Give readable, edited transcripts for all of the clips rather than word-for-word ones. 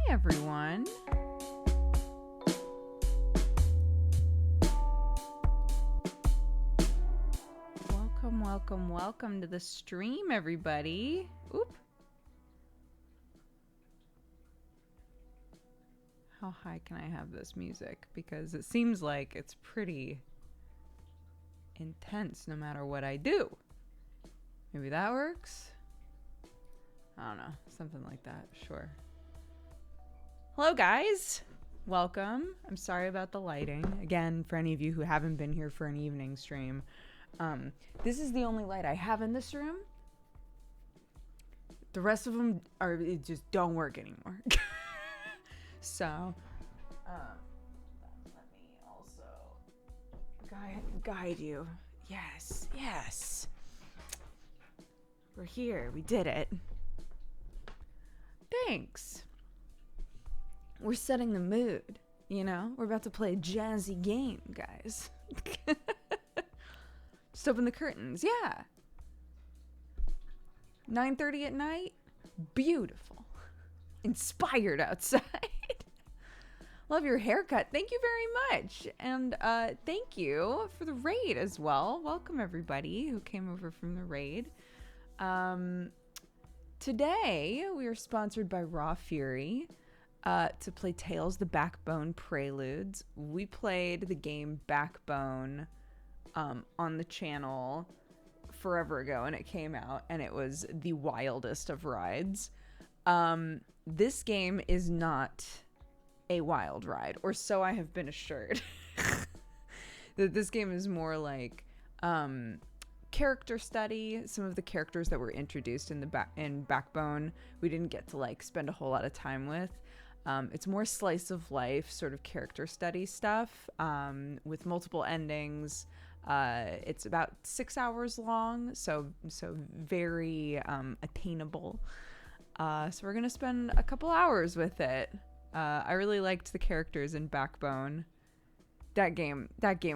everyone. Welcome to the stream, everybody. Oop. How high can I have this music? Because it seems like it's pretty intense no matter what I do. Maybe that works? I don't know. Something like that. Sure. Hello, guys. Welcome. I'm sorry about the lighting. Again, for any of you who haven't been here for an evening stream, this is the only light I have in this room. The rest of them just don't work anymore. So, let me also guide you. Yes. We're here. We did it. Thanks. We're setting the mood, you know? We're about to play a jazzy game, guys. Just open the curtains. Yeah. 9:30 at night. Beautiful. Inspired outside. Love your haircut. Thank you very much. And thank you for the raid as well. Welcome everybody who came over from the raid. Today we are sponsored by Raw Fury to play Tales the Backbone Preludes. We played the game Backbone on the channel forever ago, and it came out, and it was the wildest of rides. This game is not a wild ride, or so I have been assured. That this game is more like character study. Some of the characters that were introduced in Backbone we didn't get to like spend a whole lot of time with. It's more slice of life sort of character study stuff with multiple endings. It's about 6 hours long, so very attainable. So we're gonna spend a couple hours with it. I really liked the characters in Backbone. That game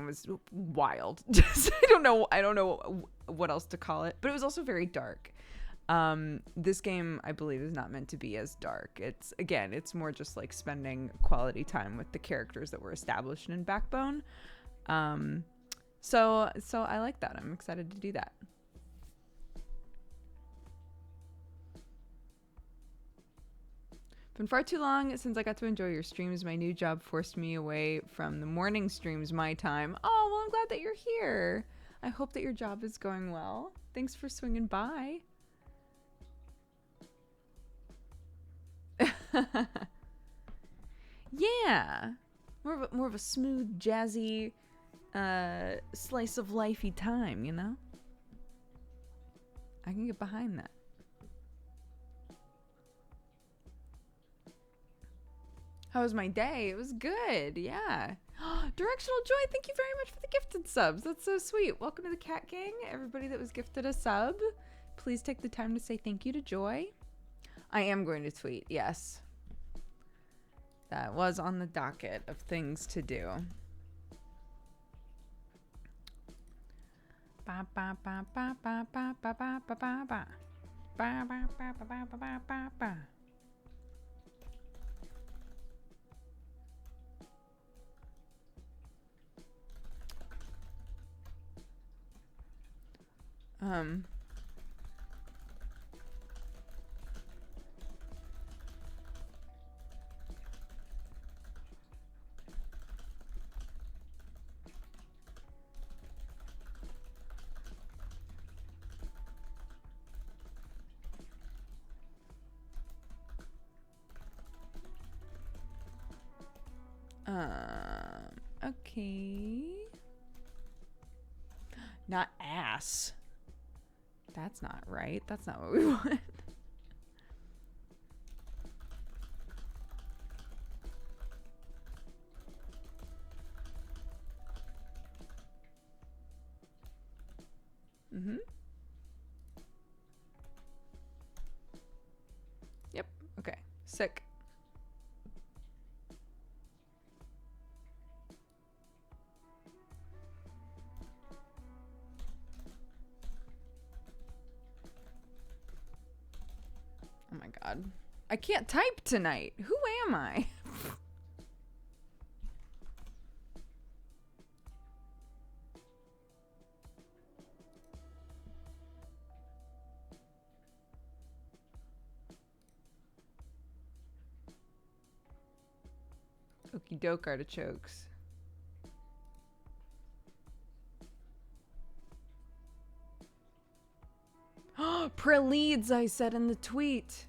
was wild. Just I don't know what else to call it, but it was also very dark. This game I believe is not meant to be as dark. It's more just like spending quality time with the characters that were established in Backbone. So I like that. I'm excited to do that. Been far too long since I got to enjoy your streams. My new job forced me away from the morning streams my time. Oh, well, I'm glad that you're here. I hope that your job is going well. Thanks for swinging by. Yeah. More of a smooth, jazzy, slice of lifey time, you know? I can get behind that. How was my day? It was good. Yeah. Directional Joy, thank you very much for the gifted subs. That's so sweet. Welcome to the Cat Gang. Everybody that was gifted a sub, please take the time to say thank you to Joy. I am going to tweet, yes. That was on the docket of things to do. Ba ba ba ba ba ba ba ba ba ba ba ba ba ba ba ba ba ba. Okay. Not ass. That's not right. That's not what we want. Mm-hmm. Yep. Okay. Sick. Oh my god. I can't type tonight. Who am I? Okie doke artichokes. Preludes, I said in the tweet.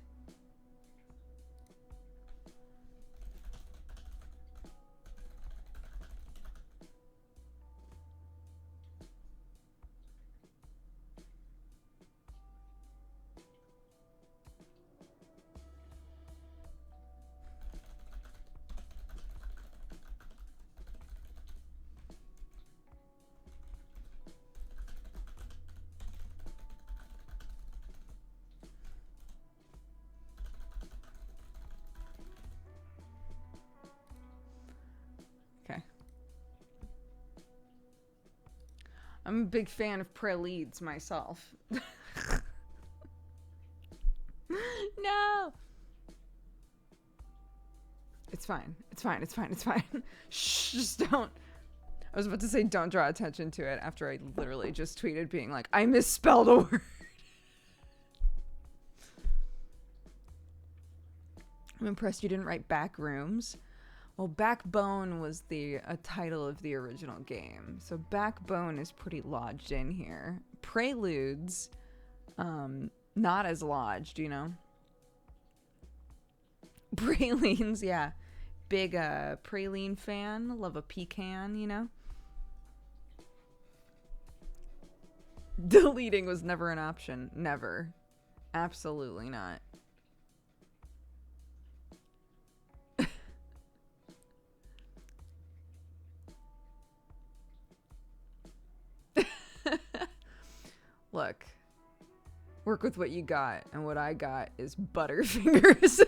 I'm a big fan of Preludes myself. No! It's fine. It's fine. It's fine. It's fine. Shh, just don't. I was about to say don't draw attention to it after I literally just tweeted being like, I misspelled a word. I'm impressed you didn't write back rooms. Well, Backbone was a title of the original game, so Backbone is pretty lodged in here. Preludes, not as lodged, you know. Pralines, yeah, big praline fan. Love a pecan, you know. Deleting was never an option. Never, absolutely not. Look, work with what you got, and what I got is Butterfingers.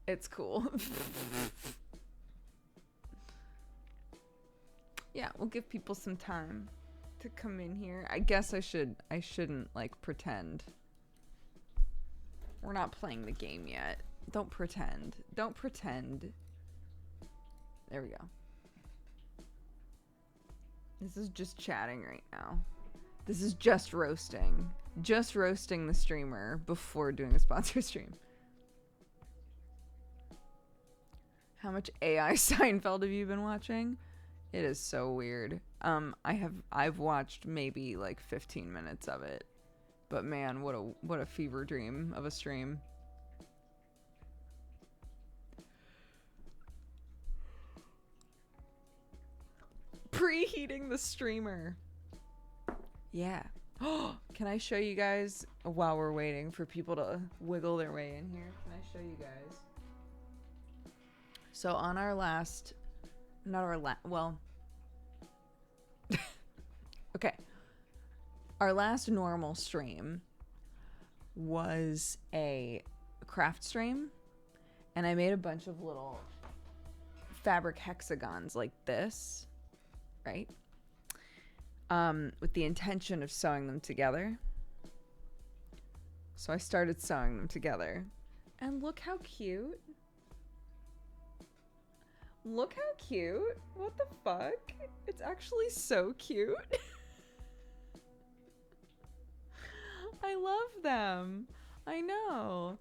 It's cool. Yeah, we'll give people some time to come in here. I guess I shouldn't like pretend. We're not playing the game yet. Don't pretend. Don't pretend. There we go. This is just chatting right now. This is just roasting. Just roasting the streamer before doing a sponsor stream. How much AI Seinfeld have you been watching? It is so weird. I've watched maybe like 15 minutes of it. But man, what a fever dream of a stream. Preheating the streamer. Yeah. Can I show you guys while we're waiting for people to wiggle their way in here? Can I show you guys? So on our last, well, okay. Our last normal stream was a craft stream, and I made a bunch of little fabric hexagons like this, right? With the intention of sewing them together. So I started sewing them together, and look how cute. Look how cute. What the fuck? It's actually so cute. I love them. I know.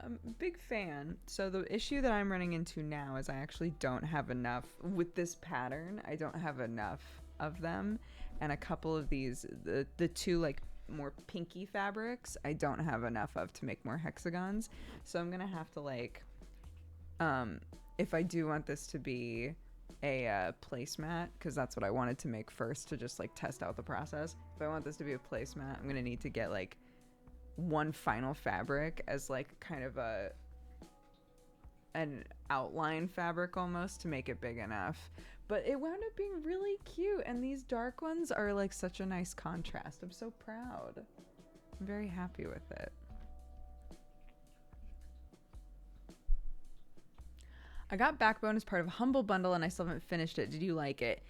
I'm a big fan. So the issue that I'm running into now is I actually don't have enough with this pattern. I don't have enough of them, and a couple of these, the two like more pinky fabrics, I don't have enough of to make more hexagons. So I'm gonna have to like, if I do want this to be a placemat, because that's what I wanted to make first to just like test out the process. If I want this to be a placemat, I'm gonna need to get like one final fabric as like kind of an outline fabric almost to make it big enough. But it wound up being really cute, and these dark ones are like such a nice contrast. I'm so proud. I'm very happy with it. I got Backbone as part of a Humble Bundle, and I still haven't finished it. Did you like it?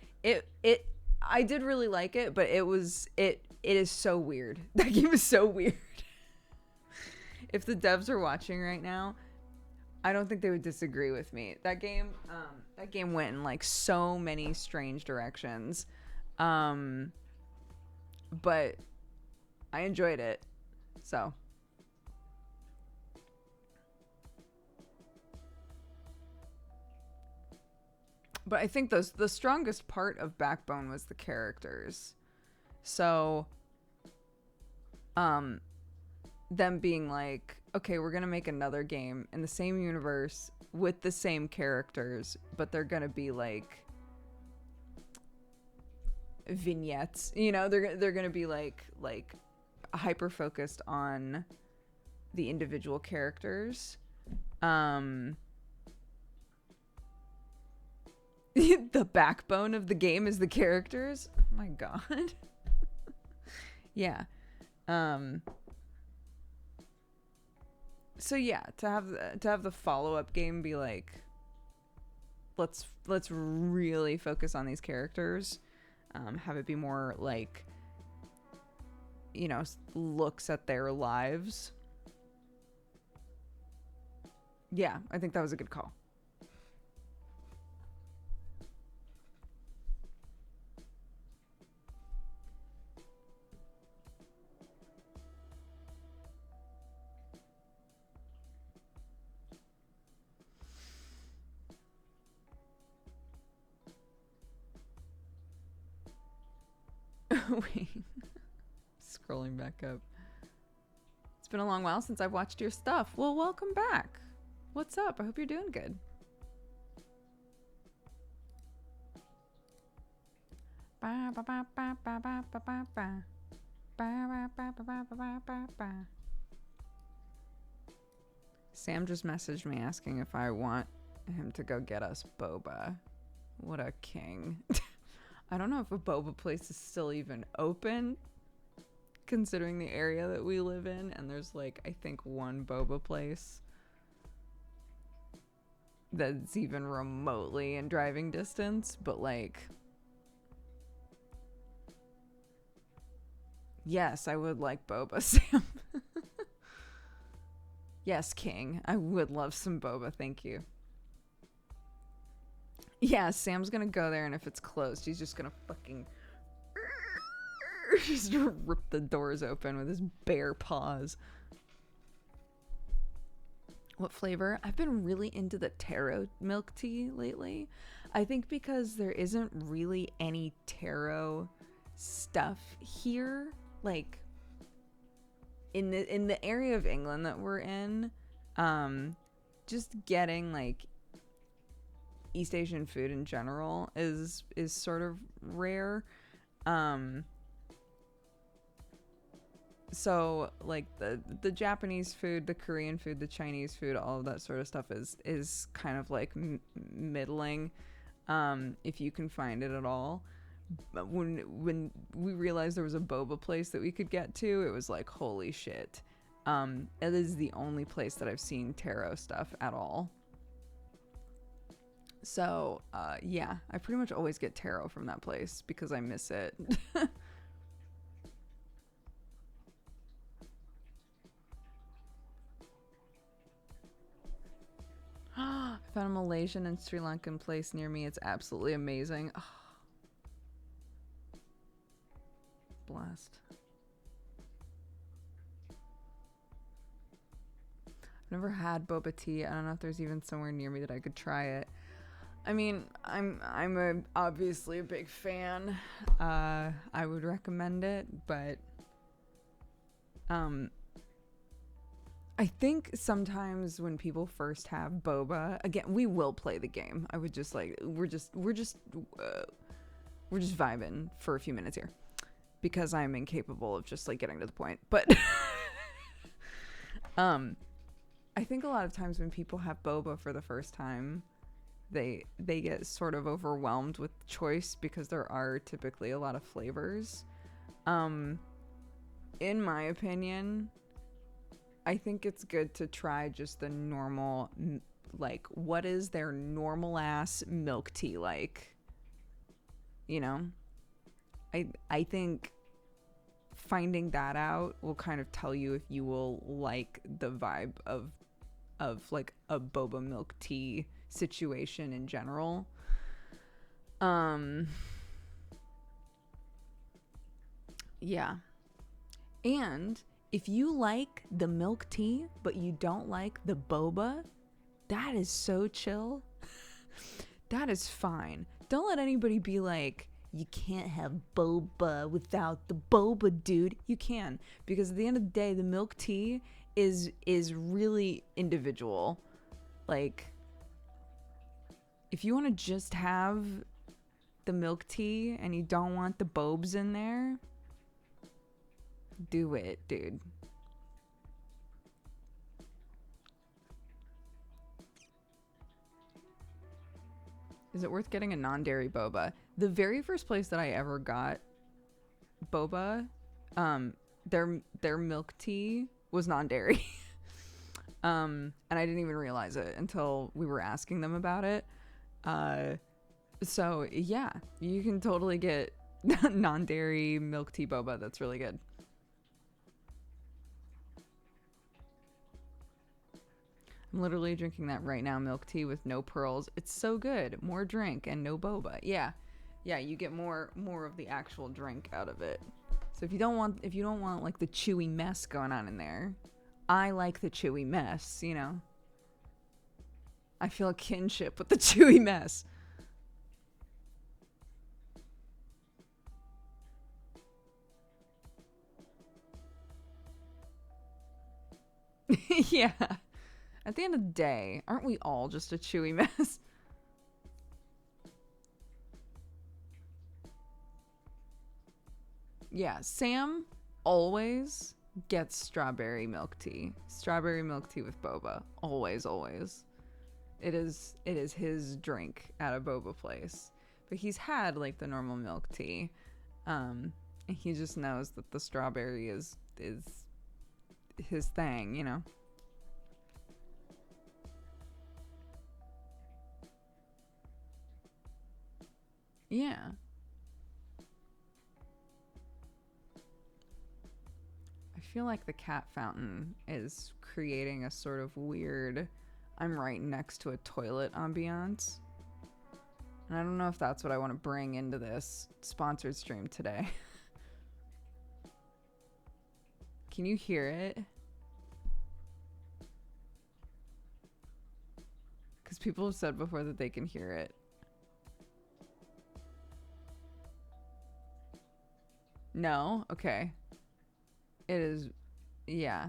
I did really like it, but it is so weird. That game is so weird. If the devs are watching right now, I don't think they would disagree with me. That game went in like so many strange directions. But I enjoyed it. So but I think the strongest part of Backbone was the characters. So them being like, okay, we're gonna make another game in the same universe with the same characters, but they're gonna be like vignettes, you know, they're gonna be like hyper focused on the individual characters. The backbone of the game is the characters. Oh my god. Yeah. So yeah, to have the follow-up game be like, let's really focus on these characters, have it be more like, you know, looks at their lives. Yeah, I think that was a good call. Wait. Scrolling back up. It's been a long while since I've watched your stuff. Well, welcome back. What's up? I hope you're doing good. Sam just messaged me asking if I want him to go get us boba. What a king. I don't know if a boba place is still even open, considering the area that we live in, and there's like, I think one boba place that's even remotely in driving distance, but like, yes, I would like boba, Sam. Yes, King, I would love some boba, thank you. Yeah, Sam's gonna go there, and if it's closed, he's just gonna fucking just rip the doors open with his bare paws. What flavor? I've been really into the taro milk tea lately. I think because there isn't really any taro stuff here, like in the area of England that we're in, just getting like East Asian food in general is sort of rare. So like the Japanese food, the Korean food, the Chinese food, all of that sort of stuff is kind of like middling, if you can find it at all. But when we realized there was a boba place that we could get to, it was like, holy shit. It is the only place that I've seen taro stuff at all. So, yeah, I pretty much always get taro from that place because I miss it. I found a Malaysian and Sri Lankan place near me. It's absolutely amazing. Oh. Blast. I've never had boba tea. I don't know if there's even somewhere near me that I could try it. I mean, I'm obviously a big fan. I would recommend it, but I think sometimes when people first have boba, again, we will play the game. I would just like we're just vibing for a few minutes here because I'm incapable of just like getting to the point. But I think a lot of times when people have boba for the first time, they get sort of overwhelmed with choice because there are typically a lot of flavors. In my opinion, I think it's good to try just the normal, like, what is their normal ass milk tea like? You know? I think finding that out will kind of tell you if you will like the vibe of like a boba milk tea situation in general. Yeah. And if you like the milk tea but you don't like the boba, that is so chill. That is fine. Don't let anybody be like, you can't have boba without the boba, dude. You can, because at the end of the day, the milk tea is really individual. Like, if you want to just have the milk tea and you don't want the bobes in there, do it, dude. Is it worth getting a non-dairy boba? The very first place that I ever got boba, their milk tea was non-dairy. And I didn't even realize it until we were asking them about it. So yeah, you can totally get non-dairy milk tea boba. That's really good. I'm literally drinking that right now, milk tea with no pearls. It's so good. More drink and no boba. Yeah. Yeah, you get more of the actual drink out of it. So if you don't want like the chewy mess going on in there, I like the chewy mess, you know. I feel a kinship with the chewy mess. Yeah. At the end of the day, aren't we all just a chewy mess? Yeah, Sam always gets strawberry milk tea. Strawberry milk tea with boba. Always, always. It is his drink at a boba place. But he's had like the normal milk tea. And he just knows that the strawberry is his thing, you know. Yeah. I feel like the cat fountain is creating a sort of weird, I'm right next to a toilet ambiance. And I don't know if that's what I want to bring into this sponsored stream today. Can you hear it? Because people have said before that they can hear it. No? Okay. It is, yeah.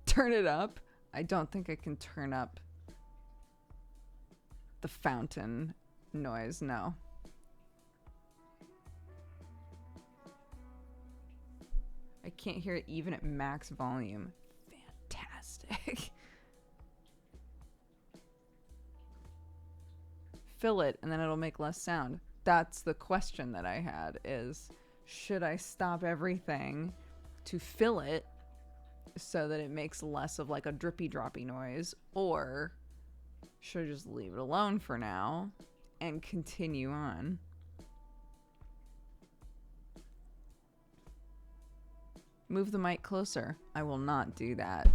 Turn it up? I don't think I can turn up the fountain noise, no. I can't hear it even at max volume. Fantastic. Fill it and then it'll make less sound. That's the question that I had is, should I stop everything to fill it so that it makes less of like a drippy droppy noise, or should I just leave it alone for now and continue on? Move the mic closer. I will not do that.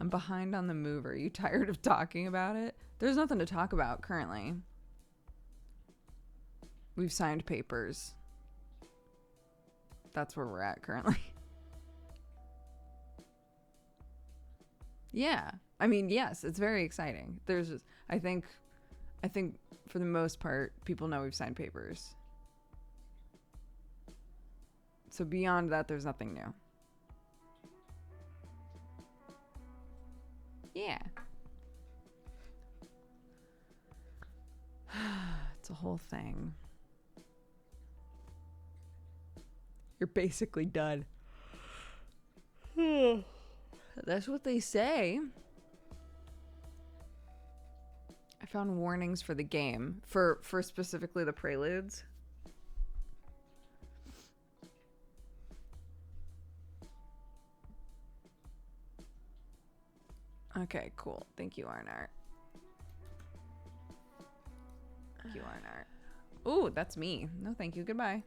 I'm behind on the move. Are you tired of talking about it? There's nothing to talk about currently. We've signed papers. That's where we're at currently. Yeah. I mean, yes, it's very exciting. There's just, I think for the most part, people know we've signed papers. So beyond that, there's nothing new. Yeah. It's a whole thing. You're basically done. That's what they say. I found warnings for the game. For specifically the Preludes. Okay, cool. Thank you, Arnar. you, Arnar. Ooh, that's me. No, thank you. Goodbye.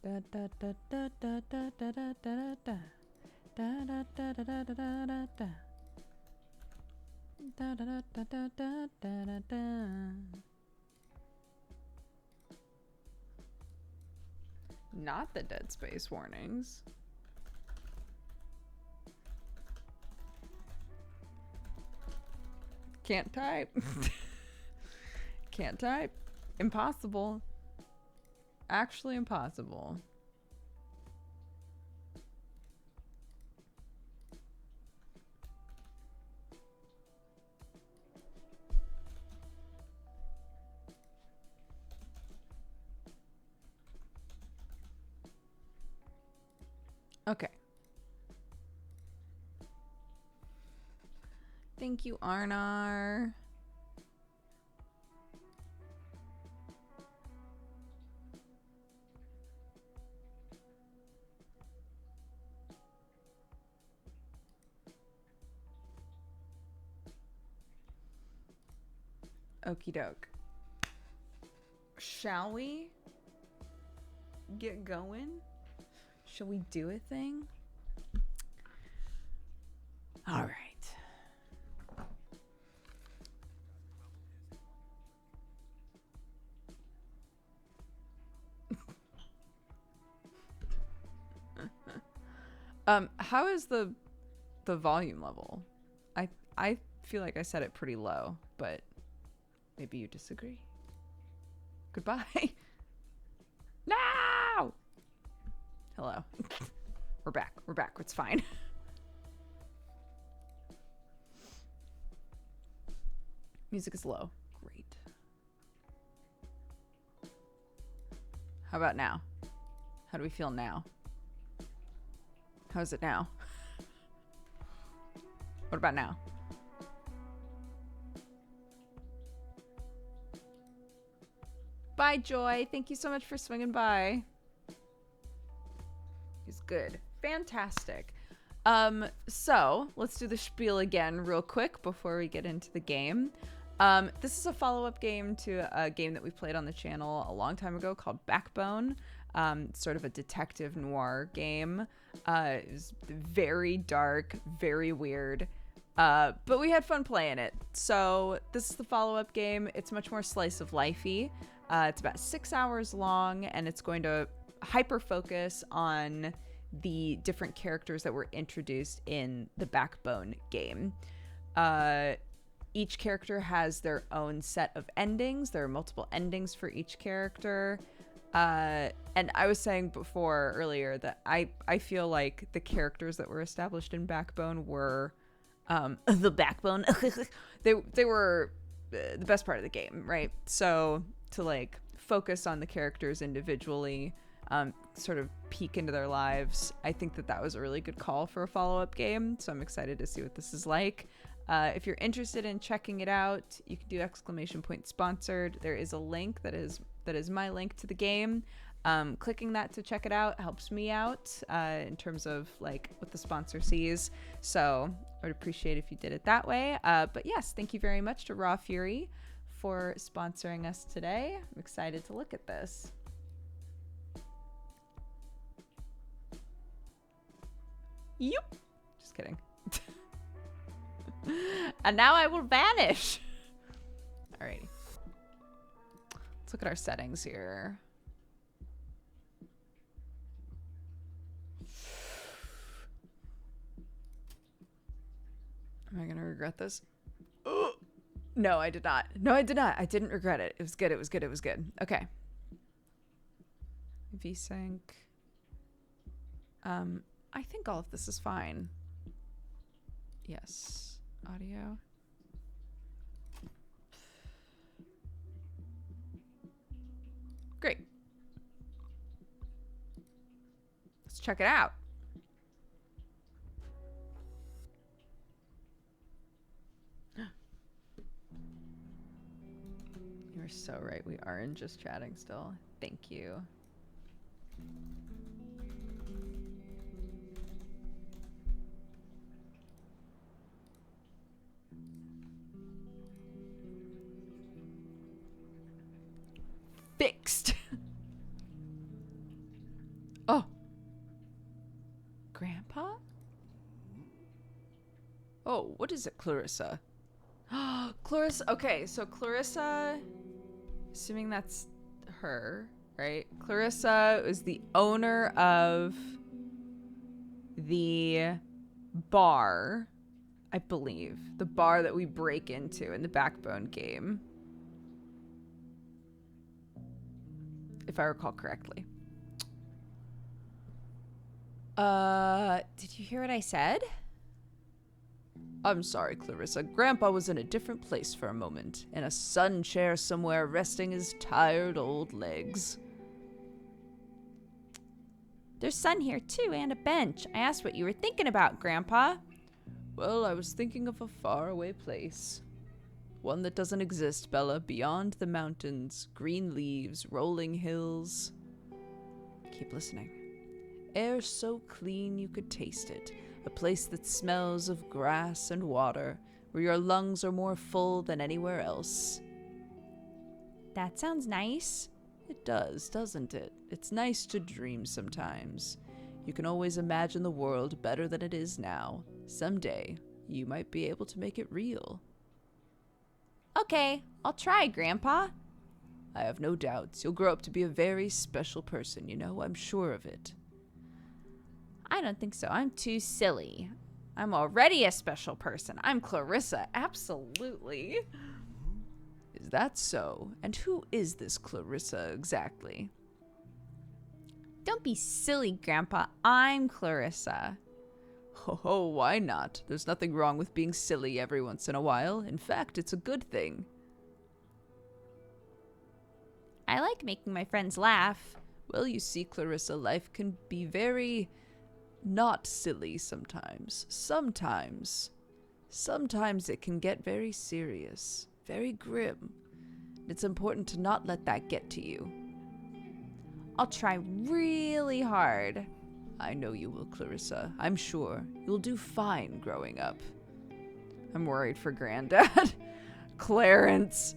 Da da da da da da da da da da da da da da da da da da. Da da da da da da da da. Not the Dead Space warnings. Can't type. Can't type. Impossible. Actually impossible. Okay. Thank you, Arnar. Okie doke. Shall we get going? Shall we do a thing? All right. How is the volume level? I feel like I set it pretty low, but maybe you disagree. Goodbye. No! Hello. We're back. We're back. It's fine. Music is low. Great. How about now? How do we feel now? How's it now? What about now? Bye, Joy. Thank you so much for swinging by. He's good. Fantastic. So let's do the spiel again real quick before we get into the game. This is a follow-up game to a game that we played on the channel a long time ago called Backbone. Sort of a detective noir game. It was very dark, very weird. But we had fun playing it. So this is the follow-up game. It's much more slice of lifey. It's about 6 hours long, and it's going to hyper-focus on the different characters that were introduced in the Backbone game. Each character has their own set of endings. There are multiple endings for each character. And I was saying earlier that I feel like the characters that were established in Backbone were the backbone. they were the best part of the game, right? So to like focus on the characters individually, sort of peek into their lives, I think that was a really good call for a follow-up game. So I'm excited to see what this is like. If you're interested in checking it out, you can do !sponsored. There is a link that is my link to the game. Clicking that to check it out helps me out in terms of like what the sponsor sees. So I would appreciate if you did it that way. But yes, thank you very much to Raw Fury for sponsoring us today. I'm excited to look at this. Yep. Just kidding. And now I will vanish. Alrighty. Let's look at our settings here. Am I gonna regret this? Oh, no, I did not. No, I did not. I didn't regret it. It was good. It was good. It was good. Okay. VSync. I think all of this is fine. Yes. Audio. Great. Let's check it out. You're so right. We are in just chatting still. Thank you. Oh. Grandpa? Oh, what is it, Clarissa? Clarissa. Okay, so Clarissa, assuming that's her, right? Clarissa is the owner of the bar, I believe. The bar that we break into in the Backbone game. If I recall correctly. Did you hear what I said? I'm sorry, Clarissa. Grandpa was in a different place for a moment, in a sun chair somewhere resting his tired old legs. There's sun here too, and a bench. I asked what you were thinking about, Grandpa. Well, I was thinking of a faraway place. One that doesn't exist, Bella, beyond the mountains, green leaves, rolling hills. Keep listening. Air so clean you could taste it. A place that smells of grass and water, where your lungs are more full than anywhere else. That sounds nice. It does, doesn't it? It's nice to dream sometimes. You can always imagine the world better than it is now. Someday, you might be able to make it real. Okay, I'll try, Grandpa. I have no doubts. You'll grow up to be a very special person, you know? I'm sure of it. I don't think so. I'm too silly. I'm already a special person. I'm Clarissa, absolutely. Is that so? And who is this Clarissa exactly? Don't be silly, Grandpa. I'm Clarissa. Oh, why not? There's nothing wrong with being silly every once in a while. In fact, it's a good thing. I like making my friends laugh. Well, you see, Clarissa, life can be very not silly sometimes. Sometimes it can get very serious, very grim. It's important to not let that get to you. I'll try really hard. I know you will, Clarissa. I'm sure. You'll do fine growing up. I'm worried for Granddad. Clarence.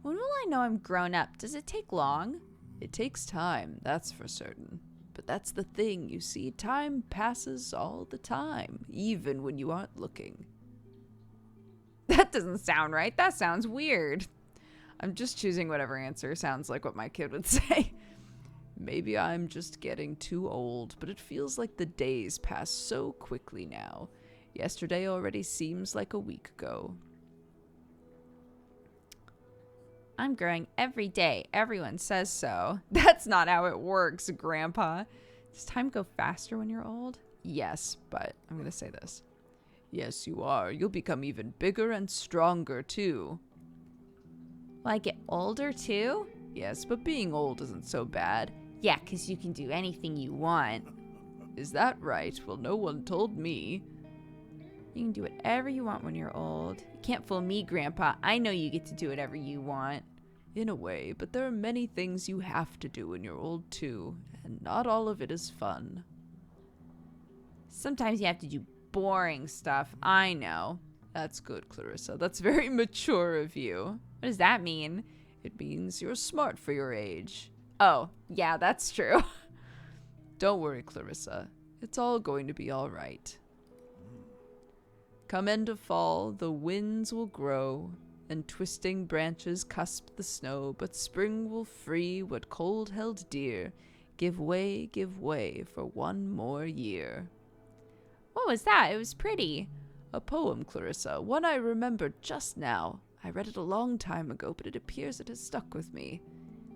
When will I know I'm grown up? Does it take long? It takes time, that's for certain. But that's the thing, you see. Time passes all the time, even when you aren't looking. That doesn't sound right. That sounds weird. I'm just choosing whatever answer sounds like what my kid would say. Maybe I'm just getting too old, but it feels like the days pass so quickly now. Yesterday already seems like a week ago. I'm growing every day. Everyone says so. That's not how it works, Grandpa. Does time go faster when you're old? Yes, but I'm going to say this. Yes, you are. You'll become even bigger and stronger, too. Will I get older, too? Yes, but being old isn't so bad. Yeah, 'cause you can do anything you want. Is that right? Well, no one told me. You can do whatever you want when you're old. You can't fool me, Grandpa. I know you get to do whatever you want. In a way, but there are many things you have to do when you're old, too. And not all of it is fun. Sometimes you have to do boring stuff. I know. That's good, Clarissa. That's very mature of you. What does that mean? It means you're smart for your age. Oh, yeah, that's true. Don't worry, Clarissa. It's all going to be all right. Come end of fall, the winds will grow, and twisting branches cusp the snow, but spring will free what cold held dear. Give way for one more year. What was that? It was pretty. A poem, Clarissa, one I remembered just now. I read it a long time ago, but it appears it has stuck with me.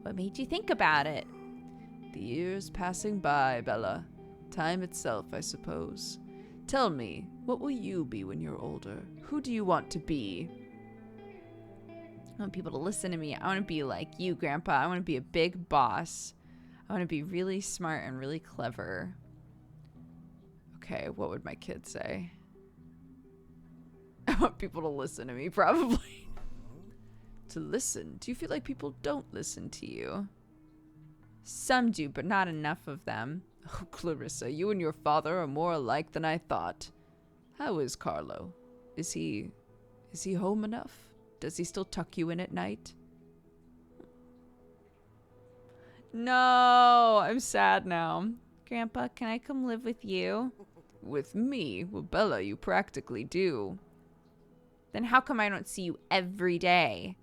What made you think about it? The years passing by, Bella. Time itself, I suppose. Tell me, what will you be when you're older? Who do you want to be? I want people to listen to me. I want to be like you, Grandpa. I want to be a big boss. I want to be really smart and really clever. Okay, what would my kid say? I want people to listen to me, probably. To listen? Do you feel like people don't listen to you? Some do, but not enough of them. Oh, Clarissa, you and your father are more alike than I thought. How is Carlo? Is he home enough? Does he still tuck you in at night? No, I'm sad now. Grandpa, can I come live with you? With me? Well, Bella, you practically do. Then how come I don't see you every day?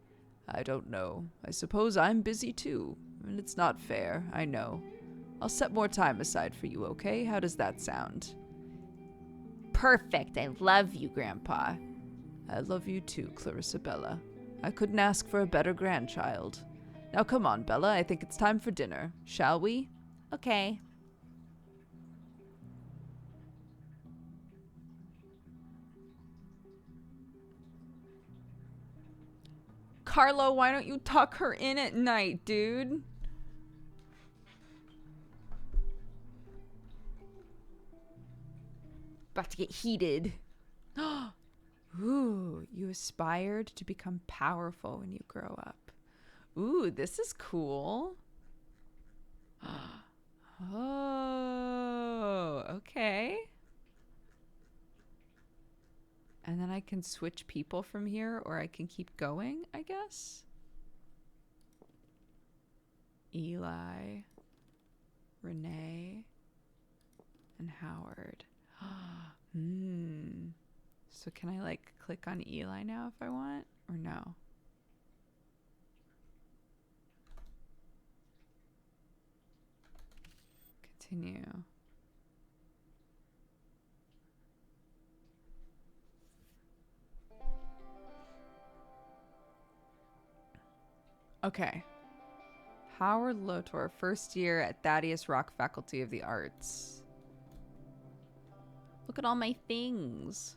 I don't know. I suppose I'm busy too. And it's not fair, I know. I'll set more time aside for you, okay? How does that sound? Perfect. I love you, Grandpa. I love you too, Clarissa Bella. I couldn't ask for a better grandchild. Now come on, Bella. I think it's time for dinner. Shall we? Okay. Carlo, why don't you tuck her in at night, dude? About to get heated. Ooh, you aspired to become powerful when you grow up. Ooh, this is cool. Oh, okay. And then I can switch people from here, or I can keep going, I guess. Eli, Renee, and Howard. So can I like click on Eli now if I want, or no? Continue. Okay. Howard Lotor, first year at Thaddeus Rock Faculty of the Arts. Look at all my things.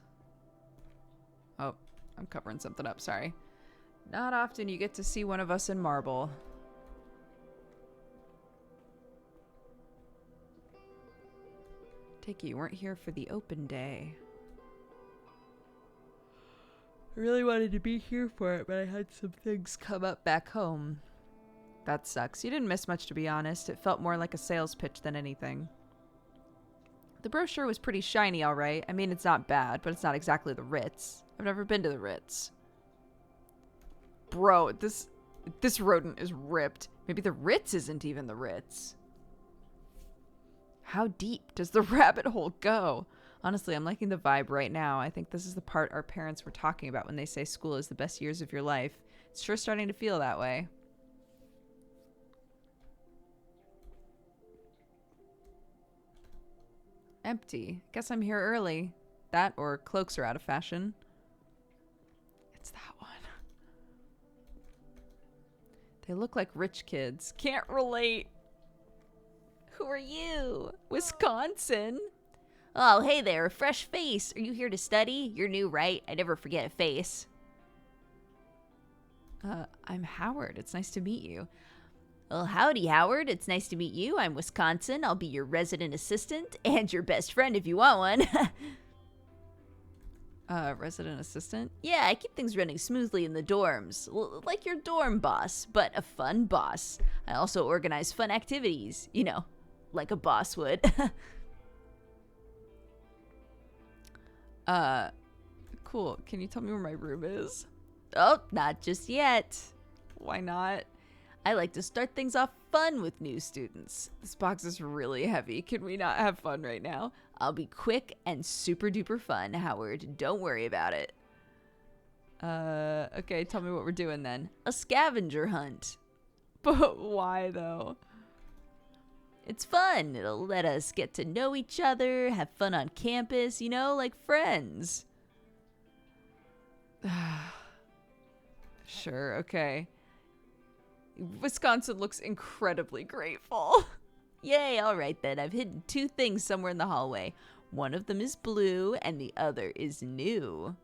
Oh, I'm covering something up, sorry. Not often you get to see one of us in marble. Take it you weren't here for the open day. I really wanted to be here for it, but I had some things come up back home. That sucks. You didn't miss much, to be honest. It felt more like a sales pitch than anything. The brochure was pretty shiny, all right. I mean, it's not bad, but it's not exactly the Ritz. I've never been to the Ritz. Bro, this rodent is ripped. Maybe the Ritz isn't even the Ritz. How deep does the rabbit hole go? Honestly, I'm liking the vibe right now. I think this is the part our parents were talking about when they say school is the best years of your life. It's sure starting to feel that way. Empty. Guess I'm here early. That or cloaks are out of fashion. It's that one. They look like rich kids. Can't relate. Who are you? Wisconsin? Oh, hey there, fresh face. Are you here to study? You're new, right? I never forget a face. I'm Howard. It's nice to meet you. Well, howdy, Howard. It's nice to meet you. I'm Wisconsin. I'll be your resident assistant and your best friend if you want one. Resident assistant? Yeah, I keep things running smoothly in the dorms. Like your dorm boss, but a fun boss. I also organize fun activities. You know, like a boss would. Cool. Can you tell me where my room is? Oh, not just yet. Why not? I like to start things off fun with new students. This box is really heavy. Can we not have fun right now? I'll be quick and super duper fun, Howard. Don't worry about it. Okay, tell me what we're doing then. A scavenger hunt. But why though? It's fun. It'll let us get to know each other, have fun on campus, you know, like friends. Sure, okay. Wisconsin looks incredibly grateful. Yay, all right then. I've hidden two things somewhere in the hallway. One of them is blue and the other is new.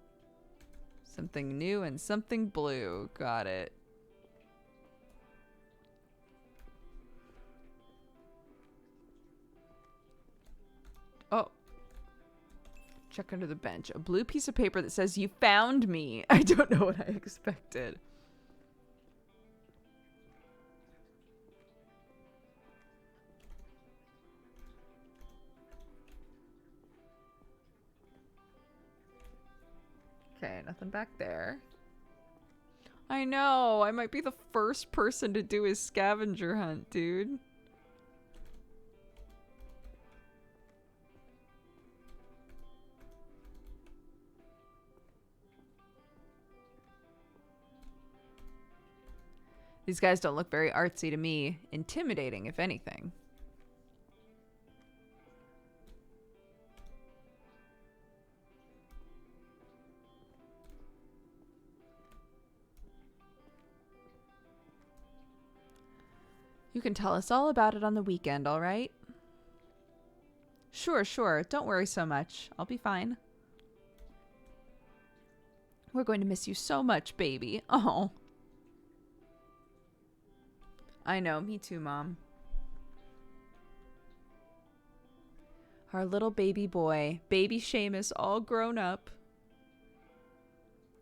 Something new and something blue. Got it. Oh. Check under the bench. A blue piece of paper that says, "You found me." I don't know what I expected. Okay, nothing back there. I know. I might be the first person to do his scavenger hunt, dude. These guys don't look very artsy to me. Intimidating, if anything. You can tell us all about it on the weekend, all right? Sure, sure. Don't worry so much. I'll be fine. We're going to miss you so much, baby. Oh. I know. Me too, Mom. Our little baby boy. Baby Seamus, all grown up.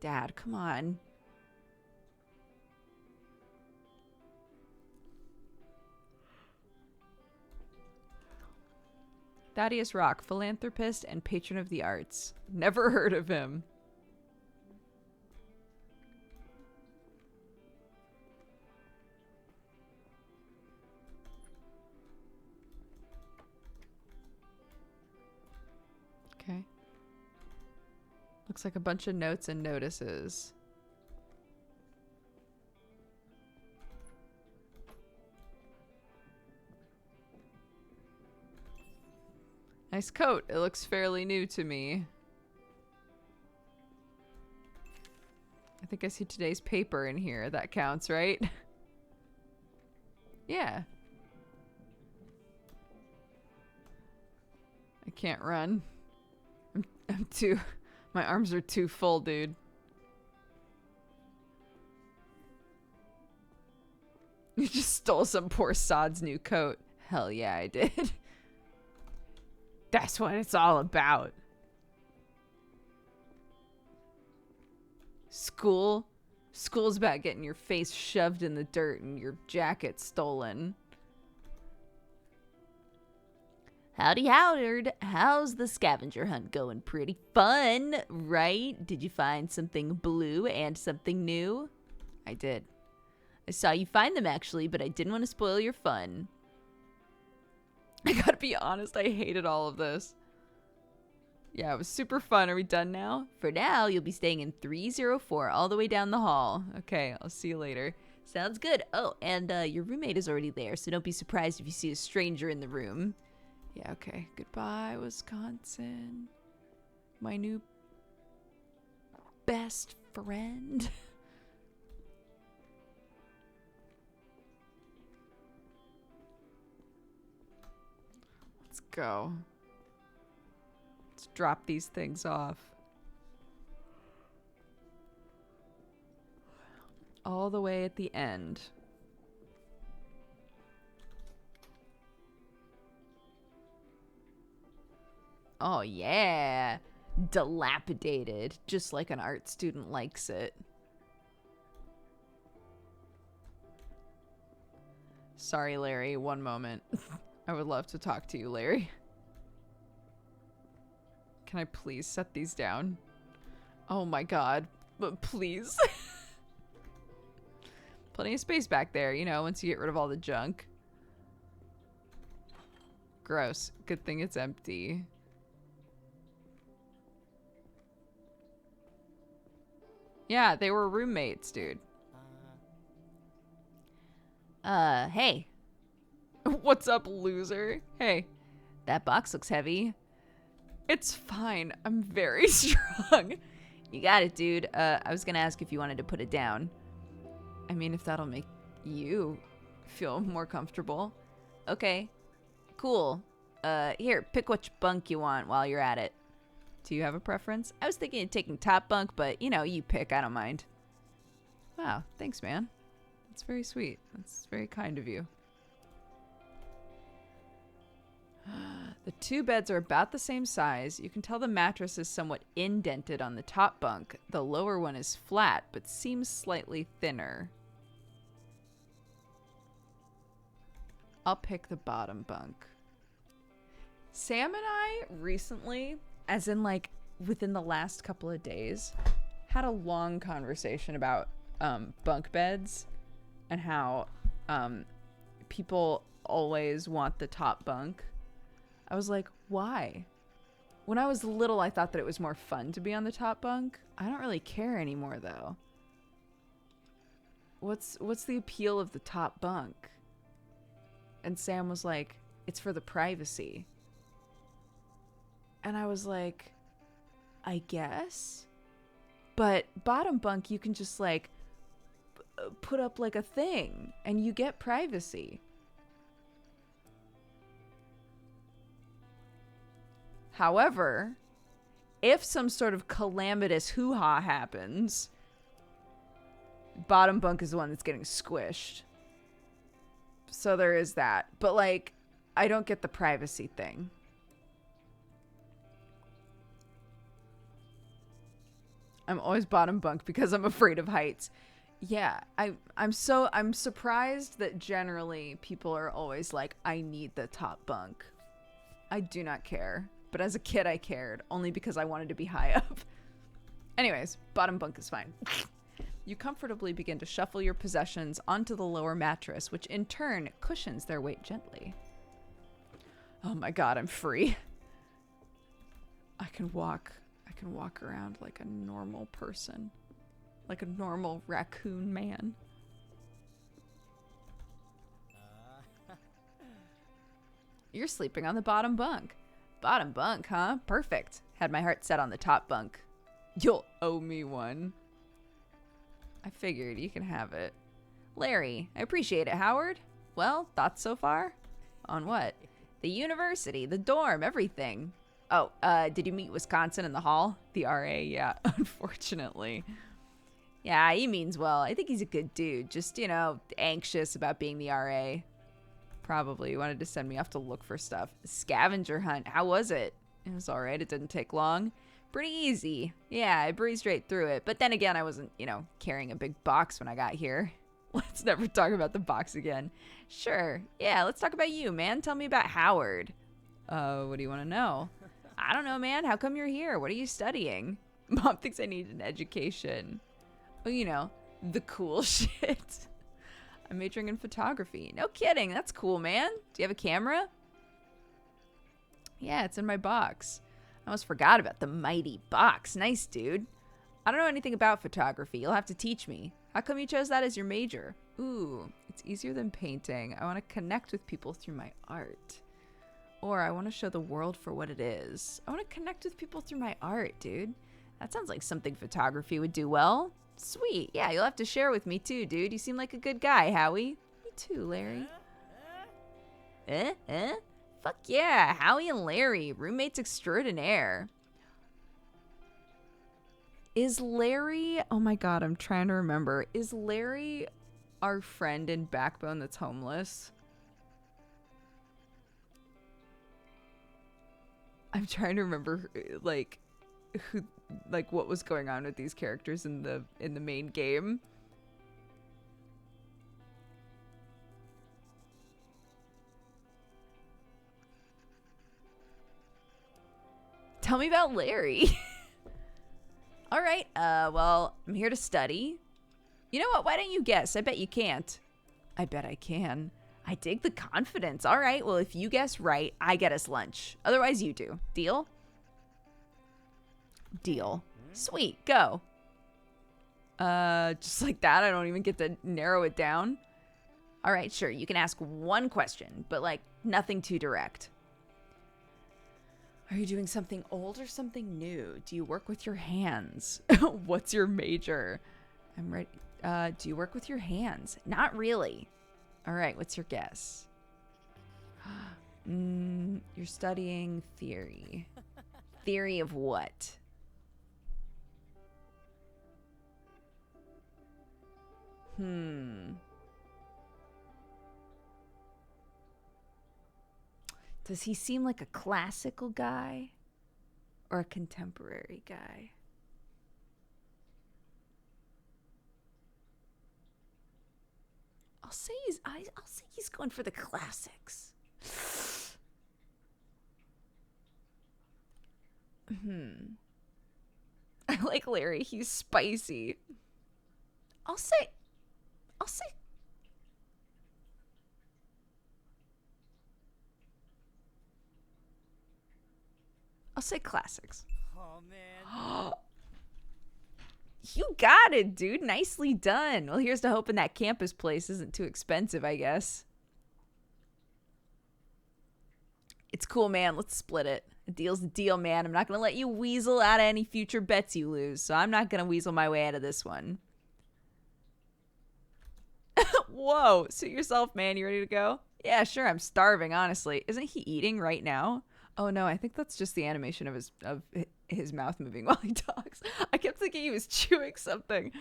Dad, come on. Thaddeus Rock, philanthropist and patron of the arts. Never heard of him. Okay. Looks like a bunch of notes and notices. Nice coat. It looks fairly new to me. I think I see today's paper in here. That counts, right? Yeah. I can't run. I'm too... My arms are too full, dude. You just stole some poor sod's new coat. Hell yeah, I did. That's what it's all about. School? School's about getting your face shoved in the dirt and your jacket stolen. Howdy, Howard. How's the scavenger hunt going? Pretty fun, right? Did you find something blue and something new? I did. I saw you find them, actually, but I didn't want to spoil your fun. I gotta be honest, I hated all of this. Yeah, it was super fun. Are we done now? For now, you'll be staying in 304 all the way down the hall. Okay, I'll see you later. Sounds good. Oh, and your roommate is already there, so don't be surprised if you see a stranger in the room. Yeah, okay. Goodbye, Wisconsin. My new best friend. Let's go. Let's drop these things off. All the way at the end. Oh, yeah. Dilapidated. Just like an art student likes it. Sorry, Larry. One moment. I would love to talk to you, Larry. Can I please set these down? Oh my god. But please. Plenty of space back there, you know, once you get rid of all the junk. Gross. Good thing it's empty. Yeah, they were roommates, dude. Hey. What's up, loser? Hey. That box looks heavy. It's fine. I'm very strong. You got it, dude. I was gonna ask if you wanted to put it down. I mean, if that'll make you feel more comfortable. Okay. Cool. Here, pick which bunk you want while you're at it. Do you have a preference? I was thinking of taking top bunk, but, you know, you pick. I don't mind. Wow, thanks, man. That's very sweet. That's very kind of you. The two beds are about the same size. You can tell the mattress is somewhat indented on the top bunk. The lower one is flat, but seems slightly thinner. I'll pick the bottom bunk. Sam and I recently, as in like within the last couple of days, had a long conversation about bunk beds and how people always want the top bunk. I was like, why? When I was little, I thought that it was more fun to be on the top bunk. I don't really care anymore, though. What's the appeal of the top bunk? And Sam was like, it's for the privacy. And I was like, I guess? But bottom bunk, you can just like put up like a thing and you get privacy. However, if some sort of calamitous hoo-ha happens, bottom bunk is the one that's getting squished. So there is that. But like, I don't get the privacy thing. I'm always bottom bunk because I'm afraid of heights. Yeah, I'm surprised that generally people are always like, I need the top bunk. I do not care. But as a kid, I cared, only because I wanted to be high up. Anyways, bottom bunk is fine. You comfortably begin to shuffle your possessions onto the lower mattress, which in turn cushions their weight gently. Oh my god, I'm free. I can walk around like a normal person. Like a normal raccoon man. You're sleeping on the bottom bunk. Bottom bunk, huh? Perfect. Had my heart set on the top bunk. You'll owe me one. I figured you can have it. Larry, I appreciate it, Howard. Well, thoughts so far? On what? The university, the dorm, everything. Oh, did you meet Wisconsin in the hall? The RA, yeah, unfortunately. Yeah, he means well. I think he's a good dude. Just, you know, anxious about being the RA. Probably wanted to send me off to look for stuff. Scavenger hunt. How was it? It was alright. It didn't take long. Pretty easy. Yeah, I breezed right through it. But then again, I wasn't, you know, carrying a big box when I got here. Let's never talk about the box again. Sure. Yeah, let's talk about you, man. Tell me about Howard. What do you want to know? I don't know, man. How come you're here? What are you studying? Mom thinks I need an education. Well, you know, the cool shit. I'm majoring in photography. No kidding. That's cool, man. Do you have a camera? Yeah, it's in my box. I almost forgot about the mighty box. Nice, dude. I don't know anything about photography. You'll have to teach me. How come you chose that as your major? Ooh, it's easier than painting. I want to connect with people through my art. Or I want to show the world for what it is. I want to connect with people through my art, dude. That sounds like something photography would do well. Sweet. Yeah, you'll have to share with me too, dude. You seem like a good guy, Howie. Me too, Larry. Fuck yeah, Howie and Larry, roommates extraordinaire. Is Larry... Oh my god, I'm trying to remember. Is Larry our friend in Backbone that's homeless? I'm trying to remember, like, who, like, what was going on with these characters in the main game. Tell me about Larry. All right. Well, I'm here to study. You know what? Why don't you guess? I bet you can't. I bet I can. I dig the confidence. All right. Well, if you guess right, I get us lunch. Otherwise, you do. Deal? Deal. Sweet. Go. Just like that. I don't even get to narrow it down. All right. Sure. You can ask one question, but like nothing too direct. Are you doing something old or something new? Do you work with your hands? What's your major? I'm ready. Do you work with your hands? Not really. All right, what's your guess? You're studying theory. Theory of what? Does he seem like a classical guy or a contemporary guy? I'll say he's going for the classics. I like Larry. He's spicy. I'll say I'll say I'll say classics. Oh man. You got it, dude. Nicely done. Well, here's to hoping that campus place isn't too expensive, I guess. It's cool, man. Let's split it. A deal's a deal, man. I'm not going to let you weasel out of any future bets you lose, so I'm not going to weasel my way out of this one. Whoa. Suit yourself, man. You ready to go? Yeah, sure. I'm starving, honestly. Isn't he eating right now? Oh, no. I think that's just the animation of his mouth moving while he talks. I kept thinking he was chewing something.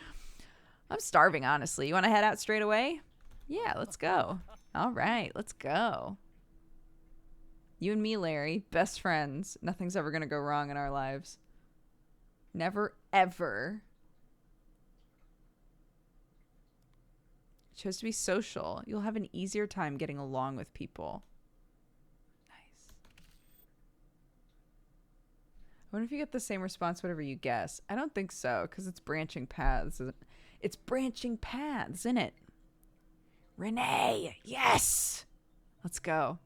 I'm starving, honestly. You want to head out straight away? Yeah, let's go. All right, let's go. You and me, Larry, best friends. Nothing's ever going to go wrong in our lives. Never, ever. Chose to be social. You'll have an easier time getting along with people. Nice. I wonder if you get the same response whatever you guess. I don't think so, because it's branching paths. It's branching paths, isn't it? Renee, yes! Let's go.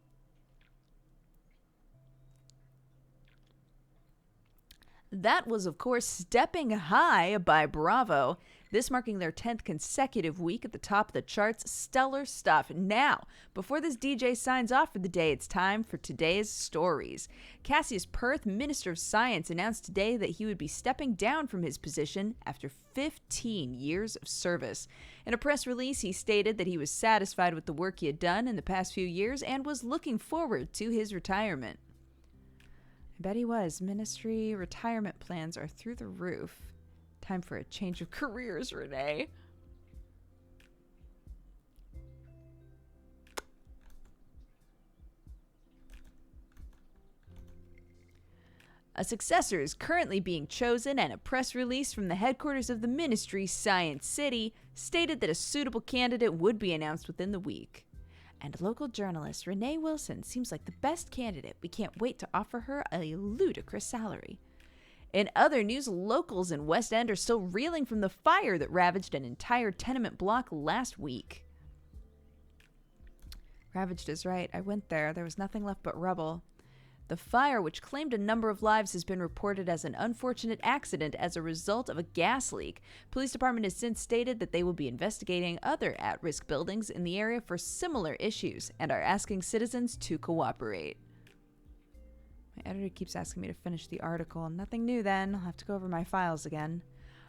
That was, of course, Stepping High by Bravo. This marking their 10th consecutive week at the top of the charts. Stellar stuff. Now, before this DJ signs off for the day, it's time for today's stories. Cassius Perth, Minister of Science, announced today that he would be stepping down from his position after 15 years of service. In a press release, he stated that he was satisfied with the work he had done in the past few years and was looking forward to his retirement. I bet he was. Ministry retirement plans are through the roof. Time for a change of careers, Renee. A successor is currently being chosen, and a press release from the headquarters of the ministry, Science City, stated that a suitable candidate would be announced within the week. And local journalist Renee Wilson seems like the best candidate. We can't wait to offer her a ludicrous salary. In other news, locals in West End are still reeling from the fire that ravaged an entire tenement block last week. Ravaged is right. I went there. There was nothing left but rubble. The fire, which claimed a number of lives, has been reported as an unfortunate accident as a result of a gas leak. Police department has since stated that they will be investigating other at-risk buildings in the area for similar issues and are asking citizens to cooperate. My editor keeps asking me to finish the article. Nothing new then. I'll have to go over my files again.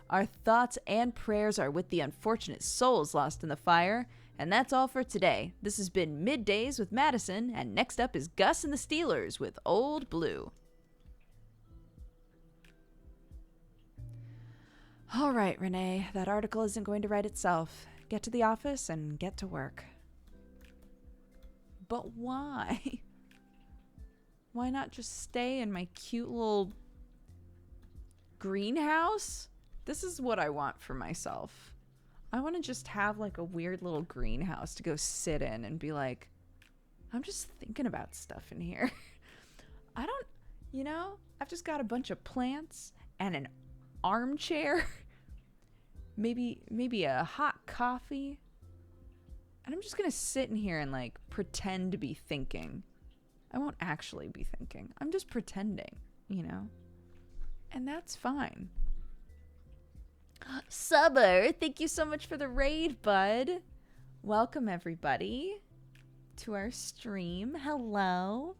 Our thoughts and prayers are with the unfortunate souls lost in the fire. And that's all for today. This has been Middays with Madison, and next up is Gus and the Steelers with Old Blue. All right, Renee, that article isn't going to write itself. Get to the office and get to work. But why? Why not just stay in my cute little greenhouse? This is what I want for myself. I want to just have like a weird little greenhouse to go sit in and be like, I'm just thinking about stuff in here. I don't, I've just got a bunch of plants and an armchair, maybe a hot coffee. And I'm just going to sit in here and like pretend to be thinking. I won't actually be thinking. I'm just pretending, And that's fine. Subber, thank you so much for the raid, bud. Welcome, everybody, to our stream. Hello.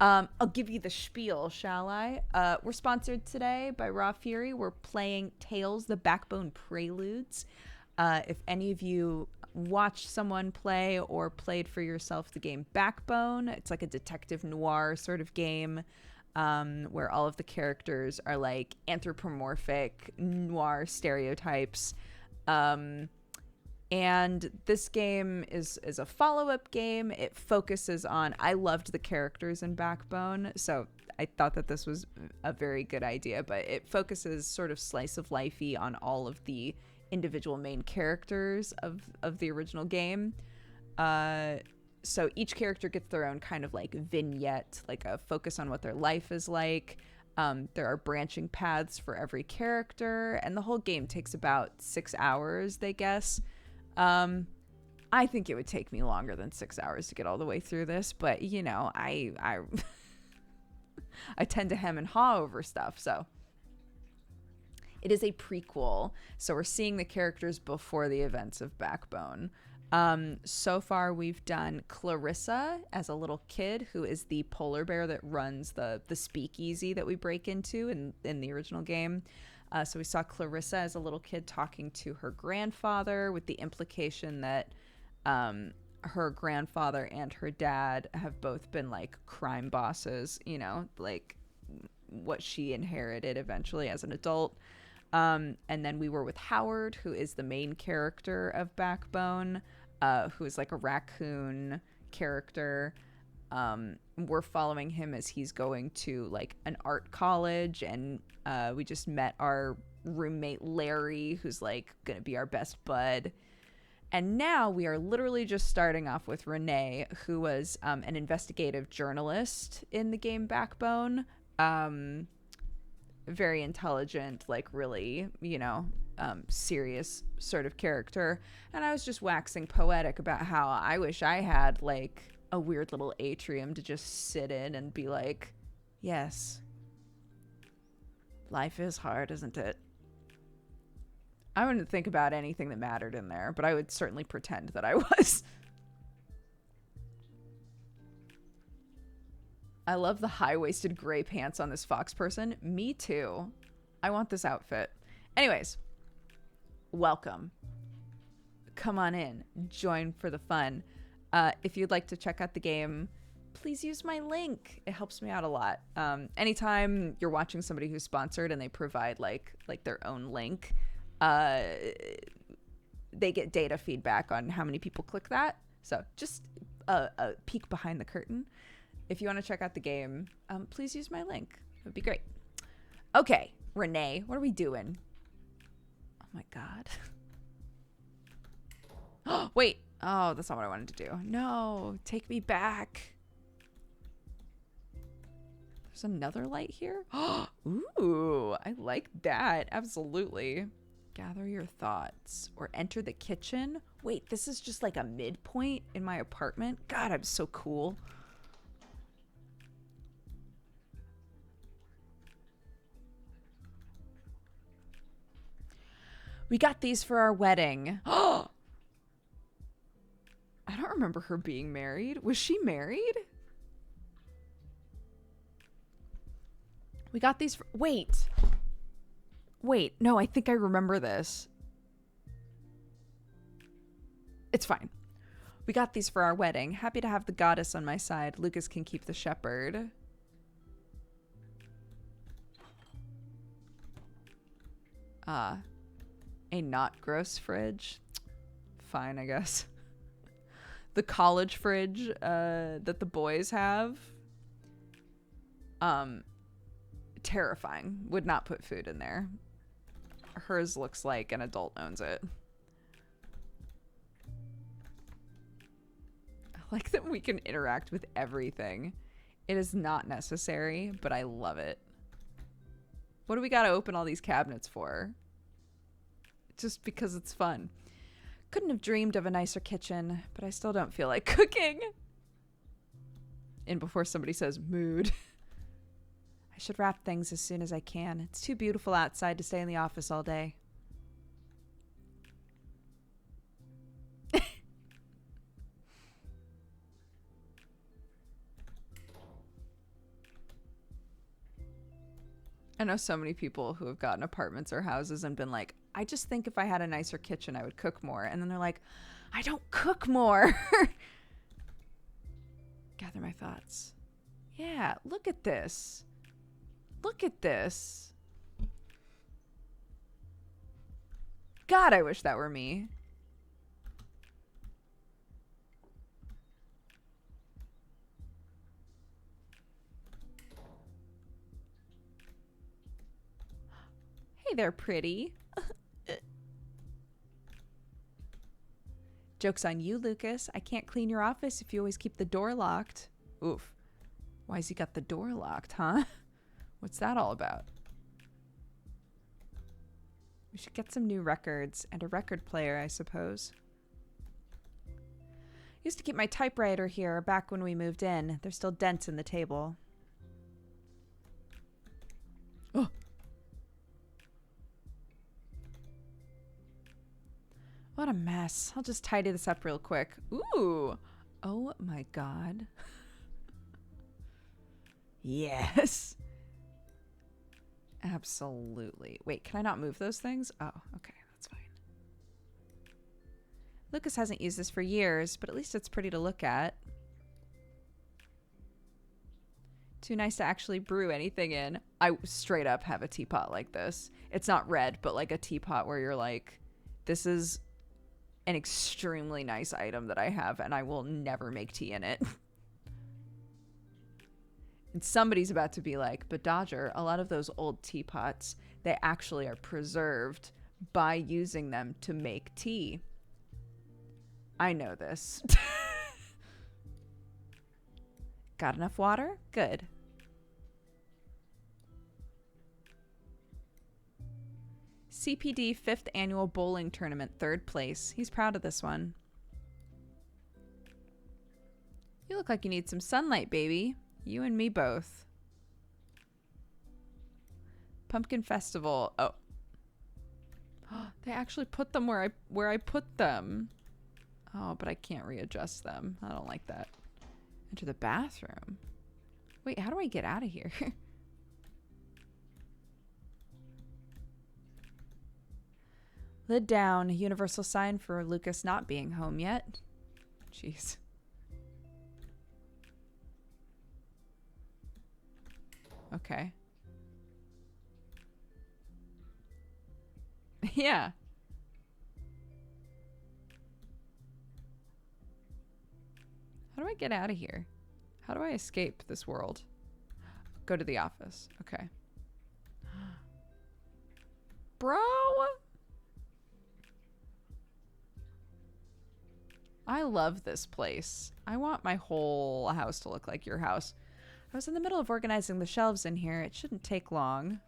I'll give you the spiel, shall I? We're sponsored today by Raw Fury. We're playing Tales, the Backbone Preludes. If any of you watched someone play or played for yourself the game Backbone, it's like a detective noir sort of game. Where all of the characters are like anthropomorphic noir stereotypes. And this game is a follow-up game. It focuses on, I loved the characters in Backbone, so I thought that this was a very good idea, but it focuses sort of slice of life-y on all of the individual main characters of the original game. So each character gets their own kind of like vignette, like a focus on what their life is like. There are branching paths for every character, and the whole game takes about 6 hours, they guess. I think it would take me longer than 6 hours to get all the way through this, but you know, I I tend to hem and haw over stuff, so it is a prequel, so we're seeing the characters before the events of Backbone. So far, we've done Clarissa as a little kid, who is the polar bear that runs the speakeasy that we break into in the original game. So we saw Clarissa as a little kid talking to her grandfather, with the implication that her grandfather and her dad have both been like crime bosses, you know, like what she inherited eventually as an adult. And then we were with Howard, who is the main character of Backbone, who is like a raccoon character. We're following him as he's going to like an art college, and we just met our roommate Larry, who's like gonna be our best bud. And now we are literally just starting off with Renee, who was an investigative journalist in the game Backbone. Very intelligent, like really, you know, serious sort of character. And I was just waxing poetic about how I wish I had like a weird little atrium to just sit in and be like, yes, life is hard, isn't it? I wouldn't think about anything that mattered in there, but I would certainly pretend that I was. I love the high-waisted gray pants on this fox person. Me too. I want this outfit. Anyways, welcome. Come on in. Join for the fun. If you'd like to check out the game, please use my link. It helps me out a lot. Anytime you're watching somebody who's sponsored and they provide like their own link, they get data feedback on how many people click that. So just a peek behind the curtain. If you want to check out the game, please use my link. It would be great. Okay, Renee, what are we doing? Oh my God. Wait. Oh, that's not what I wanted to do. No, take me back. There's another light here. Ooh, I like that. Absolutely. Gather your thoughts or enter the kitchen. Wait, this is just like a midpoint in my apartment. God, I'm so cool. We got these for our wedding. I don't remember her being married. Was she married? We got these for... Wait. No, I think I remember this. It's fine. We got these for our wedding. Happy to have the goddess on my side. Lucas can keep the shepherd. A not gross fridge. Fine, I guess. The college fridge that the boys have. Terrifying. Would not put food in there. Hers looks like an adult owns it. I like that we can interact with everything. It is not necessary, but I love it. What do we gotta open all these cabinets for? Just because it's fun. Couldn't have dreamed of a nicer kitchen, but I still don't feel like cooking. And before somebody says mood. I should wrap things as soon as I can. It's too beautiful outside to stay in the office all day. I know so many people who have gotten apartments or houses and been like, I just think if I had a nicer kitchen, I would cook more. And then they're like, I don't cook more. Gather my thoughts. Yeah, look at this. Look at this. God, I wish that were me. Hey there, pretty. Joke's on you, Lucas. I can't clean your office if you always keep the door locked. Oof. Why's he got the door locked, huh? What's that all about? We should get some new records and a record player, I suppose. Used to keep my typewriter here back when we moved in. There's still dents in the table. Oh. What a mess. I'll just tidy this up real quick. Ooh. Oh my god. Yes. Absolutely. Wait, can I not move those things? Oh, okay. That's fine. Lucas hasn't used this for years, but at least it's pretty to look at. Too nice to actually brew anything in. I straight up have a teapot like this. It's not red, but like a teapot where you're like, this is an extremely nice item that I have, and I will never make tea in it. And somebody's about to be like, but Dodger, a lot of those old teapots, they actually are preserved by using them to make tea. I know this. Got enough water? Good. CPD 5th Annual Bowling Tournament, 3rd place. He's proud of this one. You look like you need some sunlight, baby. You and me both. Pumpkin Festival. Oh. They actually put them where I put them. Oh, but I can't readjust them. I don't like that. Enter the bathroom. Wait, how do I get out of here? Lid down. Universal sign for Lucas not being home yet. Jeez. Okay. Yeah. How do I get out of here? How do I escape this world? Go to the office. Okay. Bro! I love this place. I want my whole house to look like your house. I was in the middle of organizing the shelves in here. It shouldn't take long.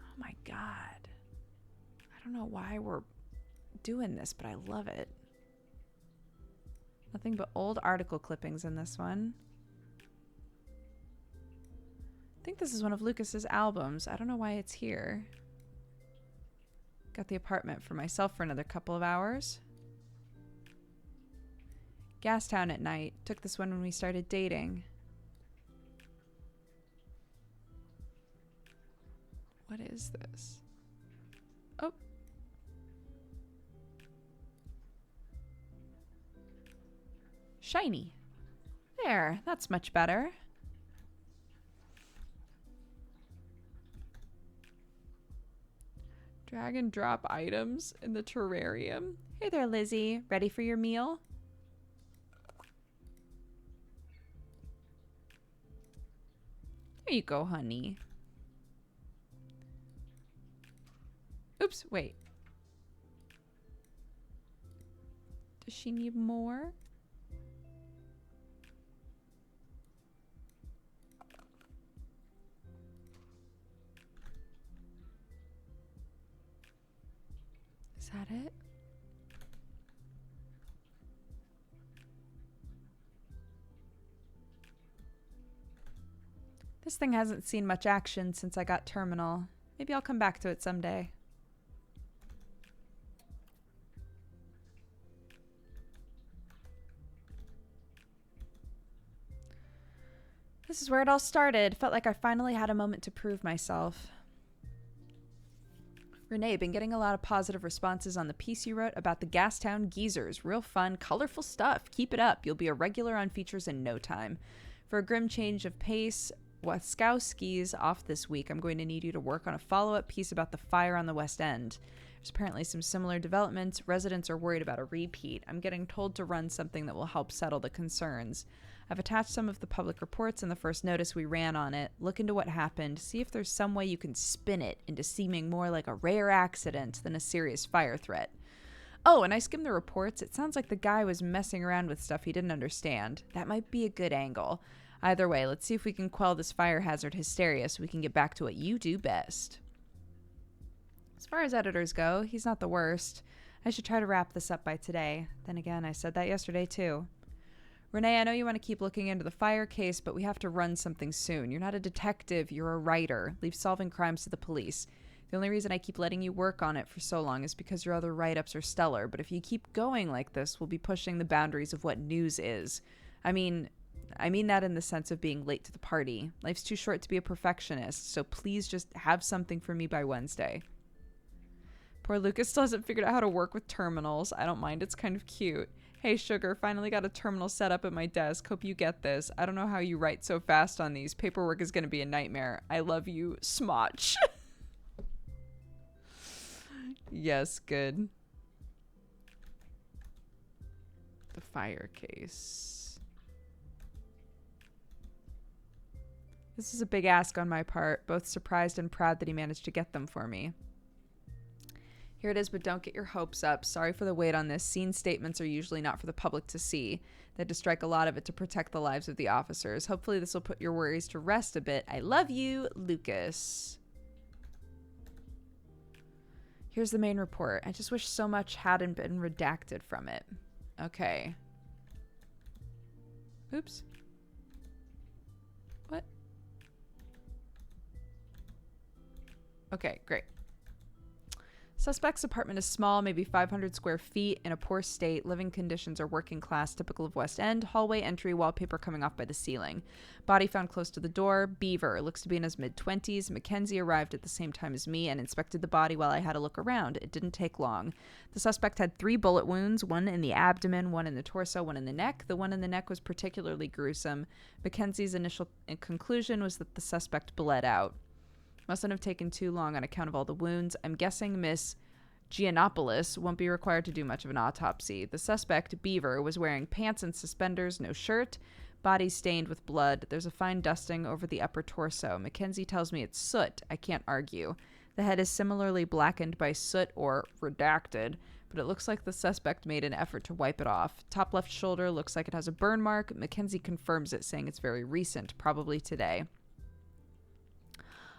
Oh my god. I don't know why we're doing this, but I love it. Nothing but old article clippings in this one. I think this is one of Lucas's albums. I don't know why it's here. Got the apartment for myself for another couple of hours. Gastown at night. Took this one when we started dating. What is this? Oh. Shiny. There, that's much better. Drag and drop items in the terrarium. Hey there, Lizzie. Ready for your meal? There you go, honey. Oops, wait. Does she need more? Is that it? This thing hasn't seen much action since I got terminal. Maybe I'll come back to it someday. This is where it all started. Felt like I finally had a moment to prove myself. Renee, been getting a lot of positive responses on the piece you wrote about the Gastown geezers. Real fun, colorful stuff. Keep it up. You'll be a regular on features in no time. For a grim change of pace, Waskowski's off this week. I'm going to need you to work on a follow-up piece about the fire on the West End. There's apparently some similar developments. Residents are worried about a repeat. I'm getting told to run something that will help settle the concerns. I've attached some of the public reports in the first notice we ran on it. Look into what happened. See if there's some way you can spin it into seeming more like a rare accident than a serious fire threat. Oh, and I skimmed the reports. It sounds like the guy was messing around with stuff he didn't understand. That might be a good angle. Either way, let's see if we can quell this fire hazard hysteria so we can get back to what you do best. As far as editors go, he's not the worst. I should try to wrap this up by today. Then again, I said that yesterday too. Renee, I know you want to keep looking into the fire case, but we have to run something soon. You're not a detective, you're a writer. Leave solving crimes to the police. The only reason I keep letting you work on it for so long is because your other write-ups are stellar, but if you keep going like this, we'll be pushing the boundaries of what news is. I mean that in the sense of being late to the party. Life's too short to be a perfectionist, so please just have something for me by Wednesday. Poor Lucas still hasn't figured out how to work with terminals. I don't mind, it's kind of cute. Hey, Sugar, finally got a terminal set up at my desk. Hope you get this. I don't know how you write so fast on these. Paperwork is going to be a nightmare. I love you, Smotch. Yes, good. The fire case. This is a big ask on my part, both surprised and proud that he managed to get them for me. Here it is, but don't get your hopes up. Sorry for the wait on this. Scene statements are usually not for the public to see. They had to strike a lot of it to protect the lives of the officers. Hopefully this will put your worries to rest a bit. I love you, Lucas. Here's the main report. I just wish so much hadn't been redacted from it. Okay. Oops. What? Okay, great. Suspect's apartment is small, maybe 500 square feet, in a poor state. Living conditions are working class, typical of West End. Hallway entry, wallpaper coming off by the ceiling. Body found close to the door. Beaver, looks to be in his mid-20s. Mackenzie arrived at the same time as me and inspected the body while I had a look around. It didn't take long. The suspect had 3 bullet wounds, one in the abdomen, one in the torso, one in the neck. The one in the neck was particularly gruesome. Mackenzie's initial conclusion was that the suspect bled out. Mustn't have taken too long on account of all the wounds. I'm guessing Miss Giannopoulos won't be required to do much of an autopsy. The suspect, Beaver, was wearing pants and suspenders, no shirt. Body stained with blood. There's a fine dusting over the upper torso. Mackenzie tells me it's soot. I can't argue. The head is similarly blackened by soot or redacted, but it looks like the suspect made an effort to wipe it off. Top left shoulder looks like it has a burn mark. Mackenzie confirms it, saying it's very recent, probably today.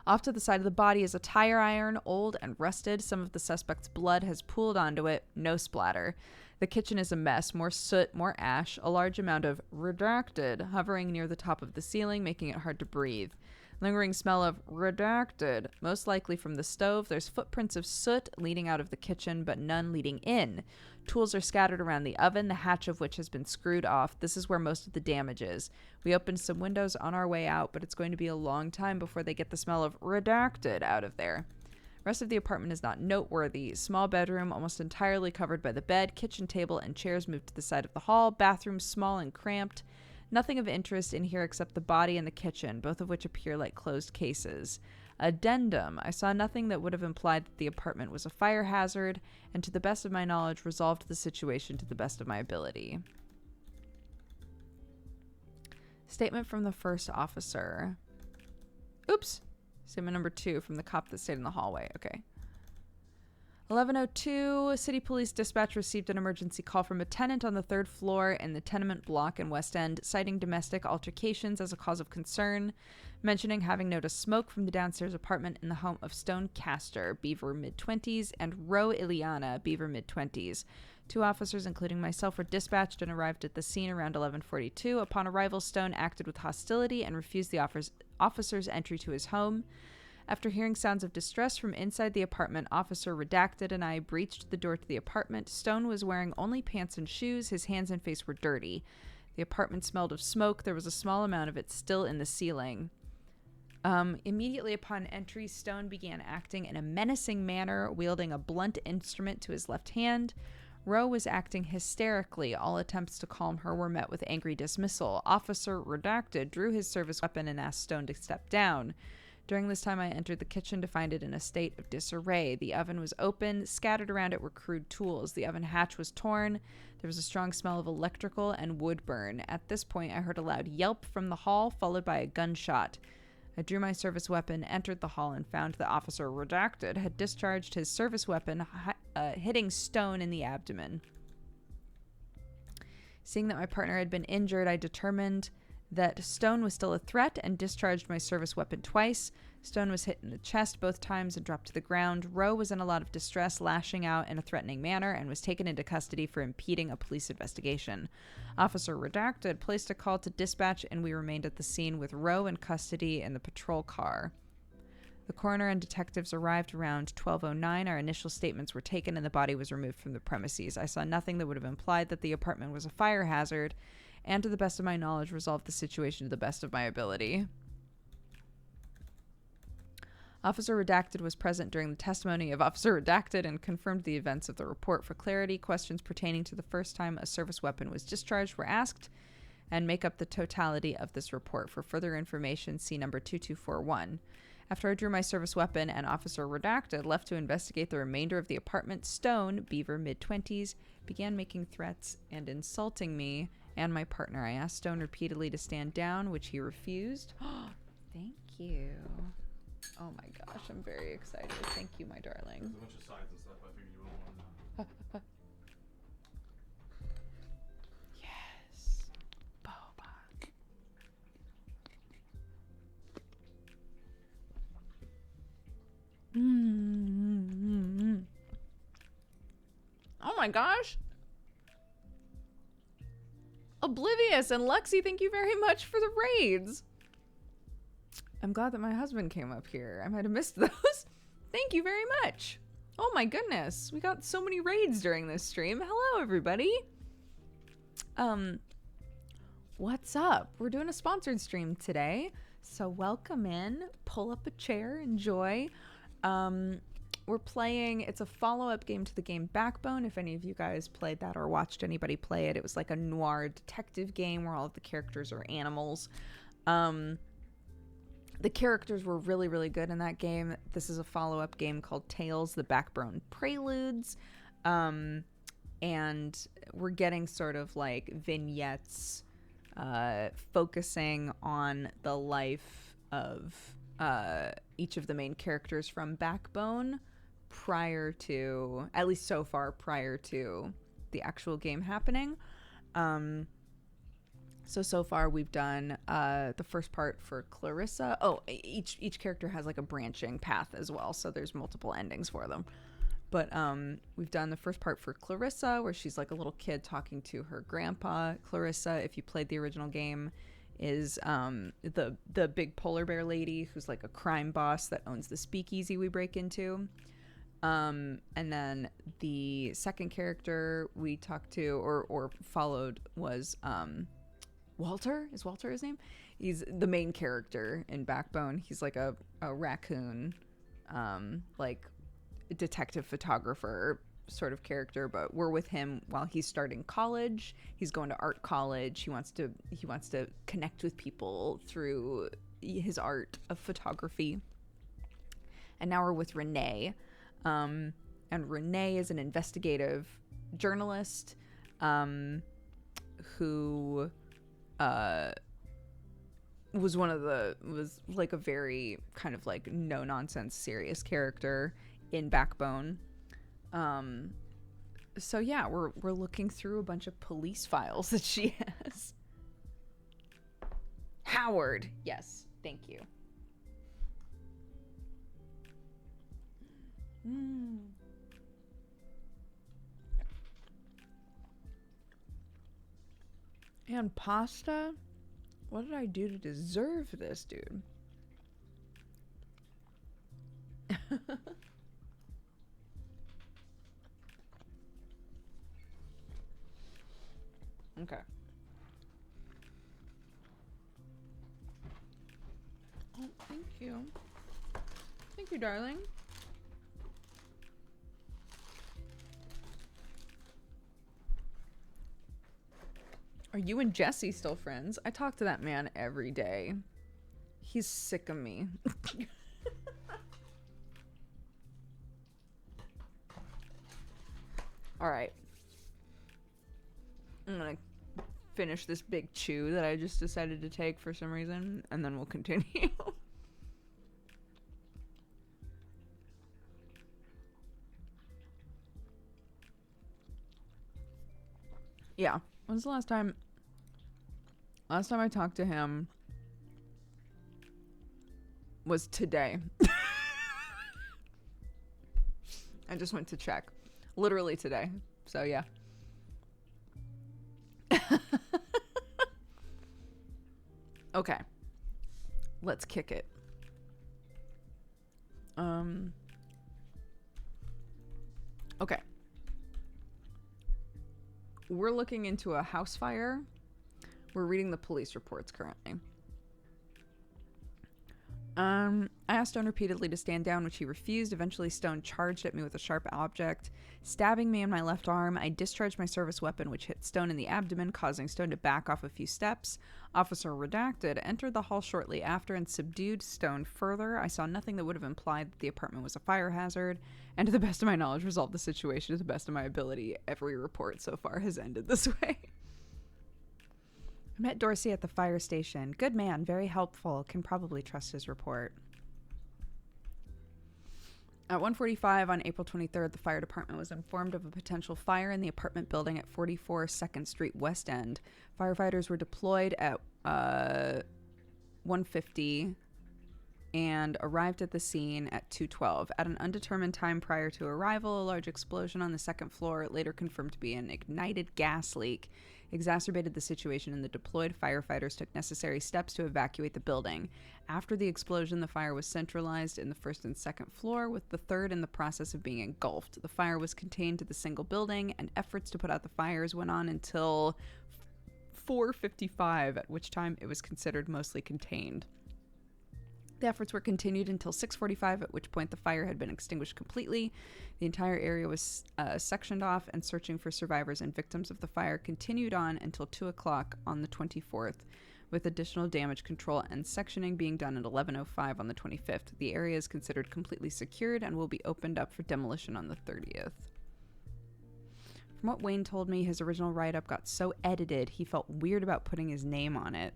Off to the side of the body is a tire iron, old and rusted. Some of the suspect's blood has pooled onto it. No splatter. The kitchen is a mess. More soot, more ash. A large amount of redacted hovering near the top of the ceiling, making it hard to breathe. Lingering smell of redacted, most likely from the stove. There's footprints of soot leading out of the kitchen, but none leading in. Tools are scattered around the oven, the hatch of which has been screwed off. This is where most of the damage is. We opened some windows on our way out, but it's going to be a long time before they get the smell of redacted out of there. Rest of the apartment is not noteworthy. Small bedroom, almost entirely covered by the bed. Kitchen table and chairs moved to the side of the hall. Bathroom small and cramped. Nothing of interest in here except the body and the kitchen, both of which appear like closed cases. Addendum. I saw nothing that would have implied that the apartment was a fire hazard, and to the best of my knowledge, resolved the situation to the best of my ability. Statement from the first officer. Oops. Statement number 2 from the cop that stayed in the hallway. Okay. 11:02, City Police Dispatch received an emergency call from a tenant on the 3rd floor in the tenement block in West End, citing domestic altercations as a cause of concern, mentioning having noticed smoke from the downstairs apartment in the home of Stone Castor, Beaver mid-20s, and Roe Ileana, Beaver mid-20s. 2 officers, including myself, were dispatched and arrived at the scene around 11:42. Upon arrival, Stone acted with hostility and refused the officer's entry to his home. After hearing sounds of distress from inside the apartment, Officer Redacted and I breached the door to the apartment. Stone was wearing only pants and shoes. His hands and face were dirty. The apartment smelled of smoke. There was a small amount of it still in the ceiling. Immediately upon entry, Stone began acting in a menacing manner, wielding a blunt instrument to his left hand. Roe was acting hysterically. All attempts to calm her were met with angry dismissal. Officer Redacted drew his service weapon and asked Stone to step down. During this time, I entered the kitchen to find it in a state of disarray. The oven was open. Scattered around it were crude tools. The oven hatch was torn. There was a strong smell of electrical and wood burn. At this point, I heard a loud yelp from the hall, followed by a gunshot. I drew my service weapon, entered the hall, and found that Officer Redacted had discharged his service weapon, hitting Stone in the abdomen. Seeing that my partner had been injured, I determined that Stone was still a threat and discharged my service weapon twice. Stone was hit in the chest both times and dropped to the ground. Rowe was in a lot of distress, lashing out in a threatening manner, and was taken into custody for impeding a police investigation. Officer Redacted placed a call to dispatch, and we remained at the scene with Rowe in custody in the patrol car. The coroner and detectives arrived around 12:09. Our initial statements were taken, and the body was removed from the premises. I saw nothing that would have implied that the apartment was a fire hazard, and to the best of my knowledge, resolved the situation to the best of my ability. Officer Redacted was present during the testimony of Officer Redacted and confirmed the events of the report. For clarity, questions pertaining to the first time a service weapon was discharged were asked and make up the totality of this report. For further information, see number 2241. After I drew my service weapon and Officer Redacted left to investigate the remainder of the apartment, Stone, Beaver, mid-20s, began making threats and insulting me and my partner. I asked Stone repeatedly to stand down, which he refused. Thank you. Oh my gosh, I'm very excited. Thank you, my darling. There's a bunch of signs and stuff. I figured you wouldn't want to know. Yes. Boba. Oh my gosh. Oblivious and Lexi, thank you very much for the raids. I'm glad that my husband came up here. I might have missed those. Thank you very much. Oh my goodness. We got so many raids during this stream. Hello, everybody. What's up? We're doing a sponsored stream today. So welcome in. Pull up a chair. Enjoy. We're playing, it's a follow-up game to the game Backbone. If any of you guys played that or watched anybody play it, it was like a noir detective game where all of the characters are animals. The characters were really, really good in that game. This is a follow-up game called Tales, the Backbone Preludes. And we're getting sort of like vignettes focusing on the life of each of the main characters from Backbone prior to, at least so far, prior to the actual game happening. So far we've done the first part for Clarissa. Oh, each character has like a branching path as well, so there's multiple endings for them. But we've done the first part for Clarissa, where she's like a little kid talking to her grandpa. Clarissa, if you played the original game, is the big polar bear lady who's like a crime boss that owns the speakeasy we break into. And then the second character we talked to or followed was Walter. Is Walter his name? He's the main character in Backbone. He's like a raccoon, like detective photographer sort of character, but we're with him while he's starting college. He's going to art college. He wants to connect with people through his art of photography. And now we're with Renee. And Renee is an investigative journalist who was like a very kind of like no nonsense serious character in Backbone. So yeah, we're looking through a bunch of police files that she has. Howard, yes, thank you. And pasta? What did I do to deserve this, dude? Okay. Oh, thank you. Thank you, darling. Are you and Jesse still friends? I talk to that man every day. He's sick of me. All right. I'm gonna finish this big chew that I just decided to take for some reason, and then we'll continue. Yeah. When's the last time Last time I talked to him was today. I just went to check. Literally today. So, yeah. Okay. Let's kick it. Okay. We're looking into a house fire. We're reading the police reports currently. I asked Stone repeatedly to stand down, which he refused. Eventually, Stone charged at me with a sharp object, stabbing me in my left arm. I discharged my service weapon, which hit Stone in the abdomen, causing Stone to back off a few steps. Officer Redacted entered the hall shortly after and subdued Stone further. I saw nothing that would have implied that the apartment was a fire hazard, and to the best of my knowledge, resolved the situation to the best of my ability. Every report so far has ended this way. I met Dorsey at the fire station. Good man, very helpful. Can probably trust his report. At 1:45 on April 23rd, the fire department was informed of a potential fire in the apartment building at 44 2nd Street West End. Firefighters were deployed at 1:50 and arrived at the scene at 2:12. At an undetermined time prior to arrival, a large explosion on the second floor, later confirmed to be an ignited gas leak, exacerbated the situation, and the deployed firefighters took necessary steps to evacuate the building. After the explosion, the fire was centralized in the first and second floor, with the third in the process of being engulfed. The fire was contained to the single building, and efforts to put out the fires went on until 4:55, at which time it was considered mostly contained. The efforts were continued until 6:45, at which point the fire had been extinguished completely. The entire area was sectioned off, and searching for survivors and victims of the fire continued on until 2 o'clock on the 24th, with additional damage control and sectioning being done at 11:05 on the 25th. The area is considered completely secured and will be opened up for demolition on the 30th. From what Wayne told me, his original write-up got so edited he felt weird about putting his name on it.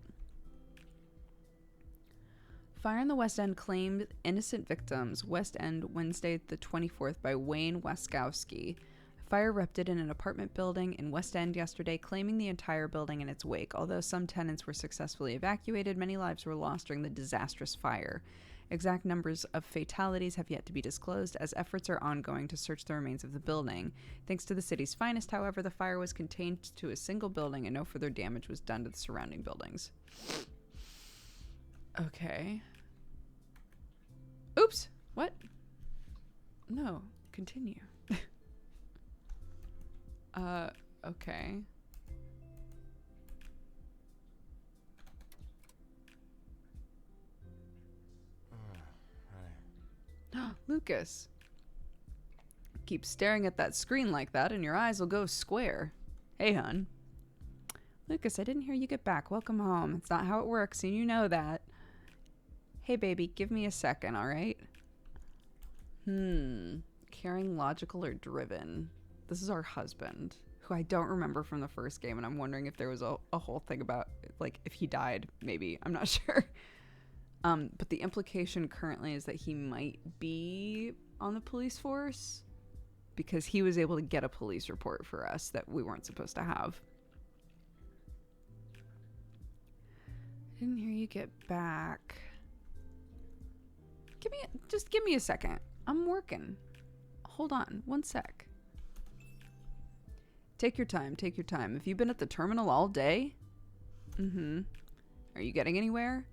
Fire in the West End claimed innocent victims. West End, Wednesday the 24th, by Wayne Waskowski. Fire erupted in an apartment building in West End yesterday, claiming the entire building in its wake. Although some tenants were successfully evacuated, many lives were lost during the disastrous fire. Exact numbers of fatalities have yet to be disclosed, as efforts are ongoing to search the remains of the building. Thanks to the city's finest, however, the fire was contained to a single building and no further damage was done to the surrounding buildings. Okay. Oops. What? No. Continue. Okay. Lucas. Keep staring at that screen like that and your eyes will go square. Hey, hun. Lucas, I didn't hear you get back. Welcome home. It's not how it works, and you know that. Hey, baby, give me a second, all right? Caring, logical, or driven? This is our husband, who I don't remember from the first game, and I'm wondering if there was a whole thing about, like, if he died, maybe. I'm not sure. But the implication currently is that he might be on the police force, because he was able to get a police report for us that we weren't supposed to have. I didn't hear you get back. Just give me a second. I'm working. Hold on, one sec. Take your time, take your time. Have you been at the terminal all day? Are you getting anywhere?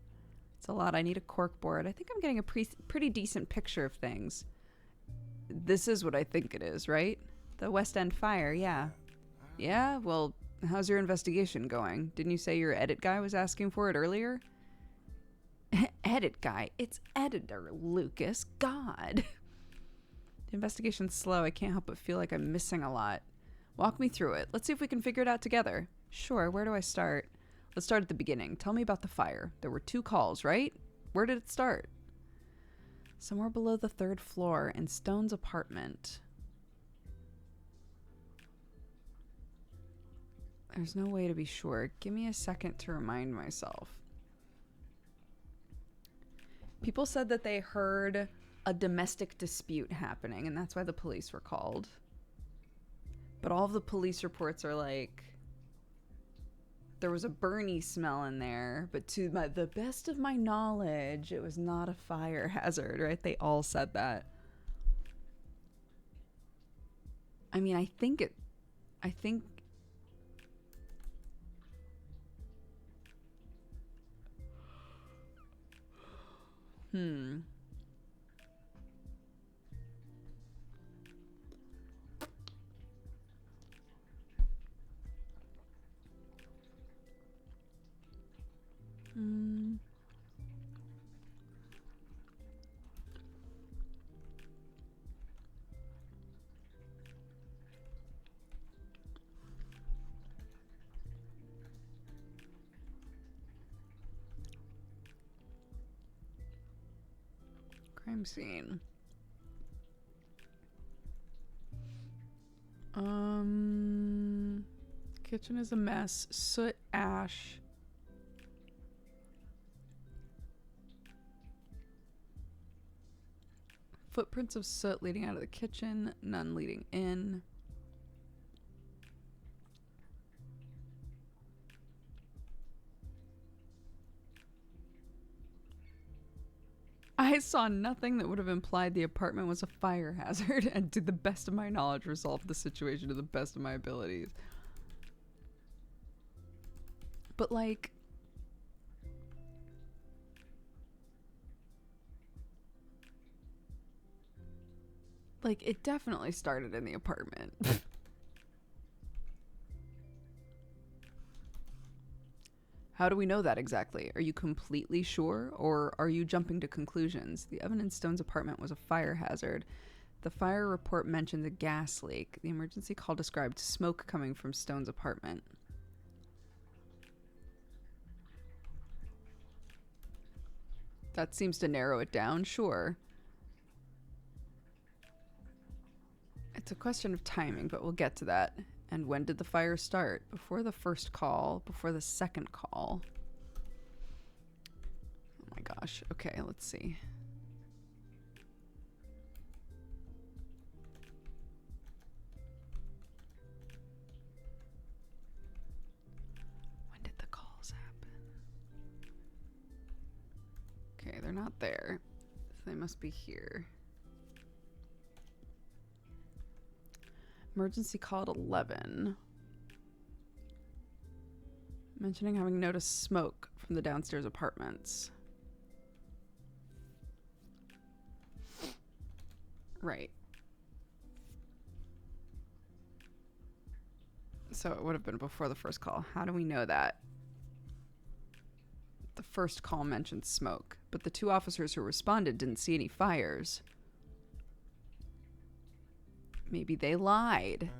It's a lot. I need a cork board. I think I'm getting a pretty decent picture of things. This is what I think it is, right? The West End fire, yeah. Yeah? Well, how's your investigation going? Didn't you say your edit guy was asking for it earlier? Edit guy? It's editor, Lucas. God. The investigation's slow. I can't help but feel like I'm missing a lot. Walk me through it. Let's see if we can figure it out together. Sure, where do I start? Let's start at the beginning. Tell me about the fire. There were 2 calls, right? Where did it start? Somewhere below the 3rd floor in Stone's apartment. There's no way to be sure. Give me a second to remind myself. People said that they heard a domestic dispute happening, and that's why the police were called. But all of the police reports are like there was a burny smell in there, but to the best of my knowledge, it was not a fire hazard, right? They all said that. I mean, I think crime scene. Kitchen is a mess. Soot, ash. Footprints of soot leading out of the kitchen, none leading in. I saw nothing that would have implied the apartment was a fire hazard and to the best of my knowledge resolved the situation to the best of my abilities. But like it definitely started in the apartment. How do we know that exactly? Are you completely sure, or are you jumping to conclusions? The oven in Stone's apartment was a fire hazard. The fire report mentioned a gas leak. The emergency call described smoke coming from Stone's apartment. That seems to narrow it down, sure. It's a question of timing, but we'll get to that. And when did the fire start? Before the first call? Before the second call? Oh my gosh. Okay, let's see. When did the calls happen? Okay, they're not there. So they must be here. Emergency call at 11. Mentioning having noticed smoke from the downstairs apartments. Right. So it would have been before the first call. How do we know that? The first call mentioned smoke, but the two officers who responded didn't see any fires. Maybe they lied.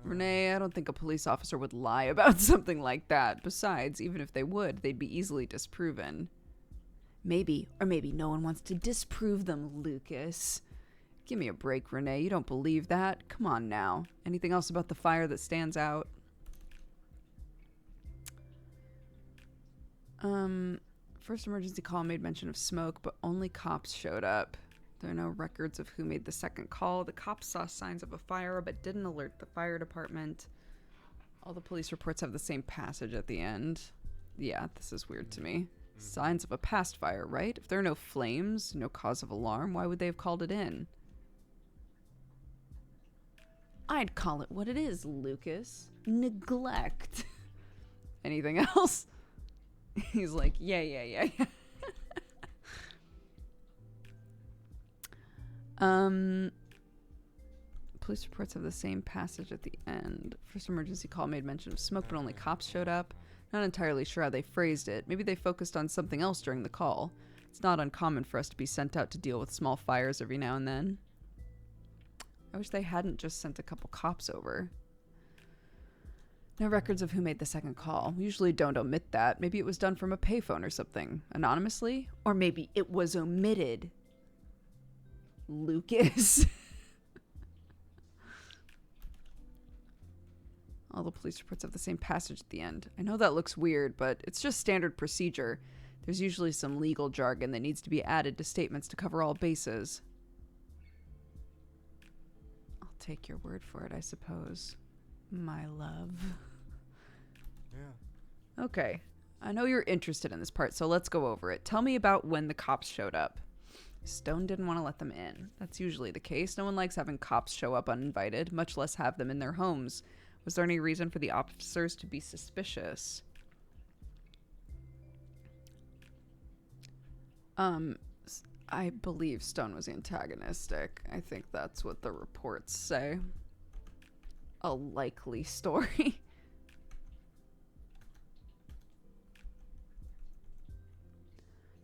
Renee, I don't think a police officer would lie about something like that. Besides, even if they would, they'd be easily disproven. Maybe, or maybe no one wants to disprove them, Lucas. Give me a break, Renee. You don't believe that? Come on now. Anything else about the fire that stands out? First emergency call made mention of smoke, but only cops showed up. There are no records of who made the second call. The cops saw signs of a fire, but didn't alert the fire department. All the police reports have the same passage at the end. Yeah, this is weird to me. Signs of a past fire, right? If there are no flames, no cause of alarm, why would they have called it in? I'd call it what it is, Lucas. Neglect. Anything else? He's like, yeah. Police reports have the same passage at the end. First emergency call made mention of smoke, but only cops showed up. Not entirely sure how they phrased it. Maybe they focused on something else during the call. It's not uncommon for us to be sent out to deal with small fires every now and then. I wish they hadn't just sent a couple cops over. No records of who made the second call. We usually don't omit that. Maybe it was done from a payphone or something. Anonymously? Or maybe it was omitted. Lucas. All the police reports have the same passage at the end. I know that looks weird, but it's just standard procedure. There's usually some legal jargon that needs to be added to statements to cover all bases. I'll take your word for it, I suppose. My love. Yeah. Okay. I know you're interested in this part, so let's go over it. Tell me about when the cops showed up. Stone didn't want to let them in. That's usually the case. No one likes having cops show up uninvited, much less have them in their homes. Was there any reason for the officers to be suspicious? I believe Stone was antagonistic. I think that's what the reports say. A likely story.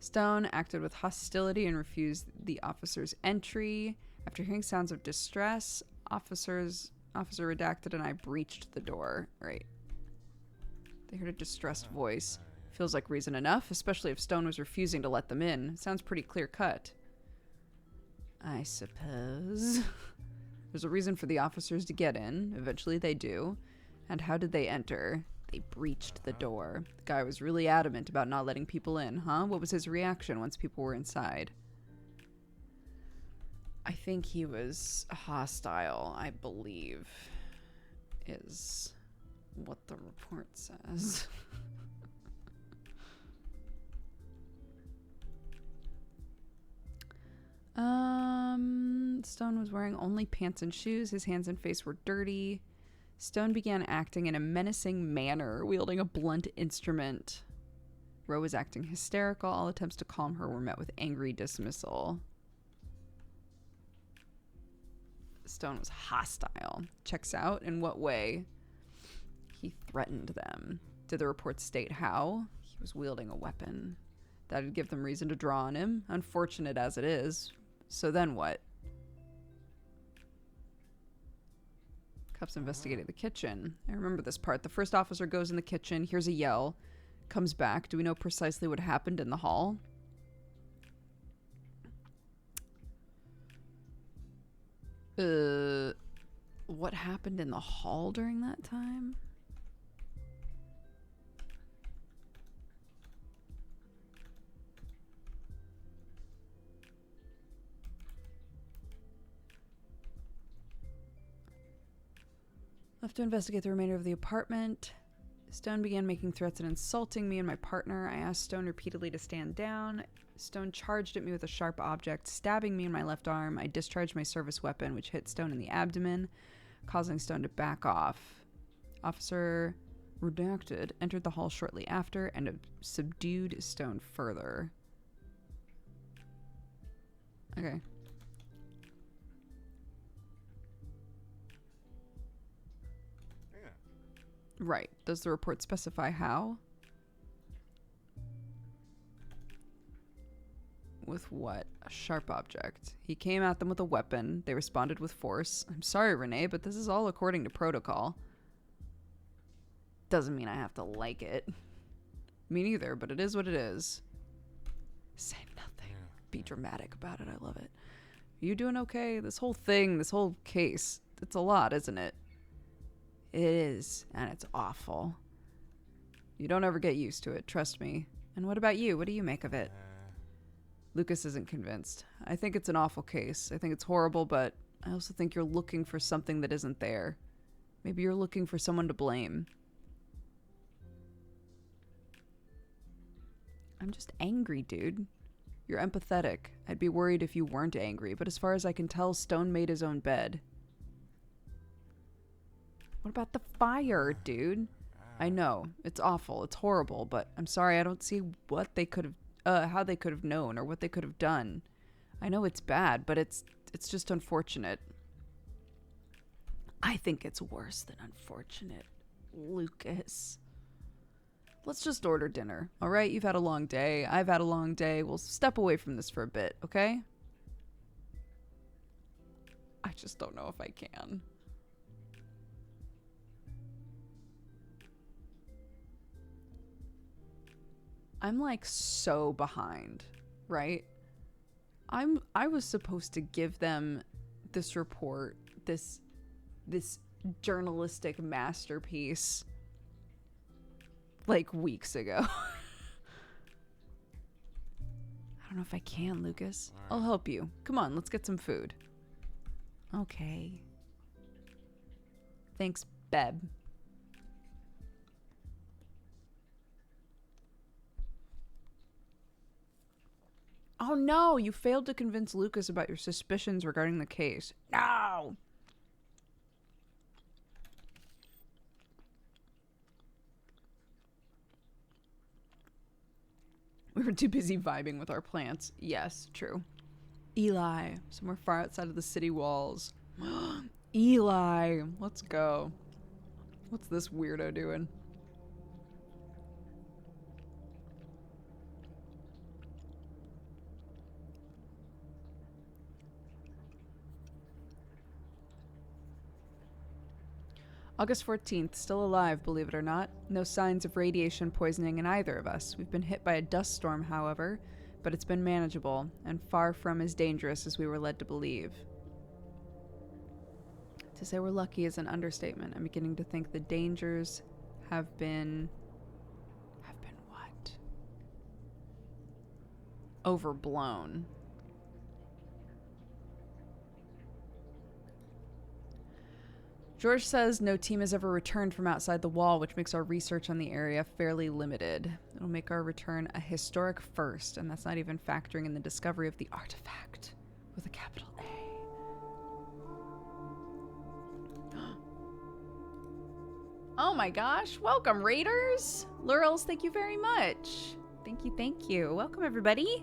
Stone acted with hostility and refused the officer's entry. After hearing sounds of distress, officer redacted and I breached the door. Right. They heard a distressed voice. Feels like reason enough, especially if Stone was refusing to let them in. Sounds pretty clear cut. I suppose. There's a reason for the officers to get in. Eventually they do. And how did they enter? They breached the door. The guy was really adamant about not letting people in, huh? What was his reaction once people were inside? I think he was hostile, I believe, is what the report says. Stone was wearing only pants and shoes. His hands and face were dirty. Stone began acting in a menacing manner, wielding a blunt instrument. Roe was acting hysterical. All attempts to calm her were met with angry dismissal. Stone was hostile. Checks out. In what way? He threatened them. Did the report state how? He was wielding a weapon. That'd give them reason to draw on him. Unfortunate as it is. So then what? Cops investigated the kitchen. I remember this part. The first officer goes in the kitchen, hears a yell, comes back. Do we know precisely what happened in the hall? What happened in the hall during that time? Left to investigate the remainder of the apartment. Stone began making threats and insulting me and my partner. I asked Stone repeatedly to stand down. Stone charged at me with a sharp object, stabbing me in my left arm. I discharged my service weapon, which hit Stone in the abdomen, causing Stone to back off. Officer redacted entered the hall shortly after and subdued Stone further. Okay. Right. Does the report specify how? With what? A sharp object. He came at them with a weapon. They responded with force. I'm sorry, Renee, but this is all according to protocol. Doesn't mean I have to like it. Me neither, but it is what it is. Say nothing. Be dramatic about it. I love it. You doing okay? This whole thing, this whole case, it's a lot, isn't it? It is, and it's awful. You don't ever get used to it, trust me. And what about you? What do you make of it? Lucas isn't convinced. I think it's an awful case. I think it's horrible, but I also think you're looking for something that isn't there. Maybe you're looking for someone to blame. I'm just angry, dude. You're empathetic. I'd be worried if you weren't angry, but as far as I can tell, Stone made his own bed. What about the fire, dude? I know, it's awful, it's horrible, but I'm sorry, I don't see what they could have, how they could have known or what they could have done. I know it's bad, but it's just unfortunate. I think it's worse than unfortunate, Lucas. Let's just order dinner, all right? You've had a long day, I've had a long day. We'll step away from this for a bit, okay? I just don't know if I can. I'm like so behind, right? I was supposed to give them this report, this journalistic masterpiece like weeks ago. I don't know if I can, Lucas. I'll help you. Come on, let's get some food. Okay. Thanks, Beb. Oh no, you failed to convince Lucas about your suspicions regarding the case. No! We were too busy vibing with our plants. Yes, true. Eli, somewhere far outside of the city walls. Eli, let's go. What's this weirdo doing? August 14th, still alive, believe it or not. No signs of radiation poisoning in either of us. We've been hit by a dust storm, however, but it's been manageable, and far from as dangerous as we were led to believe. To say we're lucky is an understatement. I'm beginning to think the dangers have been what? Overblown. George says no team has ever returned from outside the wall, which makes our research on the area fairly limited. It'll make our return a historic first, and that's not even factoring in the discovery of the artifact with a capital A. Oh my gosh, welcome Raiders! Lurels, thank you very much. Thank you. Welcome everybody.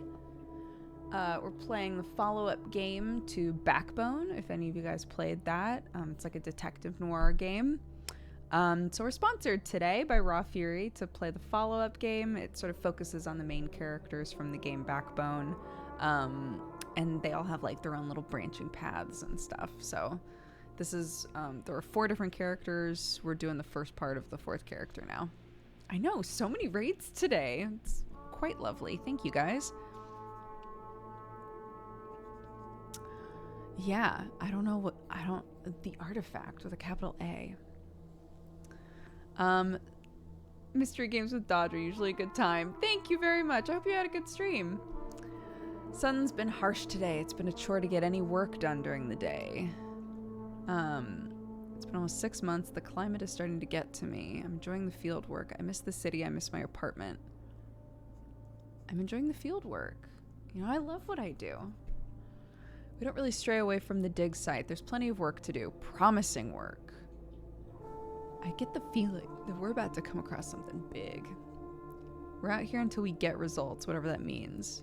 We're playing the follow-up game to Backbone, if any of you guys played that. It's like a detective noir game. So we're sponsored today by Raw Fury to play the follow-up game. It sort of focuses on the main characters from the game Backbone. And they all have like their own little branching paths and stuff. So this is, there are 4 different characters. We're doing the first part of the 4th character now. I know, so many raids today. It's quite lovely. Thank you guys. Yeah, the artifact with a capital A. Mystery games with Dodger, usually a good time. Thank you very much. I hope you had a good stream. Sun's been harsh today. It's been a chore to get any work done during the day. It's been almost 6 months. The climate is starting to get to me. I'm enjoying the field work. I miss the city. I miss my apartment. I'm enjoying the field work. You know, I love what I do. We don't really stray away from the dig site. There's plenty of work to do. Promising work. I get the feeling that we're about to come across something big. We're out here until we get results, whatever that means.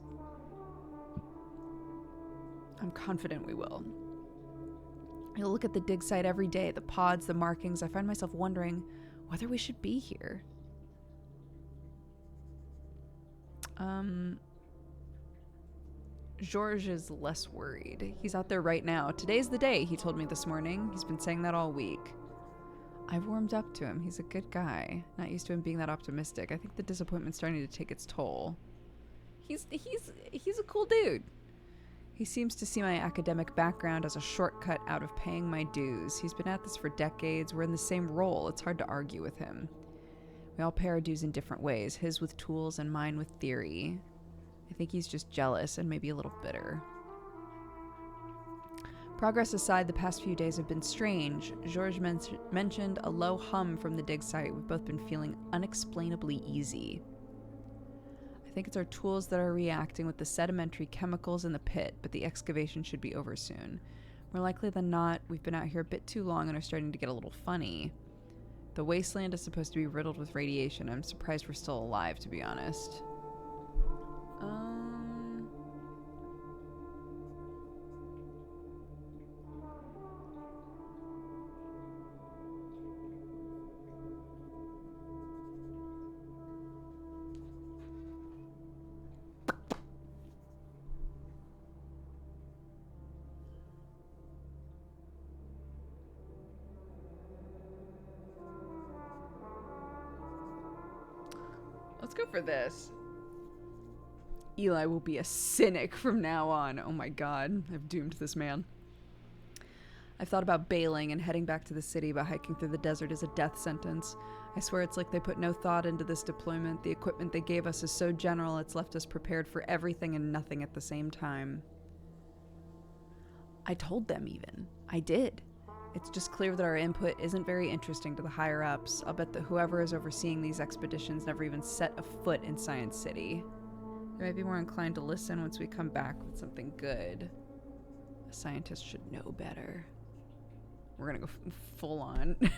I'm confident we will. I look at the dig site every day, the pods, the markings. I find myself wondering whether we should be here. George is less worried. He's out there right now. Today's the day, he told me this morning. He's been saying that all week. I've warmed up to him. He's a good guy. Not used to him being that optimistic. I think the disappointment's starting to take its toll. He's a cool dude. He seems to see my academic background as a shortcut out of paying my dues. He's been at this for decades. We're in the same role. It's hard to argue with him. We all pay our dues in different ways, his with tools and mine with theory. I think he's just jealous and maybe a little bitter. Progress aside, the past few days have been strange. Georges mentioned a low hum from the dig site. We've both been feeling unexplainably easy. I think it's our tools that are reacting with the sedimentary chemicals in the pit, but the excavation should be over soon. More likely than not, we've been out here a bit too long and are starting to get a little funny. The wasteland is supposed to be riddled with radiation. I'm surprised we're still alive, to be honest. Let's go for this. Eli will be a cynic from now on. Oh my god, I've doomed this man. I've thought about bailing and heading back to the city, but hiking through the desert is a death sentence. I swear it's like they put no thought into this deployment. The equipment they gave us is so general, it's left us prepared for everything and nothing at the same time. I told them even. I did. It's just clear that our input isn't very interesting to the higher-ups. I'll bet that whoever is overseeing these expeditions never even set a foot in Science City. They might be more inclined to listen once we come back with something good. A scientist should know better. We're gonna go full on. I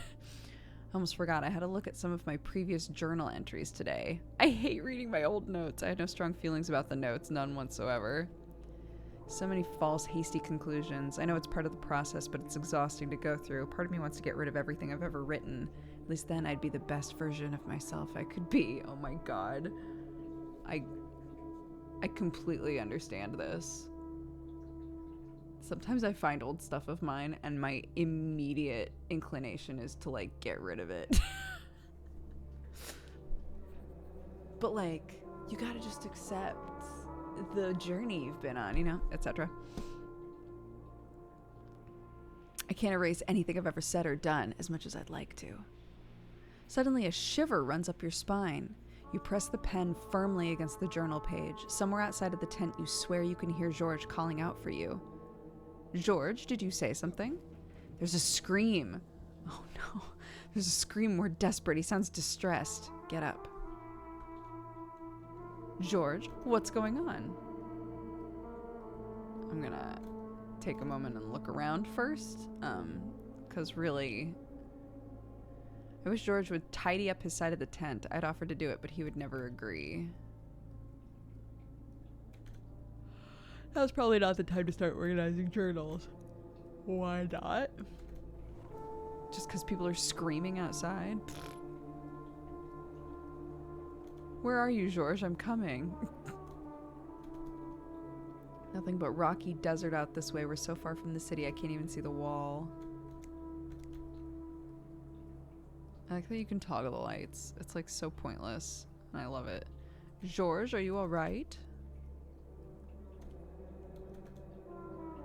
almost forgot I had to look at some of my previous journal entries today. I hate reading my old notes. I had no strong feelings about the notes, none whatsoever. So many false, hasty conclusions. I know it's part of the process, but it's exhausting to go through. Part of me wants to get rid of everything I've ever written. At least then I'd be the best version of myself I could be. Oh my god. I completely understand this. Sometimes I find old stuff of mine and my immediate inclination is to like get rid of it. But like, you gotta just accept the journey you've been on, you know, etc. I can't erase anything I've ever said or done as much as I'd like to. Suddenly a shiver runs up your spine. You press the pen firmly against the journal page. Somewhere outside of the tent, you swear you can hear George calling out for you. George, did you say something? There's a scream. Oh no. There's a scream more desperate. He sounds distressed. Get up. George, what's going on? I'm gonna take a moment and look around first. Because really, I wish George would tidy up his side of the tent. I'd offered to do it, but he would never agree. Now's probably not the time to start organizing journals. Why not? Just because people are screaming outside? Where are you, George? I'm coming. Nothing but rocky desert out this way. We're so far from the city I can't even see the wall. I like that you can toggle the lights. It's like so pointless. And I love it. George, are you alright?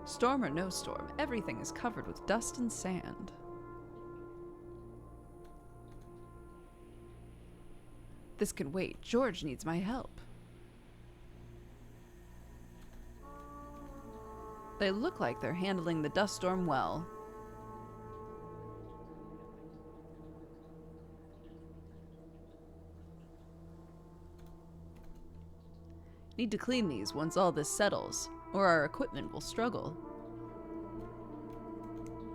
Storm or no storm, everything is covered with dust and sand. This can wait. George needs my help. They look like they're handling the dust storm well. Need to clean these once all this settles, or our equipment will struggle.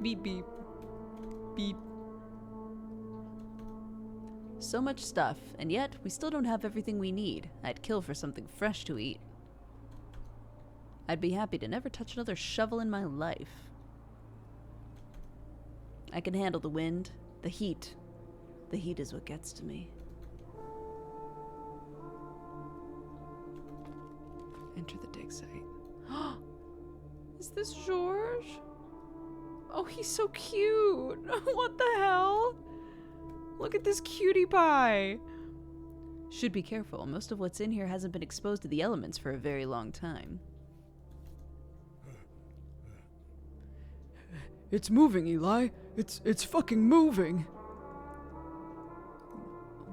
Beep, beep. Beep. So much stuff, and yet we still don't have everything we need. I'd kill for something fresh to eat. I'd be happy to never touch another shovel in my life. I can handle the wind, the heat. The heat is what gets to me. Enter the dig site. Is this George? Oh, he's so cute. What the hell? Look at this cutie pie. Should be careful. Most of what's in here hasn't been exposed to the elements for a very long time. It's moving, Eli. It's fucking moving.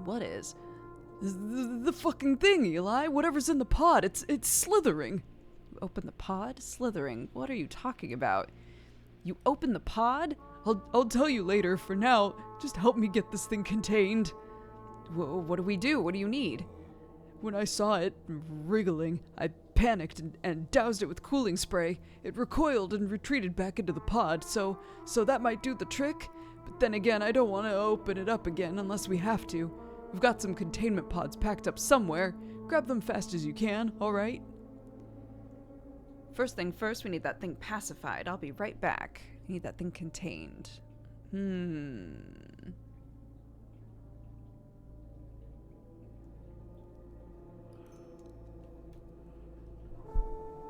What is? The fucking thing, Eli. Whatever's in the pod, it's slithering. You open the pod? Slithering. What are you talking about? You open the pod? I'll tell you later. For now, just help me get this thing contained. What do we do? What do you need? When I saw it wriggling, I panicked and doused it with cooling spray. It recoiled and retreated back into the pod, so that might do the trick. But then again, I don't want to open it up again unless we have to. We've got some containment pods packed up somewhere. Grab them fast as you can, alright? First thing first, we need that thing pacified. I'll be right back. I need that thing contained.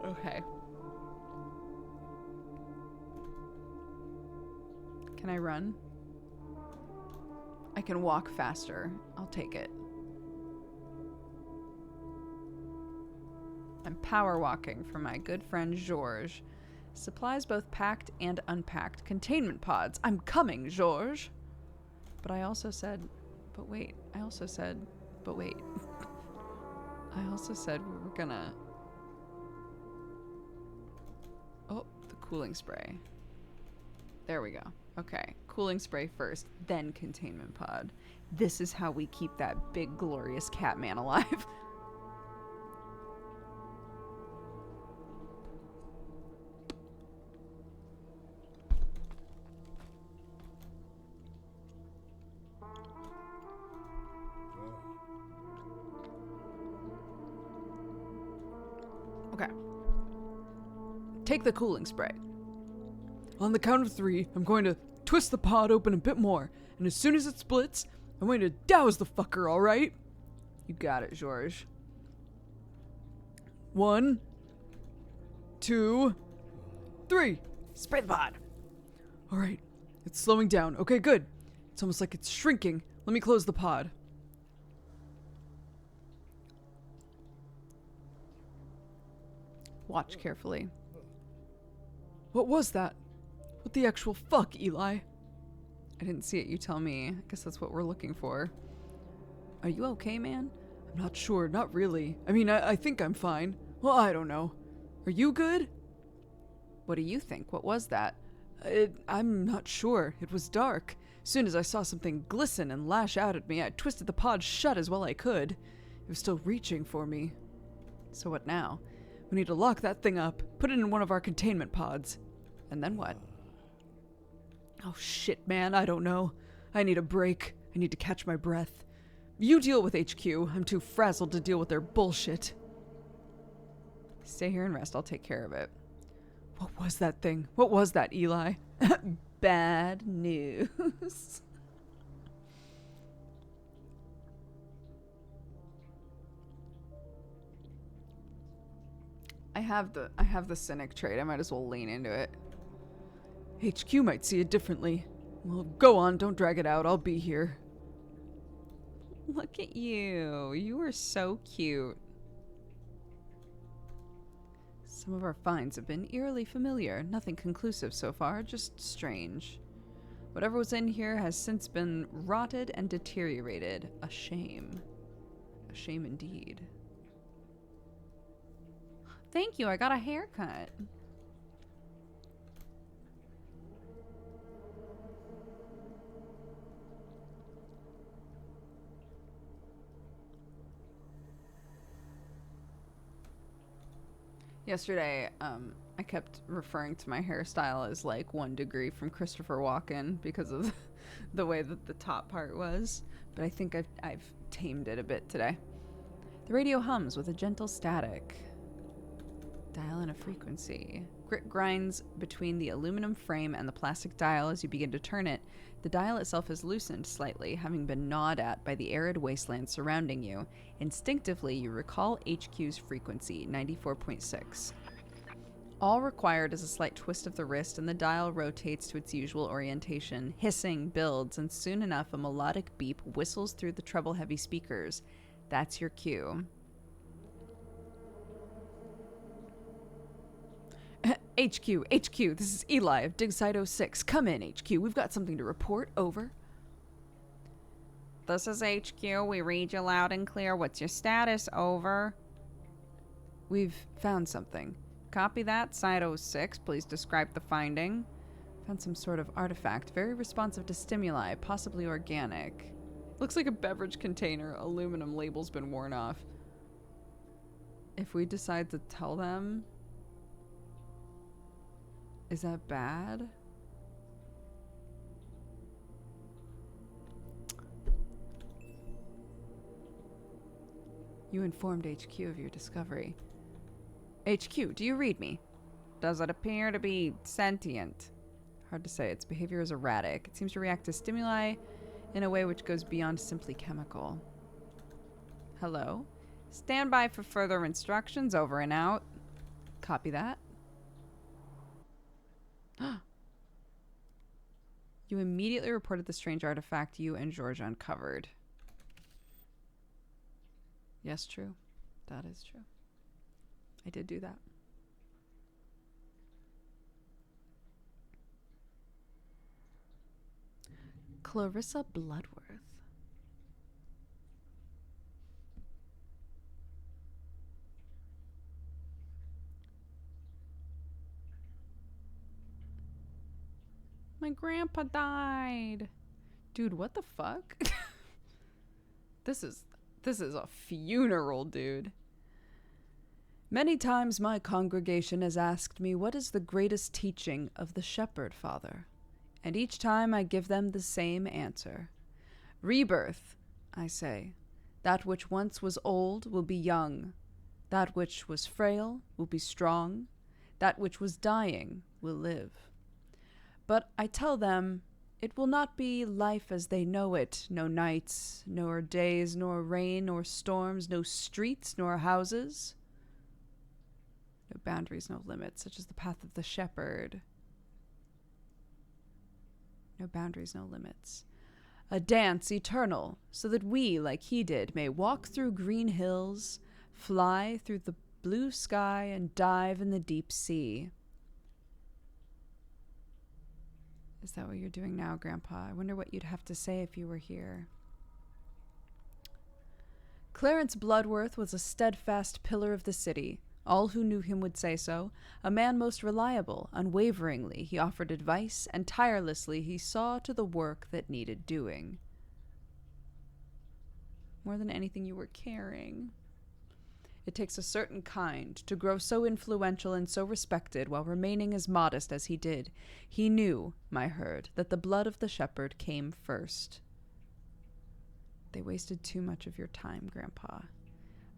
Okay. Can I run? I can walk faster. I'll take it. I'm power walking for my good friend George. Supplies both packed and unpacked. Containment pods. I'm coming, George. But I also said, but wait. I also said we were gonna... Oh, the cooling spray. There we go. Okay, cooling spray first, then containment pod. This is how we keep that big, glorious Catman alive. Okay. Take the cooling spray. On the count of 3, I'm going to twist the pod open a bit more, and as soon as it splits, I'm going to douse the fucker, alright? You got it, George. 1, 2, 3. Spray the pod. Alright, it's slowing down. Okay, good. It's almost like it's shrinking. Let me close the pod. Watch carefully. What was that? What the actual fuck, Eli? I didn't see it. You tell me. I guess that's what we're looking for. Are you okay, man? I'm not sure, not really. I mean, I think I'm fine. Well, I don't know. Are you good? What do you think? What was that? I'm not sure. It was dark. Soon as I saw something glisten and lash out at me, I twisted the pod shut as well I could. It was still reaching for me. So what now? We need to lock that thing up, put it in one of our containment pods. And then what? Oh shit, man, I don't know. I need a break. I need to catch my breath. You deal with HQ. I'm too frazzled to deal with their bullshit. Stay here and rest. I'll take care of it. What was that thing? What was that, Eli? Bad news. I have the cynic trait. I might as well lean into it. HQ might see it differently. Well, go on, don't drag it out. I'll be here. Look at you. You are so cute. Some of our finds have been eerily familiar. Nothing conclusive so far, just strange. Whatever was in here has since been rotted and deteriorated. A shame. A shame indeed. Thank you, I got a haircut. Yesterday, I kept referring to my hairstyle as like 1 degree from Christopher Walken because of the way that the top part was. But I think I've tamed it a bit today. The radio hums with a gentle static. Dial in a frequency. Grit grinds between the aluminum frame and the plastic dial as you begin to turn it. The dial itself is loosened slightly, having been gnawed at by the arid wasteland surrounding you. Instinctively, you recall HQ's frequency, 94.6. All required is a slight twist of the wrist, and the dial rotates to its usual orientation. Hissing builds, and soon enough, a melodic beep whistles through the treble-heavy speakers. That's your cue. HQ, this is Eli of Dig Site 06. Come in, HQ. We've got something to report. Over. This is HQ. We read you loud and clear. What's your status? Over. We've found something. Copy that. Site 06. Please describe the finding. Found some sort of artifact. Very responsive to stimuli. Possibly organic. Looks like a beverage container. Aluminum label's been worn off. If we decide to tell them... Is that bad? You informed HQ of your discovery. HQ, do you read me? Does it appear to be sentient? Hard to say. Its behavior is erratic. It seems to react to stimuli in a way which goes beyond simply chemical. Hello? Stand by for further instructions. Over and out. Copy that. You immediately reported the strange artifact you and George uncovered. Yes, true. That is true. I did do that. Clarissa Bloodworth. My grandpa died. Dude, what the fuck? This is a funeral, dude. Many times my congregation has asked me what is the greatest teaching of the shepherd, Father, and each time I give them the same answer. Rebirth, I say. That which once was old will be young. That which was frail will be strong. That which was dying will live. But I tell them, it will not be life as they know it, no nights, nor days, nor rain, nor storms, no streets, nor houses. No boundaries, no limits, such as the path of the shepherd. No boundaries, no limits. A dance eternal, so that we, like he did, may walk through green hills, fly through the blue sky, and dive in the deep sea. Is that what you're doing now, Grandpa? I wonder what you'd have to say if you were here. Clarence Bloodworth was a steadfast pillar of the city. All who knew him would say so. A man most reliable, unwaveringly he offered advice, and tirelessly he saw to the work that needed doing. More than anything, you were caring. It takes a certain kind to grow so influential and so respected while remaining as modest as he did. He knew, my herd, that the blood of the shepherd came first. They wasted too much of your time, Grandpa.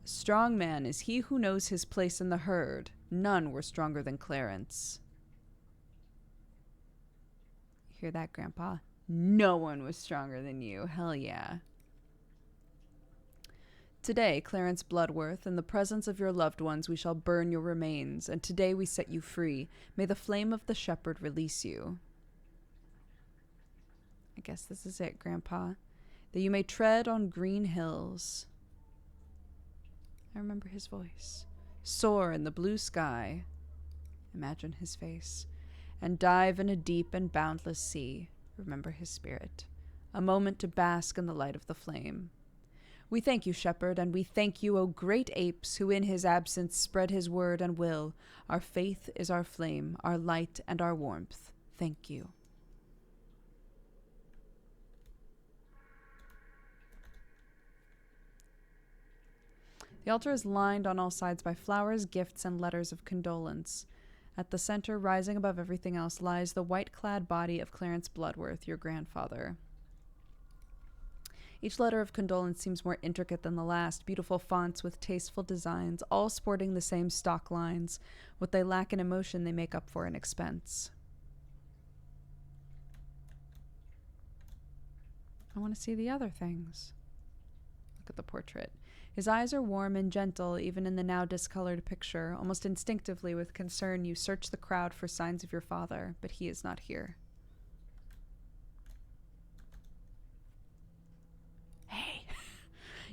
A strong man is he who knows his place in the herd. None were stronger than Clarence. You hear that, Grandpa? No one was stronger than you. Hell yeah. Today, Clarence Bloodworth, in the presence of your loved ones, we shall burn your remains, and today we set you free. May the flame of the shepherd release you. I guess this is it, Grandpa. That you may tread on green hills. I remember his voice. Soar in the blue sky. Imagine his face. And dive in a deep and boundless sea. Remember his spirit. A moment to bask in the light of the flame. We thank you, shepherd, and we thank you, O great apes, who in his absence spread his word and will. Our faith is our flame, our light and our warmth. Thank you. The altar is lined on all sides by flowers, gifts, and letters of condolence. At the center, rising above everything else, lies the white-clad body of Clarence Bloodworth, your grandfather. Each letter of condolence seems more intricate than the last, beautiful fonts with tasteful designs, all sporting the same stock lines. What they lack in emotion, they make up for in expense. I want to see the other things. Look at the portrait. His eyes are warm and gentle, even in the now discolored picture. Almost instinctively, with concern, you search the crowd for signs of your father, but he is not here. Hey!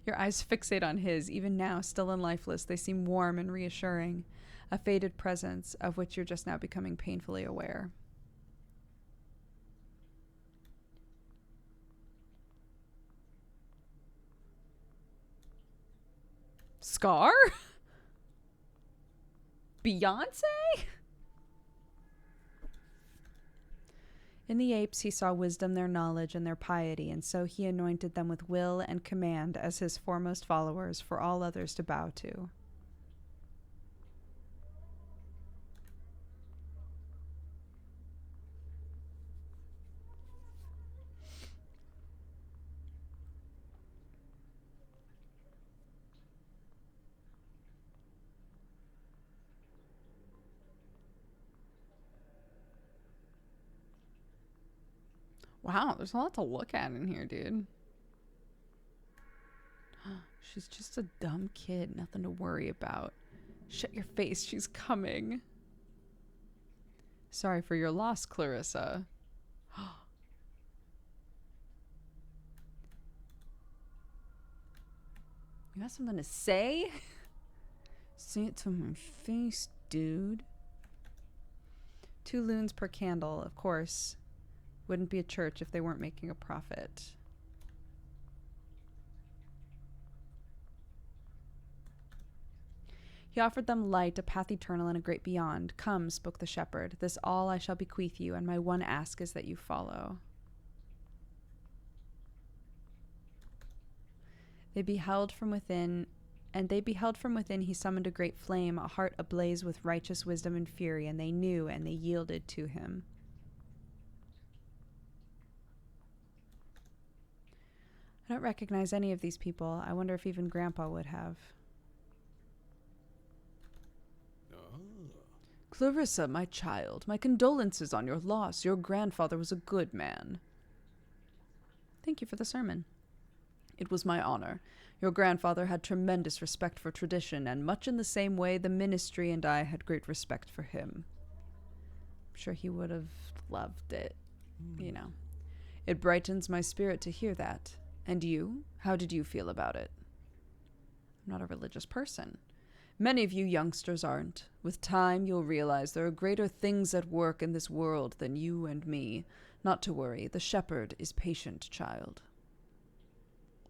Your eyes fixate on his. Even now, still and lifeless, they seem warm and reassuring. A faded presence of which you're just now becoming painfully aware. Scar? Beyonce? In the apes he saw wisdom, their knowledge, and their piety, and so he anointed them with will and command as his foremost followers for all others to bow to. Wow, there's a lot to look at in here, dude. She's just a dumb kid, nothing to worry about. Shut your face, she's coming. Sorry for your loss, Clarissa. You got something to say? Say it to my face, dude. 2 loons per candle, of course. Wouldn't be a church if they weren't making a profit. He offered them light, a path eternal, and a great beyond. Come, spoke the shepherd, this all I shall bequeath you, and my one ask is that you follow. They beheld from within, he summoned a great flame, a heart ablaze with righteous wisdom and fury, and they knew, and they yielded to him. I don't recognize any of these people. I wonder if even Grandpa would have. Clarissa, my child, my condolences on your loss. Your grandfather was a good man. Thank you for the sermon. It was my honor. Your grandfather had tremendous respect for tradition, and much in the same way the ministry and I had great respect for him. I'm sure he would have loved it. You know. It brightens my spirit to hear that. And you? How did you feel about it? I'm not a religious person. Many of you youngsters aren't. With time, you'll realize there are greater things at work in this world than you and me. Not to worry, the shepherd is patient, child.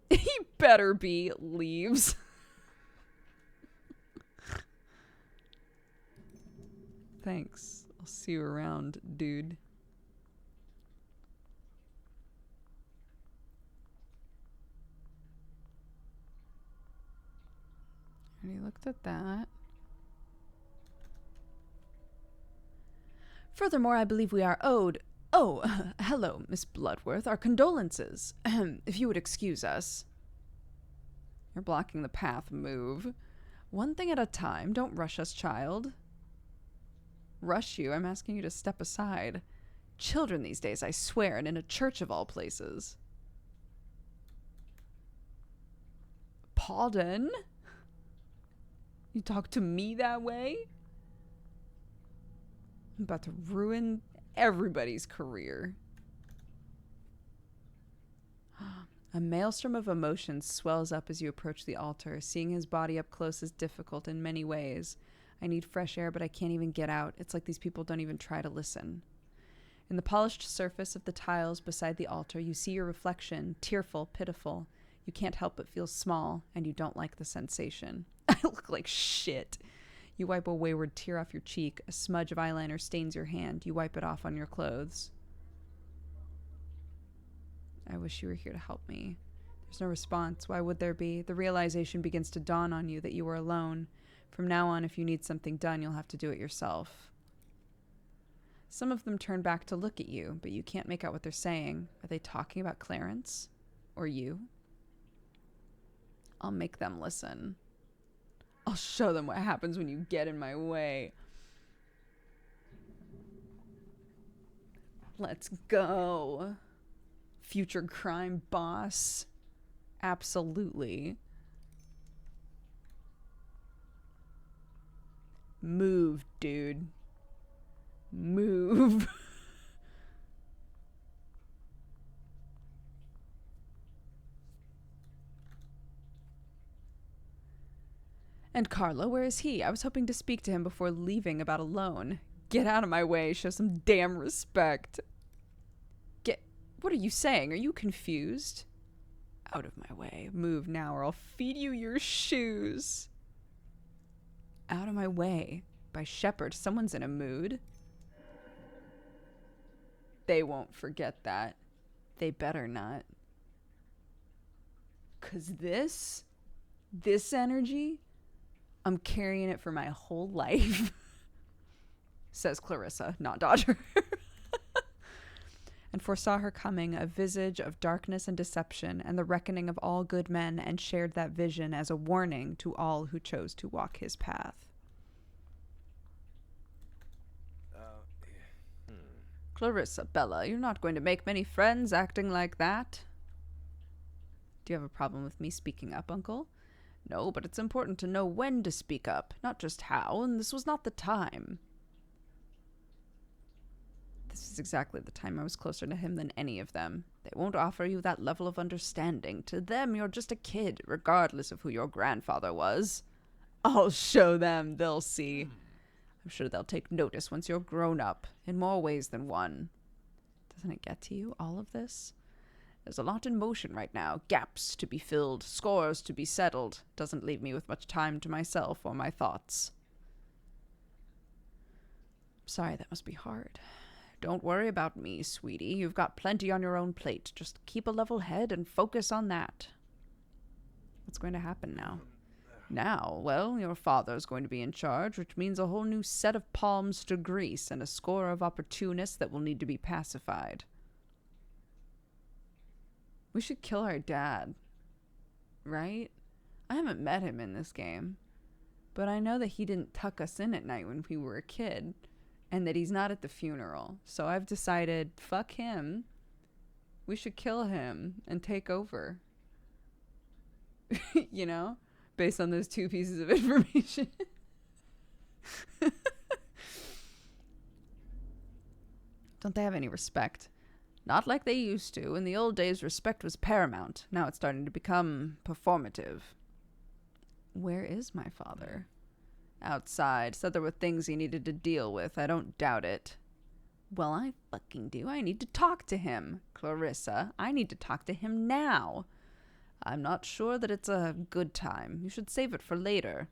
He better be. Leaves. Thanks. I'll see you around, dude. Already looked at that. Furthermore, I believe we are owed... Oh, hello, Miss Bloodworth. Our condolences. If you would excuse us. You're blocking the path. Move. One thing at a time. Don't rush us, child. Rush you? I'm asking you to step aside. Children these days, I swear, and in a church of all places. Pardon? You talk to me that way? I'm about to ruin everybody's career. A maelstrom of emotions swells up as you approach the altar. Seeing his body up close is difficult in many ways. I need fresh air, but I can't even get out. It's like these people don't even try to listen. In the polished surface of the tiles beside the altar, you see your reflection, tearful, pitiful. You can't help but feel small, and you don't like the sensation. I look like shit. You wipe a wayward tear off your cheek. A smudge of eyeliner stains your hand. You wipe it off on your clothes. I wish you were here to help me. There's no response. Why would there be? The realization begins to dawn on you that you are alone. From now on, if you need something done, you'll have to do it yourself. Some of them turn back to look at you, but you can't make out what they're saying. Are they talking about Clarence? Or you? I'll make them listen. I'll show them what happens when you get in my way. Let's go. Future crime boss. Absolutely. Move, dude. Move. And Carlo, where is he? I was hoping to speak to him before leaving about a loan. Get out of my way. Show some damn respect. What are you saying? Are you confused? Out of my way. Move now or I'll feed you your shoes. Out of my way. By Shepherd. Someone's in a mood. They won't forget that. They better not. 'Cause this energy, I'm carrying it for my whole life. Says Clarissa, not daughter. And foresaw her coming, a visage of darkness and deception, and the reckoning of all good men, and shared that vision as a warning to all who chose to walk his path. Clarissa, Bella, you're not going to make many friends acting like that. Do you have a problem with me speaking up, Uncle? No, but it's important to know when to speak up, not just how, and this was not the time. This is exactly the time I was closer to him than any of them. They won't offer you that level of understanding. To them, you're just a kid, regardless of who your grandfather was. I'll show them, they'll see. I'm sure they'll take notice once you're grown up, in more ways than one. Doesn't it get to you, all of this? There's a lot in motion right now. Gaps to be filled, scores to be settled. Doesn't leave me with much time to myself or my thoughts. Sorry, that must be hard. Don't worry about me, sweetie. You've got plenty on your own plate. Just keep a level head and focus on that. What's going to happen now? Now, well, your father's going to be in charge, which means a whole new set of palms to grease and a score of opportunists that will need to be pacified. We should kill our dad. Right? I haven't met him in this game. But I know that he didn't tuck us in at night when we were a kid, and that he's not at the funeral. So I've decided, fuck him. We should kill him and take over. You know? Based on those two pieces of information. Don't they have any respect? Not like they used to. In the old days, respect was paramount. Now it's starting to become performative. Where is my father? Outside. Said there were things he needed to deal with. I don't doubt it. Well, I fucking do. I need to talk to him. Clarissa, I need to talk to him now. I'm not sure that it's a good time. You should save it for later.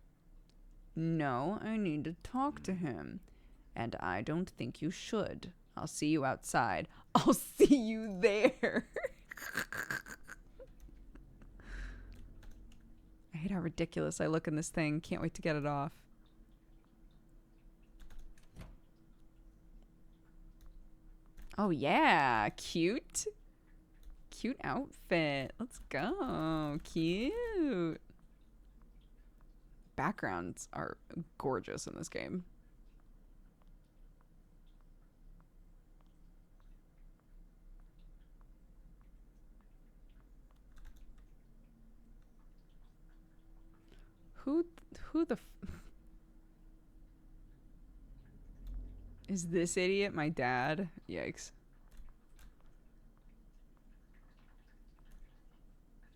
No, I need to talk to him. And I don't think you should. I'll see you outside. I'll see you there. I hate how ridiculous I look in this thing. Can't wait to get it off. Oh yeah, cute. Cute outfit. Let's go. Cute. Backgrounds are gorgeous in this game. Who the is this idiot my dad? Yikes.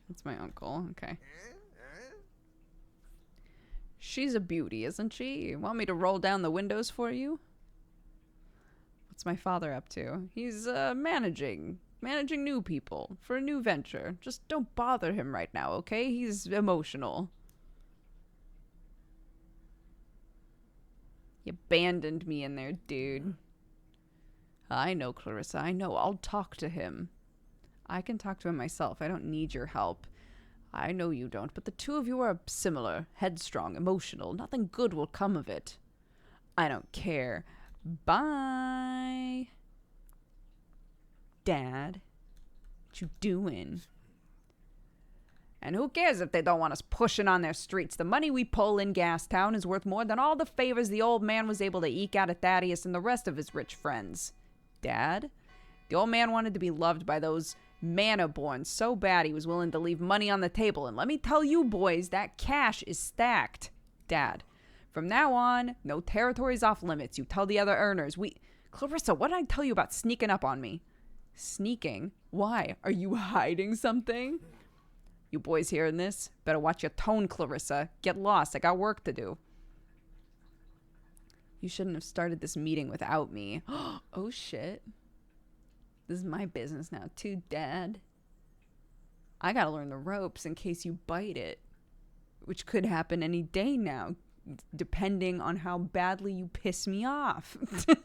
That's my uncle. Okay. She's a beauty, isn't she? Want me to roll down the windows for you? What's my father up to? He's managing new people for a new venture. Just don't bother him right now, okay? He's emotional. You abandoned me in there, dude. I know, Clarissa. I know. I'll talk to him. I can talk to him myself. I don't need your help. I know you don't, but the two of you are similar. Headstrong, emotional. Nothing good will come of it. I don't care. Bye. Dad. What you doing? And who cares if they don't want us pushing on their streets? The money we pull in Gastown is worth more than all the favors the old man was able to eke out of Thaddeus and the rest of his rich friends. Dad? The old man wanted to be loved by those manna-born so bad he was willing to leave money on the table. And let me tell you, boys, that cash is stacked. Dad, from now on, no territories off limits. You tell the other earners. Clarissa, what did I tell you about sneaking up on me? Sneaking? Why? Are you hiding something? You boys hearing this? Better watch your tone, Clarissa. Get lost. I got work to do. You shouldn't have started this meeting without me. Oh, shit. This is my business now, too, Dad. I gotta learn the ropes in case you bite it. Which could happen any day now, depending on how badly you piss me off. I've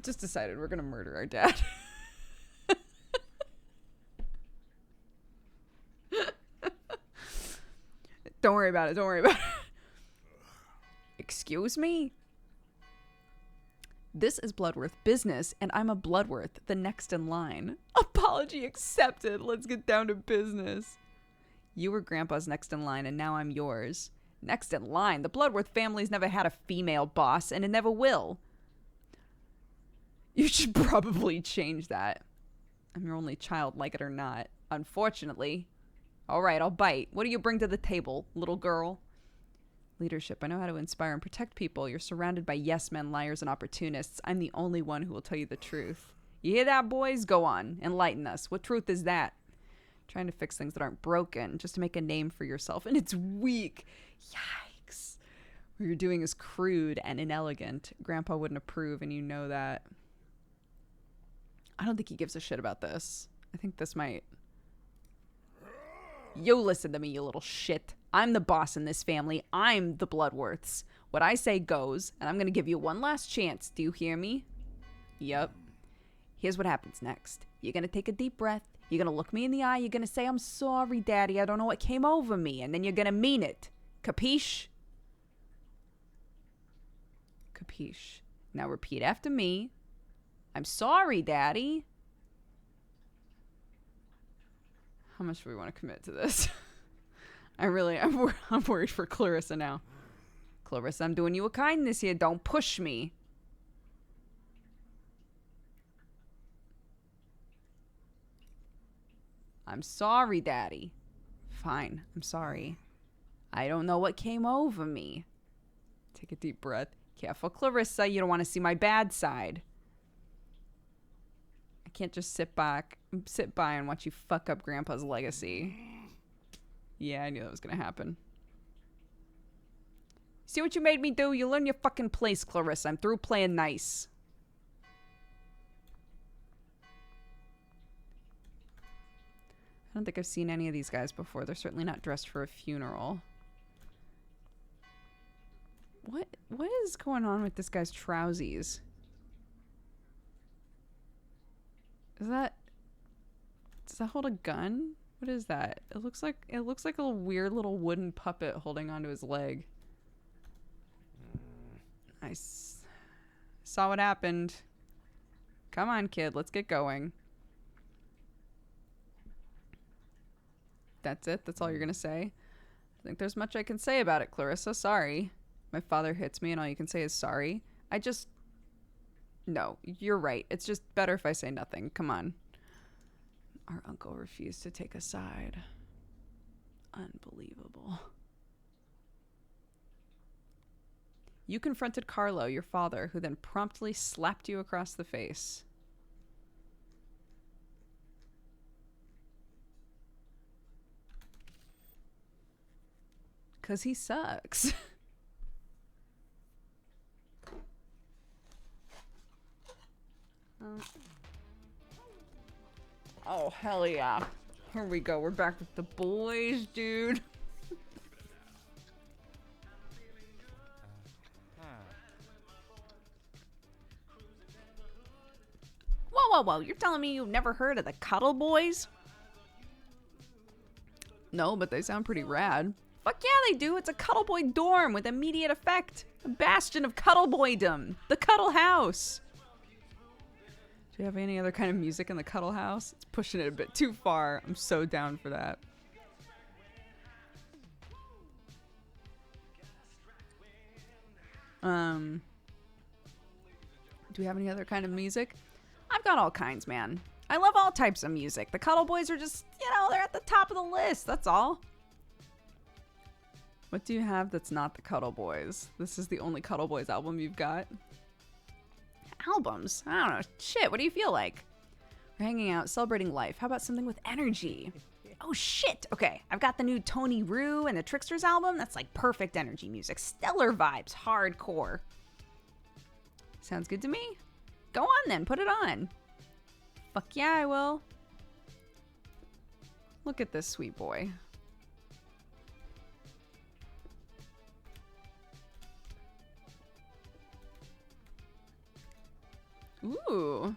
just decided we're gonna murder our dad. Don't worry about it. Don't worry about it. Excuse me? This is Bloodworth business, and I'm a Bloodworth, the next in line. Apology accepted. Let's get down to business. You were Grandpa's next in line, and now I'm yours. Next in line? The Bloodworth family's never had a female boss, and it never will. You should probably change that. I'm your only child, like it or not. Unfortunately. All right, I'll bite. What do you bring to the table, little girl? Leadership. I know how to inspire and protect people. You're surrounded by yes men, liars, and opportunists. I'm the only one who will tell you the truth. You hear that, boys? Go on. Enlighten us. What truth is that? Trying to fix things that aren't broken just to make a name for yourself. And it's weak. Yikes. What you're doing is crude and inelegant. Grandpa wouldn't approve, and you know that. I don't think he gives a shit about this. I think this might... You listen to me, you little shit. I'm the boss in this family. I'm the Bloodworths. What I say goes, and I'm going to give you one last chance. Do you hear me? Yep. Here's what happens next. You're going to take a deep breath. You're going to look me in the eye. You're going to say, I'm sorry, Daddy. I don't know what came over me. And then you're going to mean it. Capiche? Capiche. Now repeat after me. I'm sorry, Daddy. How much do we want to commit to this? I'm worried for Clarissa now. Clarissa, I'm doing you a kindness here. Don't push me. I'm sorry, Daddy. Fine, I'm sorry. I don't know what came over me. Take a deep breath. Careful, Clarissa. You don't want to see my bad side. I can't just sit by and watch you fuck up Grandpa's legacy. Yeah, I knew that was gonna happen. See what you made me do? You learn your fucking place, Clarissa. I'm through playing nice. I don't think I've seen any of these guys before. They're certainly not dressed for a funeral. What is going on with this guy's trousies? Does that hold a gun? What is that? It looks like a weird little wooden puppet holding onto his leg. I saw what happened. Come on, kid, let's get going. That's it? That's all you're gonna say? I think there's much I can say about it, Clarissa. Sorry. My father hits me and all you can say is sorry. No, you're right. It's just better if I say nothing. Come on. Our uncle refused to take a side. Unbelievable. You confronted Carlo, your father, who then promptly slapped you across the face. Because he sucks. Oh, hell yeah. Here we go. We're back with the boys, dude. Whoa. You're telling me you've never heard of the Cuddle Boys? No, but they sound pretty rad. Fuck yeah, they do. It's a Cuddle Boy dorm with immediate effect. A bastion of Cuddle Boydom. The Cuddle House. Do you have any other kind of music in the Cuddle House? It's pushing it a bit too far. I'm so down for that. Do we have any other kind of music? I've got all kinds, man. I love all types of music. The Cuddle Boys are just, they're at the top of the list. That's all. What do you have that's not the Cuddle Boys? This is the only Cuddle Boys album you've got? Albums? I don't know. Shit, what do you feel like? We're hanging out, celebrating life. How about something with energy? Oh, shit. Okay, I've got the new Tony Rue and the Tricksters album. That's like perfect energy music. Stellar vibes. Hardcore. Sounds good to me. Go on then. Put it on. Fuck yeah, I will. Look at this sweet boy. Ooh.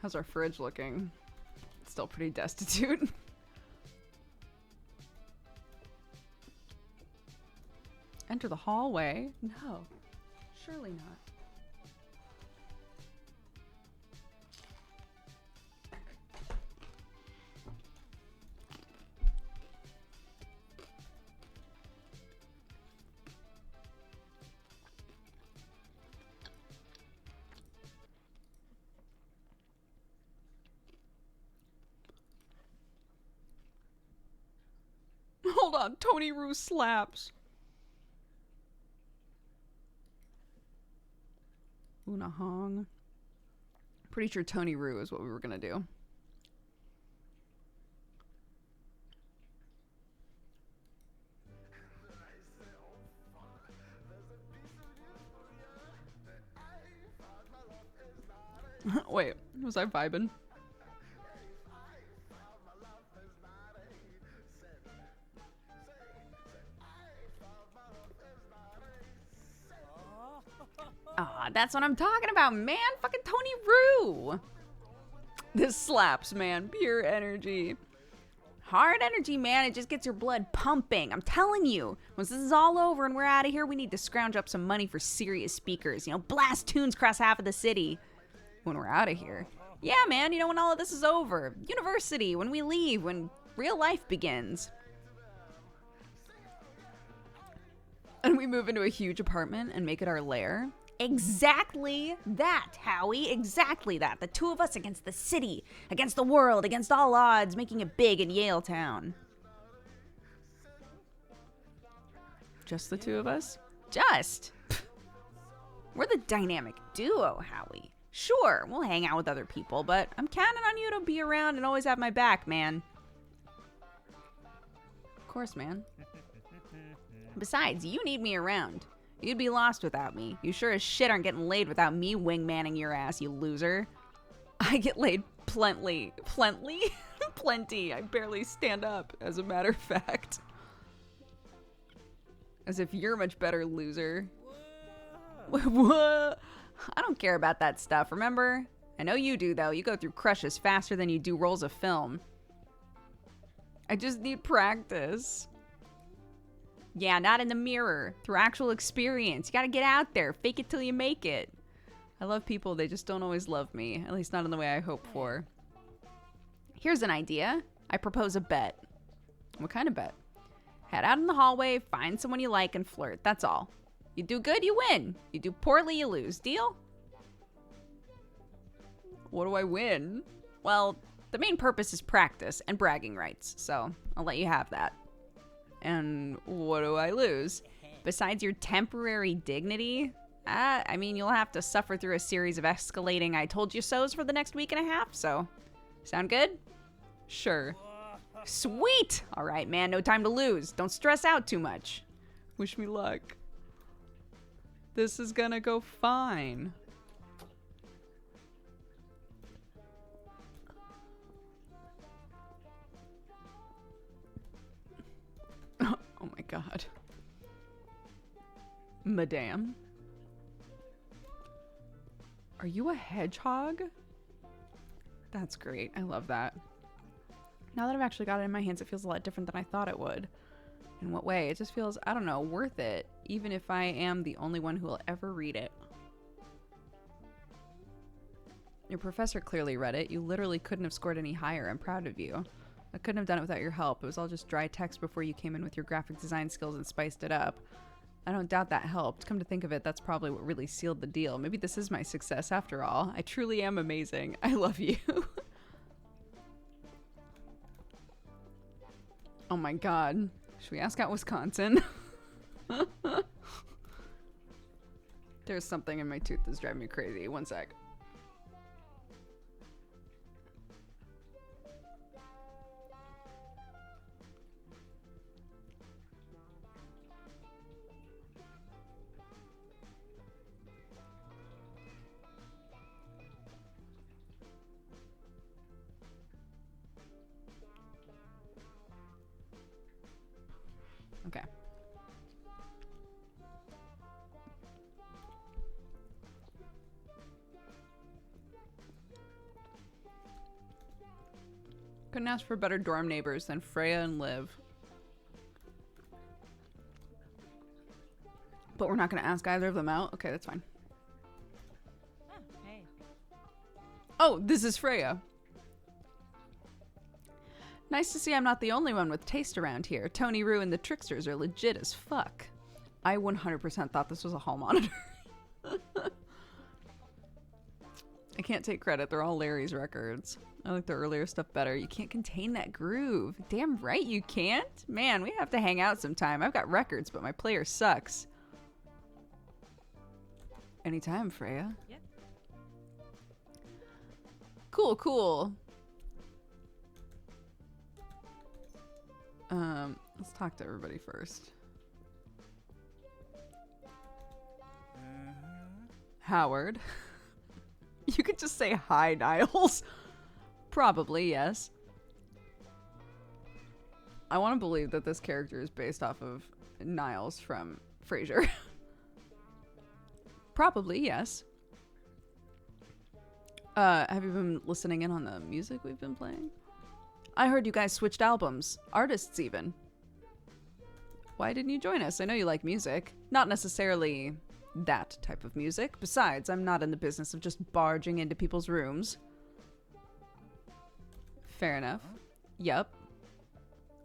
How's our fridge looking? It's still pretty destitute. Enter the hallway? No. Surely not. Hold on, Tony Rue slaps. Una Hong. Pretty sure Tony Rue is what we were gonna do. Wait, was I vibing? Ah, that's what I'm talking about, man. Fucking Tony Rue. This slaps, man. Pure energy. Hard energy, man. It just gets your blood pumping. I'm telling you. Once this is all over and we're out of here, we need to scrounge up some money for serious speakers. Blast tunes across half of the city. When we're out of here. Yeah, man. When all of this is over. University. When we leave. When Real life begins. And we move into a huge apartment and make it our lair. Exactly that, Howie. Exactly that. The two of us against the city, against the world, against all odds, making it big in Yale Town. Just the two of us? Just. We're the dynamic duo, Howie. Sure, we'll hang out with other people, but I'm counting on you to be around and always have my back, man. Of course, man. Besides, you need me around. You'd be lost without me. You sure as shit aren't getting laid without me wingmanning your ass, you loser. I get laid plenty. Plenty. I barely stand up, as a matter of fact. As if you're much better, loser. What? I don't care about that stuff, remember? I know you do, though. You go through crushes faster than you do rolls of film. I just need practice. Yeah, not in the mirror. Through actual experience. You gotta get out there. Fake it till you make it. I love people, they just don't always love me. At least not in the way I hope for. Here's an idea. I propose a bet. What kind of bet? Head out in the hallway, find someone you like, and flirt. That's all. You do good, you win. You do poorly, you lose. Deal? What do I win? Well, the main purpose is practice and bragging rights, so I'll let you have that. And what do I lose? Besides your temporary dignity, I mean, you'll have to suffer through a series of escalating I told you so's for the next week and a half, so. Sound good? Sure. Sweet! All right, man, no time to lose. Don't stress out too much. Wish me luck. This is gonna go fine. Oh my god. Madame? Are you a hedgehog? That's great. I love that. Now that I've actually got it in my hands, it feels a lot different than I thought it would. In what way? It just feels, I don't know, worth it. Even if I am the only one who will ever read it. Your professor clearly read it. You literally couldn't have scored any higher. I'm proud of you. I couldn't have done it without your help. It was all just dry text before you came in with your graphic design skills and spiced it up. I don't doubt that helped. Come to think of it, that's probably what really sealed the deal. Maybe this is my success after all. I truly am amazing. I love you. Oh my god. Should we ask out Wisconsin? There's something in my tooth that's driving me crazy. One sec. Okay. Couldn't ask for better dorm neighbors than Freya and Liv. But we're not going to ask either of them out? Okay, that's fine. Hey. Oh, this is Freya. Nice to see I'm not the only one with taste around here. Tony Rue and the Tricksters are legit as fuck. I 100% thought this was a hall monitor. I can't take credit. They're all Larry's records. I like the earlier stuff better. You can't contain that groove. Damn right you can't. Man, we have to hang out sometime. I've got records, but my player sucks. Anytime, Freya. Yeah. Cool, cool. Let's talk to everybody first. Howard. You could just say hi, Niles. Probably, yes. I want to believe that this character is based off of Niles from Frasier. Probably, yes. Have you been listening in on the music we've been playing? I heard you guys switched albums. Artists, even. Why didn't you join us? I know you like music. Not necessarily that type of music. Besides, I'm not in the business of just barging into people's rooms. Fair enough. Yup.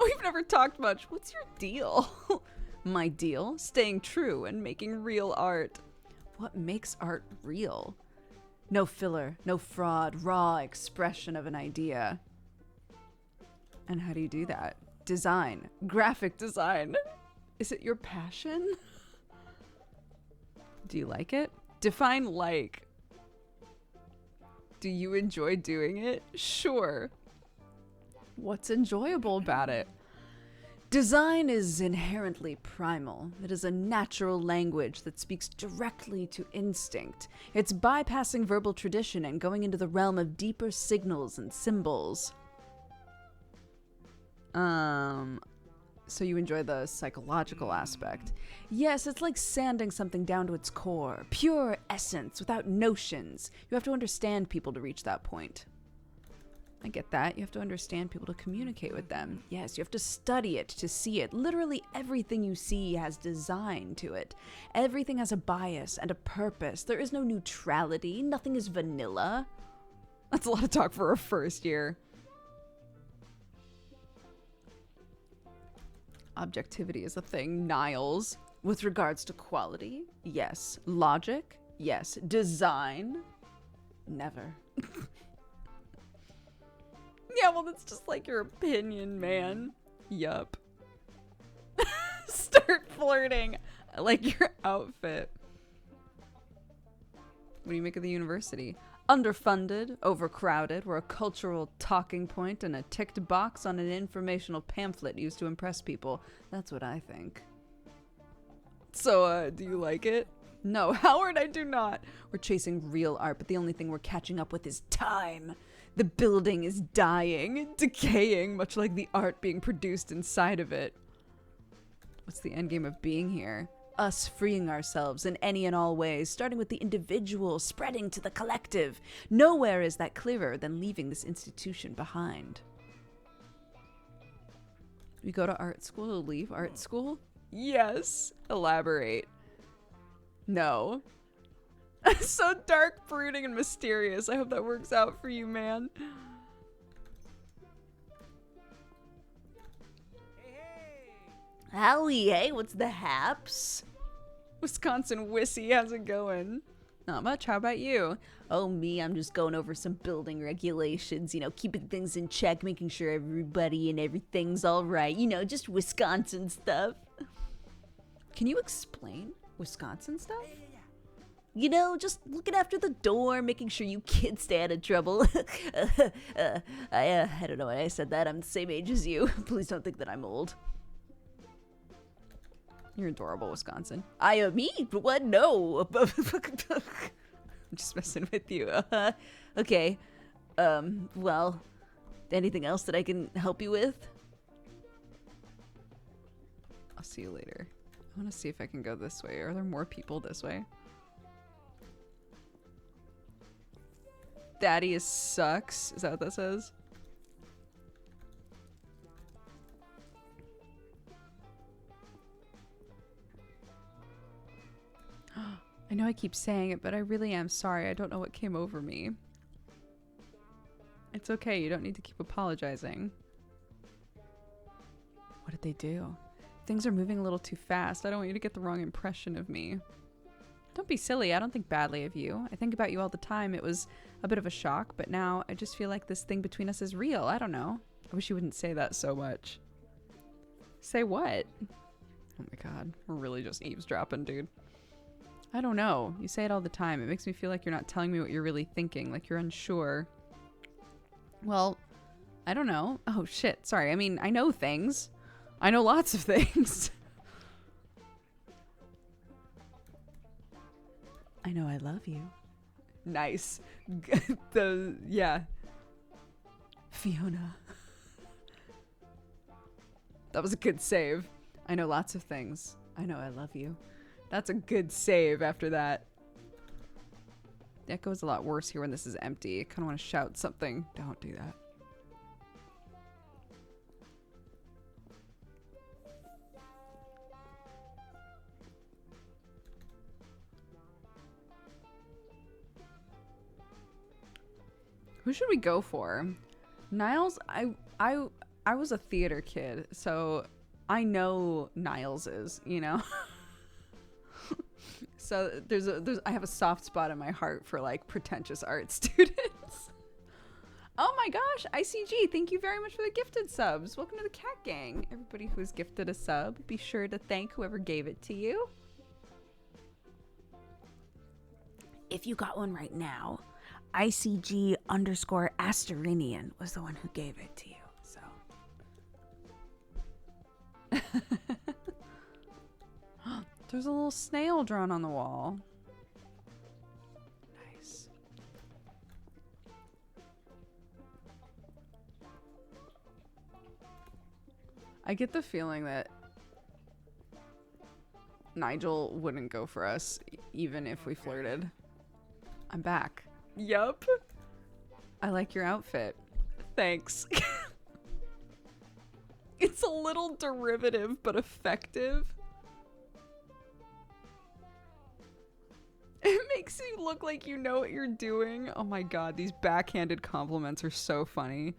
We've never talked much. What's your deal? My deal? Staying true and making real art. What makes art real? No filler, no fraud, raw expression of an idea. And how do you do that? Design. Graphic design. Is it your passion? Do you like it? Define like. Do you enjoy doing it? Sure. What's enjoyable about it? Design is inherently primal. It is a natural language that speaks directly to instinct. It's bypassing verbal tradition and going into the realm of deeper signals and symbols. So you enjoy the psychological aspect. Yes, it's like sanding something down to its core. Pure essence, without notions. You have to understand people to reach that point. I get that. You have to understand people to communicate with them. Yes, you have to study it to see it. Literally everything you see has design to it. Everything has a bias and a purpose. There is no neutrality. Nothing is vanilla. That's a lot of talk for a first year. Objectivity is a thing, Niles. With regards to quality, yes. Logic, yes. Design, never. Yeah, well, that's just like your opinion, man. Yup. Start flirting. I like your outfit. What do you make of the university? Underfunded, overcrowded, we're a cultural talking point and a ticked box on an informational pamphlet used to impress people. That's what I think. So, do you like it? No, Howard, I do not. We're chasing real art, but the only thing we're catching up with is time. The building is dying, decaying, much like the art being produced inside of it. What's the endgame of being here? Us freeing ourselves in any and all ways, starting with the individual, spreading to the collective. Nowhere is that clearer than leaving this institution behind. We go to art school to leave art school? Yes. Elaborate. No. So dark, brooding, and mysterious. I hope that works out for you, man. Howie, hey, what's the haps? Wisconsin Wissy, how's it going? Not much, how about you? Oh, me, I'm just going over some building regulations, you know, keeping things in check, making sure everybody and everything's all right. You know, just Wisconsin stuff. Can you explain Wisconsin stuff? You know, just looking after the door, making sure you kids stay out of trouble. I don't know why I said that. I'm the same age as you. Please don't think that I'm old. You're adorable, Wisconsin. Me? What? No. I'm just messing with you. Okay. Well, anything else that I can help you with? I'll see you later. I want to see if I can go this way. Are there more people this way? Thaddeus sucks. Is that what that says? I know I keep saying it, but I really am sorry. I don't know what came over me. It's okay. You don't need to keep apologizing. What did they do? Things are moving a little too fast. I don't want you to get the wrong impression of me. Don't be silly. I don't think badly of you. I think about you all the time. It was a bit of a shock, but now I just feel like this thing between us is real. I don't know. I wish you wouldn't say that so much. Say what? Oh my god. We're really just eavesdropping, dude. I don't know. You say it all the time. It makes me feel like you're not telling me what you're really thinking, like you're unsure. Well, I don't know. Oh shit. Sorry. I mean, I know things. I know lots of things. I know I love you. Nice. Yeah. Fiona. That was a good save. I know lots of things. I know I love you. That's a good save after that. The echo is a lot worse here when this is empty. I kind of want to shout something. Don't do that. Who should we go for? Niles, I I was a theater kid, so I know Niles is, you know. So I have a soft spot in my heart for like pretentious art students. Oh my gosh, ICG, thank you very much for the gifted subs. Welcome to the Cat Gang. Everybody who's gifted a sub, be sure to thank whoever gave it to you. If you got one right now, ICG_Asterinian was the one who gave it to you. So There's a little snail drawn on the wall. Nice. I get the feeling that Nigel wouldn't go for us even if we flirted. I'm back. Yup. I like your outfit. Thanks. It's a little derivative but effective. It makes you look like you know what you're doing. Oh my god, these backhanded compliments are so funny.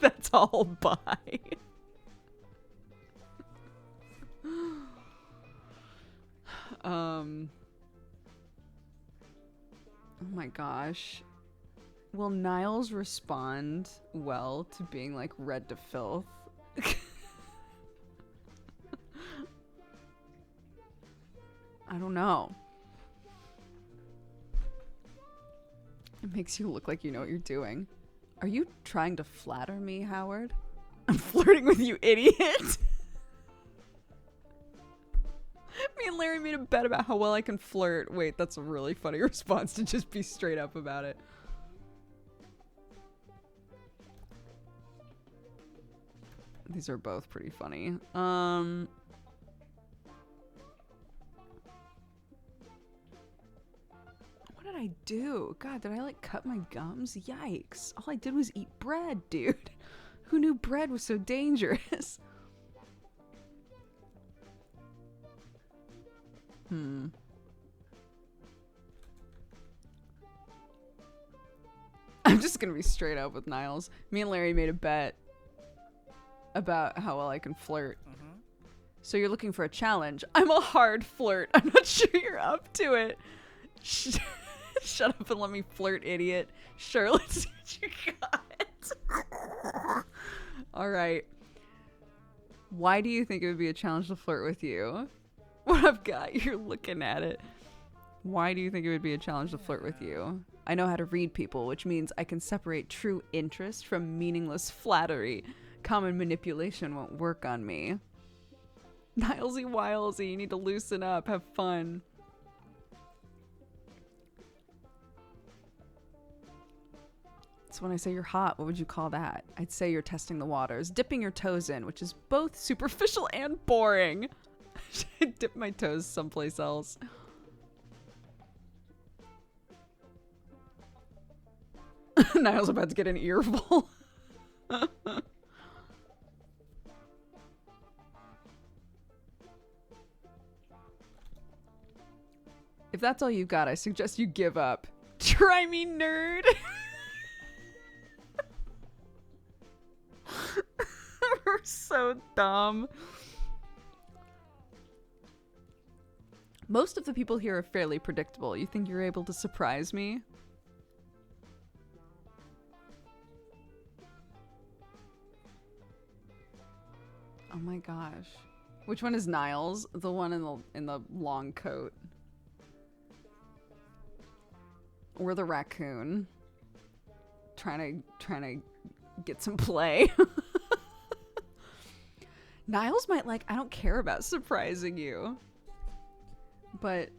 That's all bye. Oh my gosh. Will Niles respond well to being like read to filth? I don't know. It makes you look like you know what you're doing. Are you trying to flatter me, Howard? I'm flirting with you, idiot. Me and Larry made a bet about how well I can flirt. Wait, that's a really funny response to just be straight up about it. These are both pretty funny. What did I do? God, did I like cut my gums? Yikes. All I did was eat bread, dude. Who knew bread was so dangerous? I'm just gonna be straight up with Niles. Me and Larry made a bet about how well I can flirt. So you're looking for a challenge. I'm a hard flirt. I'm not sure you're up to it. Shut up and let me flirt, idiot. Sure, let's see what you got. All right. Why do you think it would be a challenge to flirt with you? What I've got, you're looking at it. Why do you think it would be a challenge to flirt with you? I know how to read people, which means I can separate true interest from meaningless flattery. Common manipulation won't work on me. Nilesy Wilesy, you need to loosen up, have fun. So when I say you're hot, what would you call that? I'd say you're testing the waters, dipping your toes in, which is both superficial and boring. Should I dip my toes someplace else? Niles about to get an earful. If that's all you got, I suggest you give up. Try me, nerd. We're so dumb. Most of the people here are fairly predictable. You think you're able to surprise me? Oh my gosh. Which one is Niles? The one in the long coat. Or the raccoon. Trying to get some play. Niles might like, I don't care about surprising you. But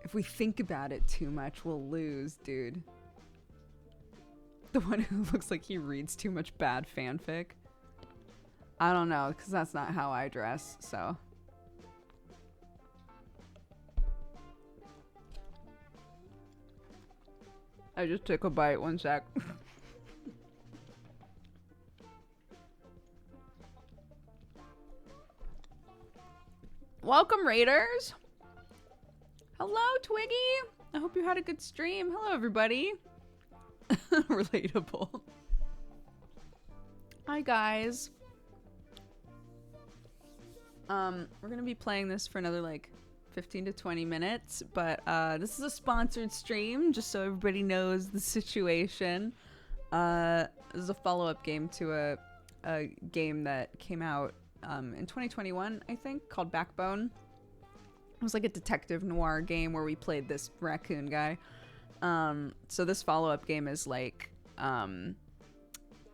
if we think about it too much, we'll lose, dude. The one who looks like he reads too much bad fanfic. I don't know, because that's not how I dress, so. I just took a bite, one sec. Welcome, Raiders! Hello, Twiggy! I hope you had a good stream. Hello, everybody. Relatable. Hi guys. We're gonna be playing this for another like 15 to 20 minutes, but this is a sponsored stream, just so everybody knows the situation. This is a follow-up game to a game that came out in 2021, I think, called Backbone. It was like a detective noir game where we played this raccoon guy. So this follow-up game is like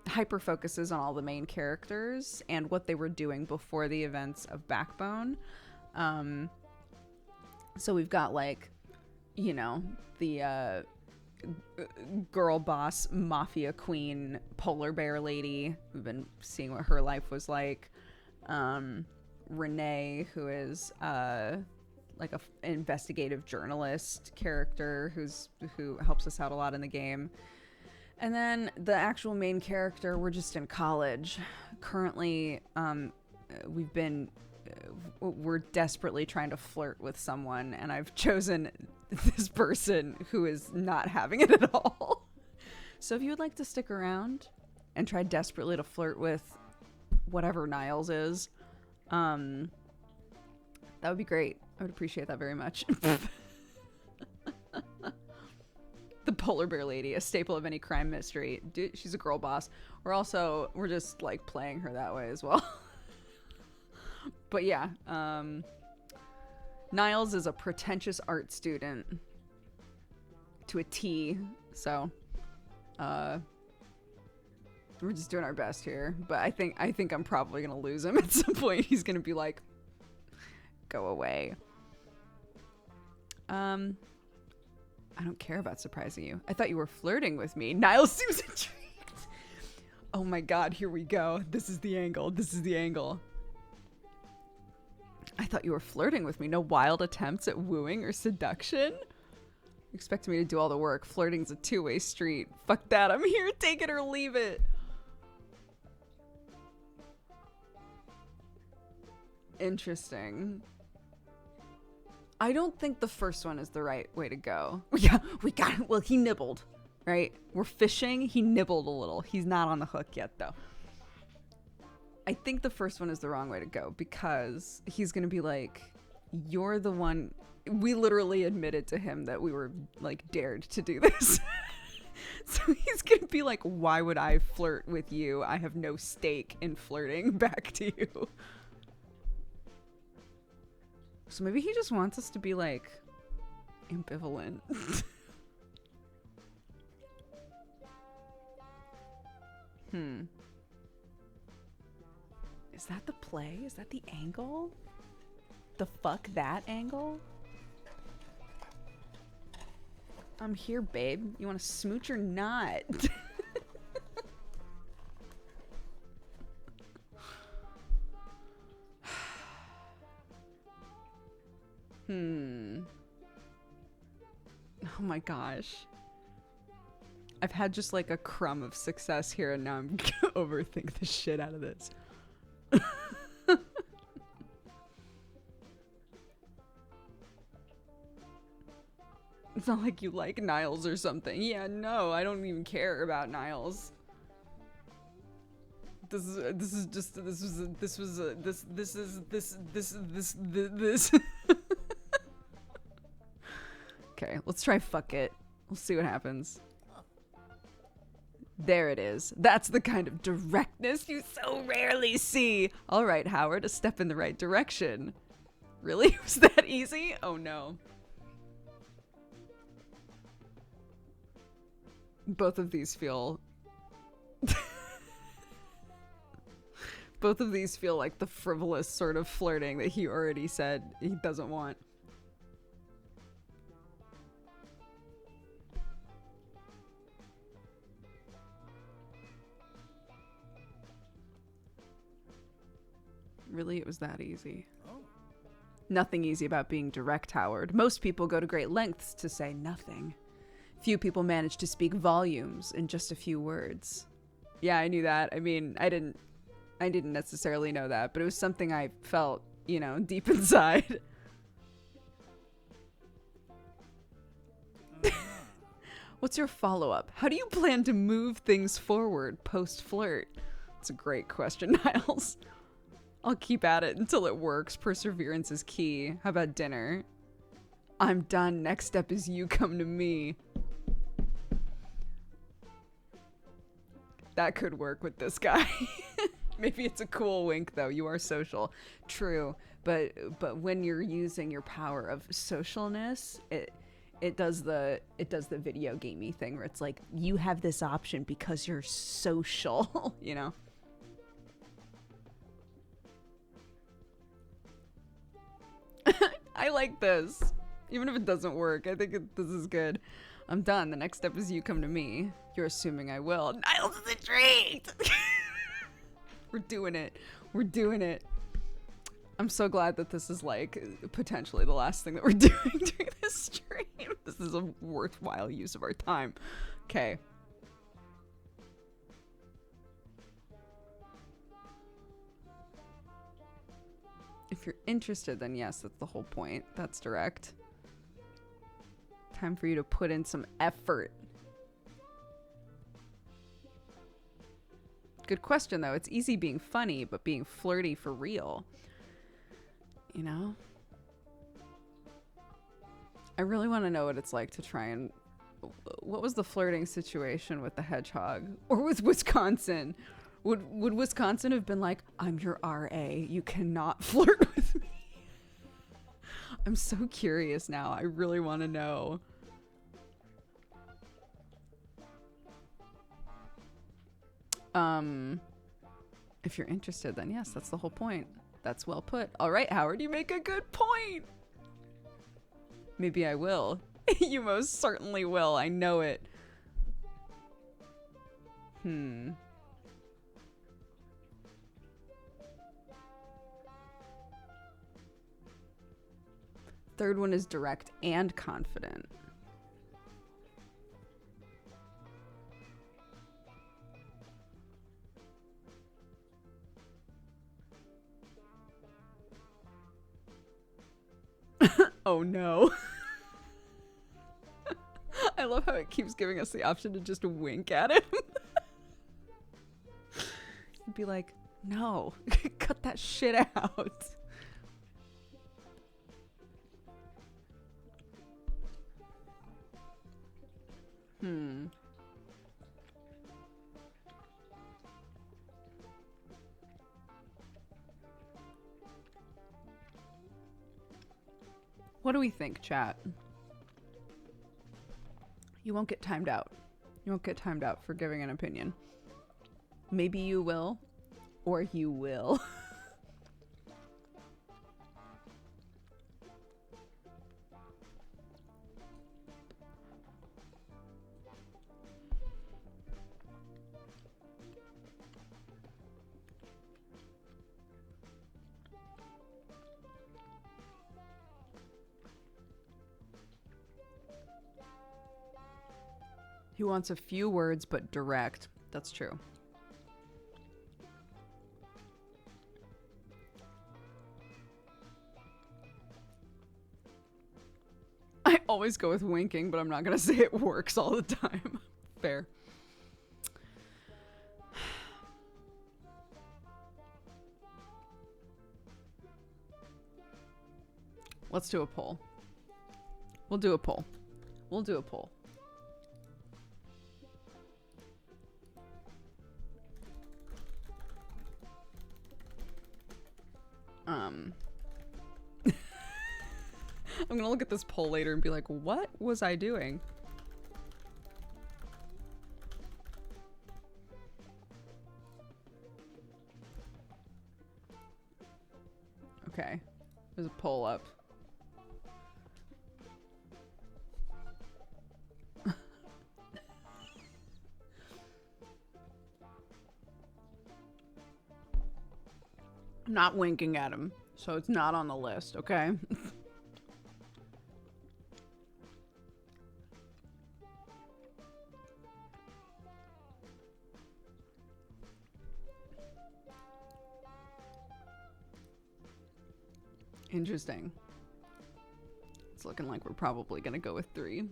hyper focuses on all the main characters and what they were doing before the events of Backbone. So we've got like, you know, the girl boss mafia queen polar bear lady. We've been seeing what her life was like. Renee, who is like a investigative journalist character who helps us out a lot in the game. And then the actual main character, we're just in college. Currently, we're desperately trying to flirt with someone, and I've chosen this person who is not having it at all. So if you would like to stick around and try desperately to flirt with whatever Niles is, that would be great. I would appreciate that very much. The polar bear lady, a staple of any crime mystery. Dude, she's a girl boss. We're just like playing her that way as well. But yeah, Niles is a pretentious art student to a T, so we're just doing our best here. But I think I'm probably gonna lose him at some point. He's gonna be like, go away. I don't care about surprising you. I thought you were flirting with me. Niles seems intrigued. Oh my god, here we go. This is the angle. I thought you were flirting with me. No wild attempts at wooing or seduction? You expect me to do all the work. Flirting's a two-way street. Fuck that. I'm here. Take it or leave it. Interesting. I don't think the first one is the right way to go. Yeah, we got it. Well, he nibbled, right? We're fishing. He nibbled a little. He's not on the hook yet, though. I think the first one is the wrong way to go because he's going to be like, you're the one. We literally admitted to him that we were like dared to do this. So he's going to be like, why would I flirt with you? I have no stake in flirting back to you. So maybe he just wants us to be like ambivalent. Is that the play? Is that the angle? The fuck that angle? I'm here, babe. You want to smooch or not? Oh my gosh. I've had just like a crumb of success here and now I'm gonna overthink the shit out of this. It's not like you like Niles or something. Yeah, no, I don't even care about Niles. This. Okay, let's try fuck it. We'll see what happens. There it is. That's the kind of directness you so rarely see. All right, Howard, a step in the right direction. Really? Was that easy? Oh no. Both of these feel... Both of these feel like the frivolous sort of flirting that he already said he doesn't want. Really, it was that easy. Oh. Nothing easy about being direct, Howard. Most people go to great lengths to say nothing. Few people manage to speak volumes in just a few words. Yeah, I knew that. I mean, I didn't necessarily know that, but it was something I felt, you know, deep inside. What's your follow-up? How do you plan to move things forward post-flirt? It's a great question, Niles. I'll keep at it until it works. Perseverance is key. How about dinner? I'm done. Next step is you come to me. That could work with this guy. Maybe it's a cool wink, though. You are social. True. But when you're using your power of socialness, it does the video gamey thing where it's like, you have this option because you're social, you know? I like this. Even if it doesn't work, I think this is good. I'm done. The next step is you come to me. You're assuming I will. Niles is intrigued! We're doing it. We're doing it. I'm so glad that this is like potentially the last thing that we're doing during this stream. This is a worthwhile use of our time. Okay. If you're interested, then yes, that's the whole point. That's direct. Time for you to put in some effort. Good question, though. It's easy being funny, but being flirty for real. You know? I really want to know what it's like to try and... What was the flirting situation with the hedgehog? Or with Wisconsin? Would Wisconsin have been like, I'm your RA, you cannot flirt with me? I'm so curious now. I really want to know. If you're interested, then yes, that's the whole point. That's well put. All right, Howard, you make a good point. Maybe I will. You most certainly will. I know it. Third one is direct and confident. Oh no. I love how it keeps giving us the option to just wink at him. You'd be like, no, cut that shit out. What do we think, chat? You won't get timed out. You won't get timed out for giving an opinion. Maybe you will, or you will. He wants a few words, but direct. That's true. I always go with winking, but I'm not going to say it works all the time. Fair. Let's do a poll. We'll do a poll. We'll do a poll. I'm gonna look at this poll later and be like, what was I doing? Okay, there's a poll up. I'm not winking at him, so it's not on the list, okay? Interesting. It's looking like we're probably gonna go with 3.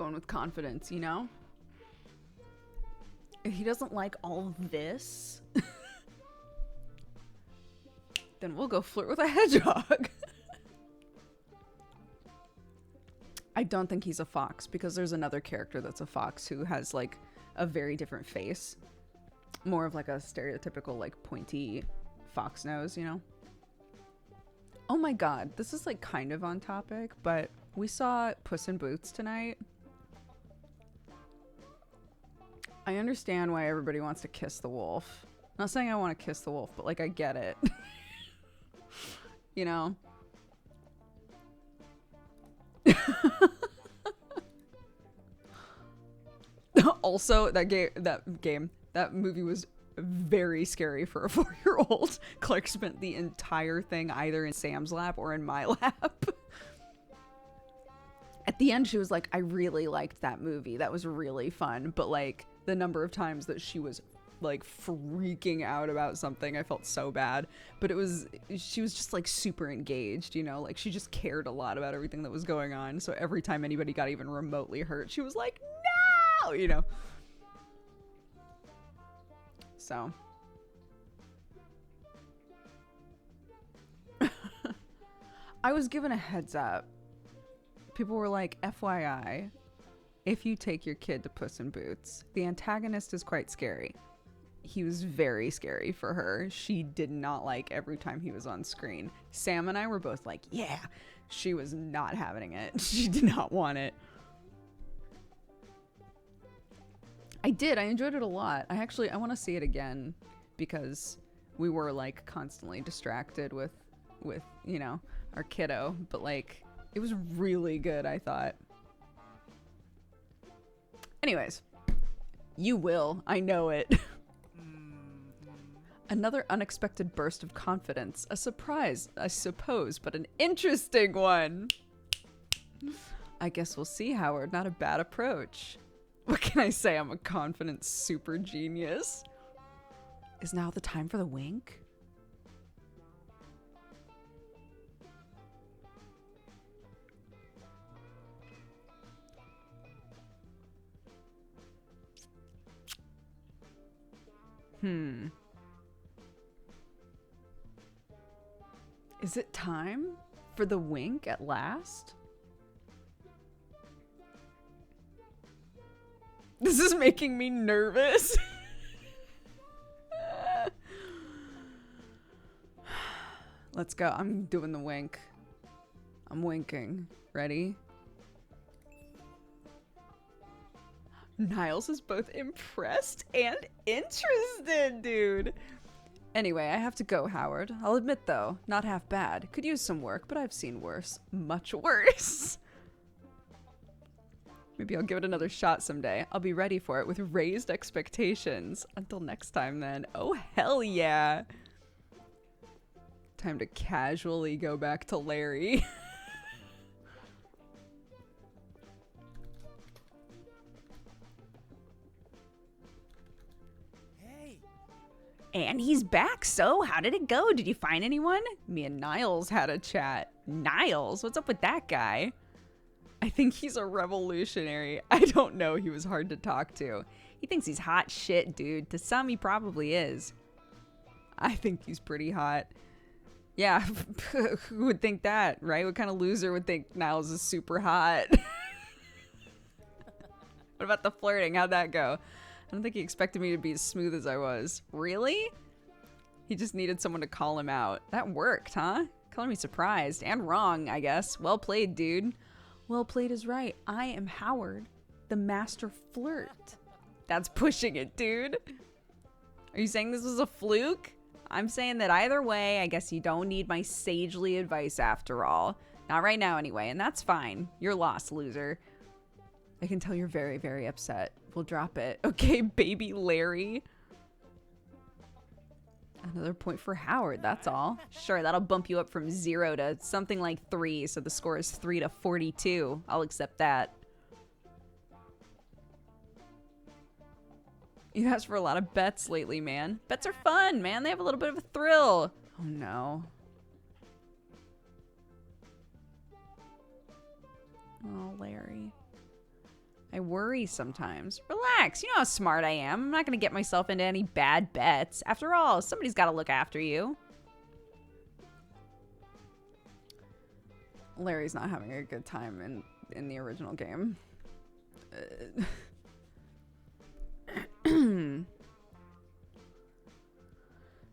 going with confidence, you know? If he doesn't like all of this, then we'll go flirt with a hedgehog. I don't think he's a fox because there's another character that's a fox who has like a very different face. More of like a stereotypical like pointy fox nose, you know? Oh my god, this is like kind of on topic, but we saw Puss in Boots tonight. I understand why everybody wants to kiss the wolf. I'm not saying I want to kiss the wolf, but like I get it. You know? Also, that movie was very scary for a 4-year-old. Clark spent the entire thing either in Sam's lap or in my lap. At the end, she was like, I really liked that movie. That was really fun. But like the number of times that she was like freaking out about something, I felt so bad. But she was just like super engaged, you know, like she just cared a lot about everything that was going on. So every time anybody got even remotely hurt, she was like, no, you know. So I was given a heads up. People were like, FYI, if you take your kid to Puss in Boots, the antagonist is quite scary. He was very scary for her. She did not like every time he was on screen. Sam and I were both like, yeah. She was not having it. She did not want it. I enjoyed it a lot. I want to see it again because we were like constantly distracted with, you know, our kiddo, but like it was really good, I thought. Anyways, you will. I know it. Another unexpected burst of confidence. A surprise, I suppose, but an interesting one. I guess we'll see, Howard. Not a bad approach. What can I say? I'm a confident super genius. Is now the time for the wink? Is it time for the wink at last? This is making me nervous. Let's go. I'm doing the wink. I'm winking. Ready? Niles is both impressed and interested, dude. Anyway, I have to go, Howard. I'll admit, though, not half bad. Could use some work, but I've seen worse. Much worse. Maybe I'll give it another shot someday. I'll be ready for it with raised expectations. Until next time, then. Oh, hell yeah. Time to casually go back to Larry. And he's back, so how did it go? Did you find anyone? Me and Niles had a chat. Niles? What's up with that guy? I think he's a revolutionary. I don't know, he was hard to talk to. He thinks he's hot shit, dude. To some, he probably is. I think he's pretty hot. Yeah, who would think that, right? What kind of loser would think Niles is super hot? What about the flirting? How'd that go? I don't think he expected me to be as smooth as I was. Really? He just needed someone to call him out. That worked, huh? Calling me surprised and wrong, I guess. Well played, dude. Well played is right. I am Howard, the master flirt. That's pushing it, dude. Are you saying this was a fluke? I'm saying that either way, I guess you don't need my sagely advice after all. Not right now, anyway, and that's fine. You're lost, loser. I can tell you're very, very upset. We'll drop it. Okay, baby Larry. Another point for Howard, that's all. Sure, that'll bump you up from 0 to something like 3, so the score is 3 to 42. I'll accept that. You asked for a lot of bets lately, man. Bets are fun, man. They have a little bit of a thrill. Oh, no. Oh, Larry. I worry sometimes. Relax. You know how smart I am. I'm not going to get myself into any bad bets. After all, somebody's got to look after you. Larry's not having a good time in the original game.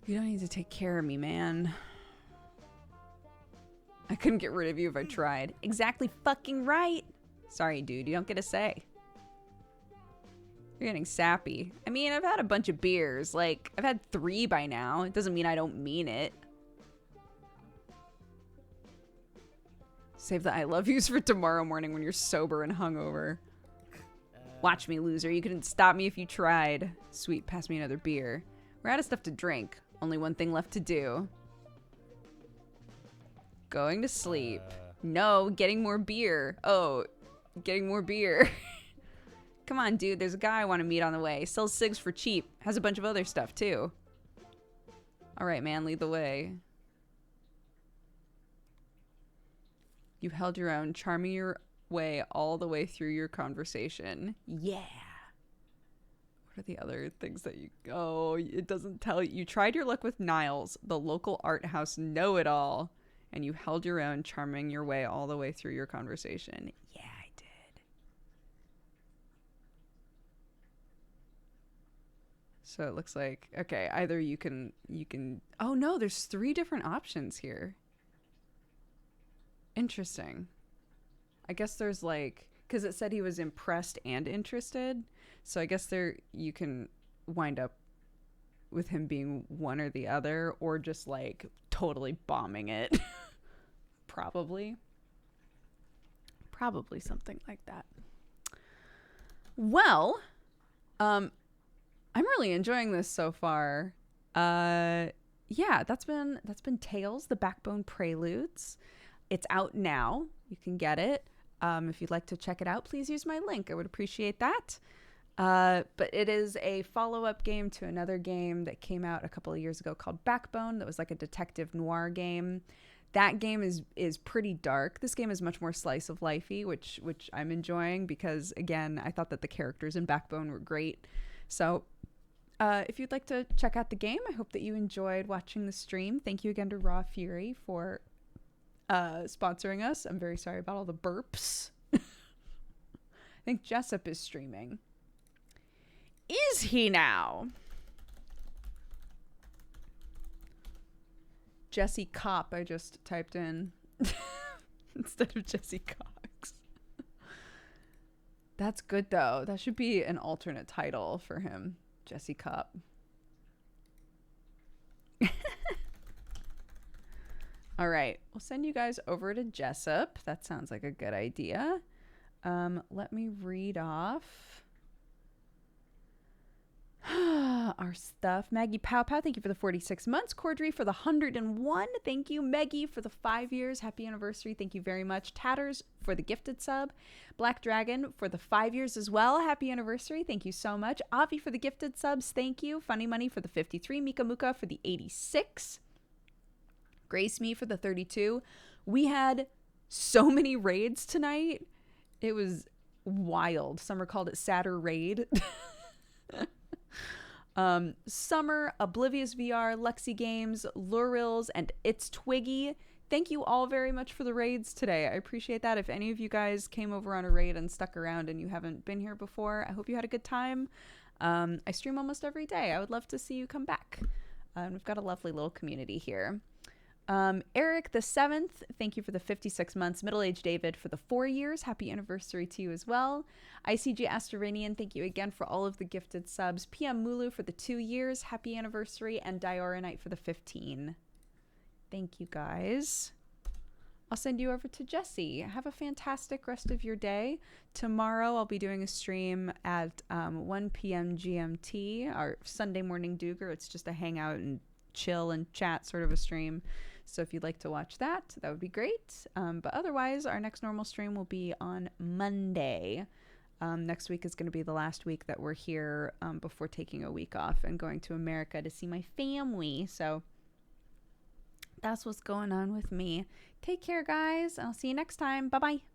You don't need to take care of me, man. I couldn't get rid of you if I tried. Exactly fucking right. Sorry, dude. You don't get a say. You're getting sappy. I mean, I've had a bunch of beers. Like, I've had 3 by now. It doesn't mean I don't mean it. Save the I love yous for tomorrow morning when you're sober and hungover. Watch me, loser. You couldn't stop me if you tried. Sweet, pass me another beer. We're out of stuff to drink. Only one thing left to do. Going to sleep. No, getting more beer. Oh, getting more beer. Come on, dude. There's a guy I want to meet on the way. Sells cigs for cheap. Has a bunch of other stuff, too. All right, man. Lead the way. You held your own, charming your way all the way through your conversation. Yeah. What are the other things that you... Oh, it doesn't tell you. You tried your luck with Niles, the local art house know-it-all, and you held your own, charming your way all the way through your conversation. Yeah, I did. So it looks like... Okay, either you can... Oh, no, there's 3 different options here. Interesting. I guess there's like, because it said he was impressed and interested, so I guess you can wind up with him being one or the other, or just like totally bombing it. Probably something like that. Well, I'm really enjoying this so far. Yeah, that's been Tales, the Backbone Preludes. It's out now. You can get it. If you'd like to check it out, please use my link. I would appreciate that. But it is a follow-up game to another game that came out a couple of years ago called Backbone. That was like a detective noir game. That game is pretty dark. This game is much more slice of lifey, which I'm enjoying because, again, I thought that the characters in Backbone were great. So if you'd like to check out the game, I hope that you enjoyed watching the stream. Thank you again to Raw Fury for sponsoring us. I'm very sorry about all the burps. I think Jessup is streaming. Is he now? Jesse Cop, I just typed in instead of Jesse Cox. That's good though. That should be an alternate title for him. Jesse Cop. All right, we'll send you guys over to Jessup. That sounds like a good idea. Let me read off our stuff. Maggie Pow Pow, thank you for the 46 months. Cordry for the 101. Thank you. Meggie for the 5 years. Happy anniversary. Thank you very much. Tatters for the gifted sub. Black Dragon for the 5 years as well. Happy anniversary. Thank you so much. Avi for the gifted subs. Thank you. Funny Money for the 53. Mika Muka for the 86. Grace Me for the 32. We had so many raids tonight. It was wild. Summer called it Satur Raid. Summer, Oblivious VR, Lexi Games, Lurils, and It's Twiggy. Thank you all very much for the raids today. I appreciate that. If any of you guys came over on a raid and stuck around and you haven't been here before, I hope you had a good time. I stream almost every day. I would love to see you come back. We've got a lovely little community here. Eric the 7th, thank you for the 56 months. Middle-aged David for the 4 years. Happy anniversary to you as well. ICG Astoranian, thank you again for all of the gifted subs. PM Mulu for the 2 years. Happy anniversary. And Dioranite for the 15. Thank you guys. I'll send you over to Jesse. Have a fantastic rest of your day. Tomorrow I'll be doing a stream at 1 p.m. GMT, our Sunday morning Duger. It's just a hangout and chill and chat sort of a stream. So if you'd like to watch that, that would be great. But otherwise, our next normal stream will be on Monday. Next week is going to be the last week that we're here before taking a week off and going to America to see my family. So that's what's going on with me. Take care, guys. I'll see you next time. Bye-bye.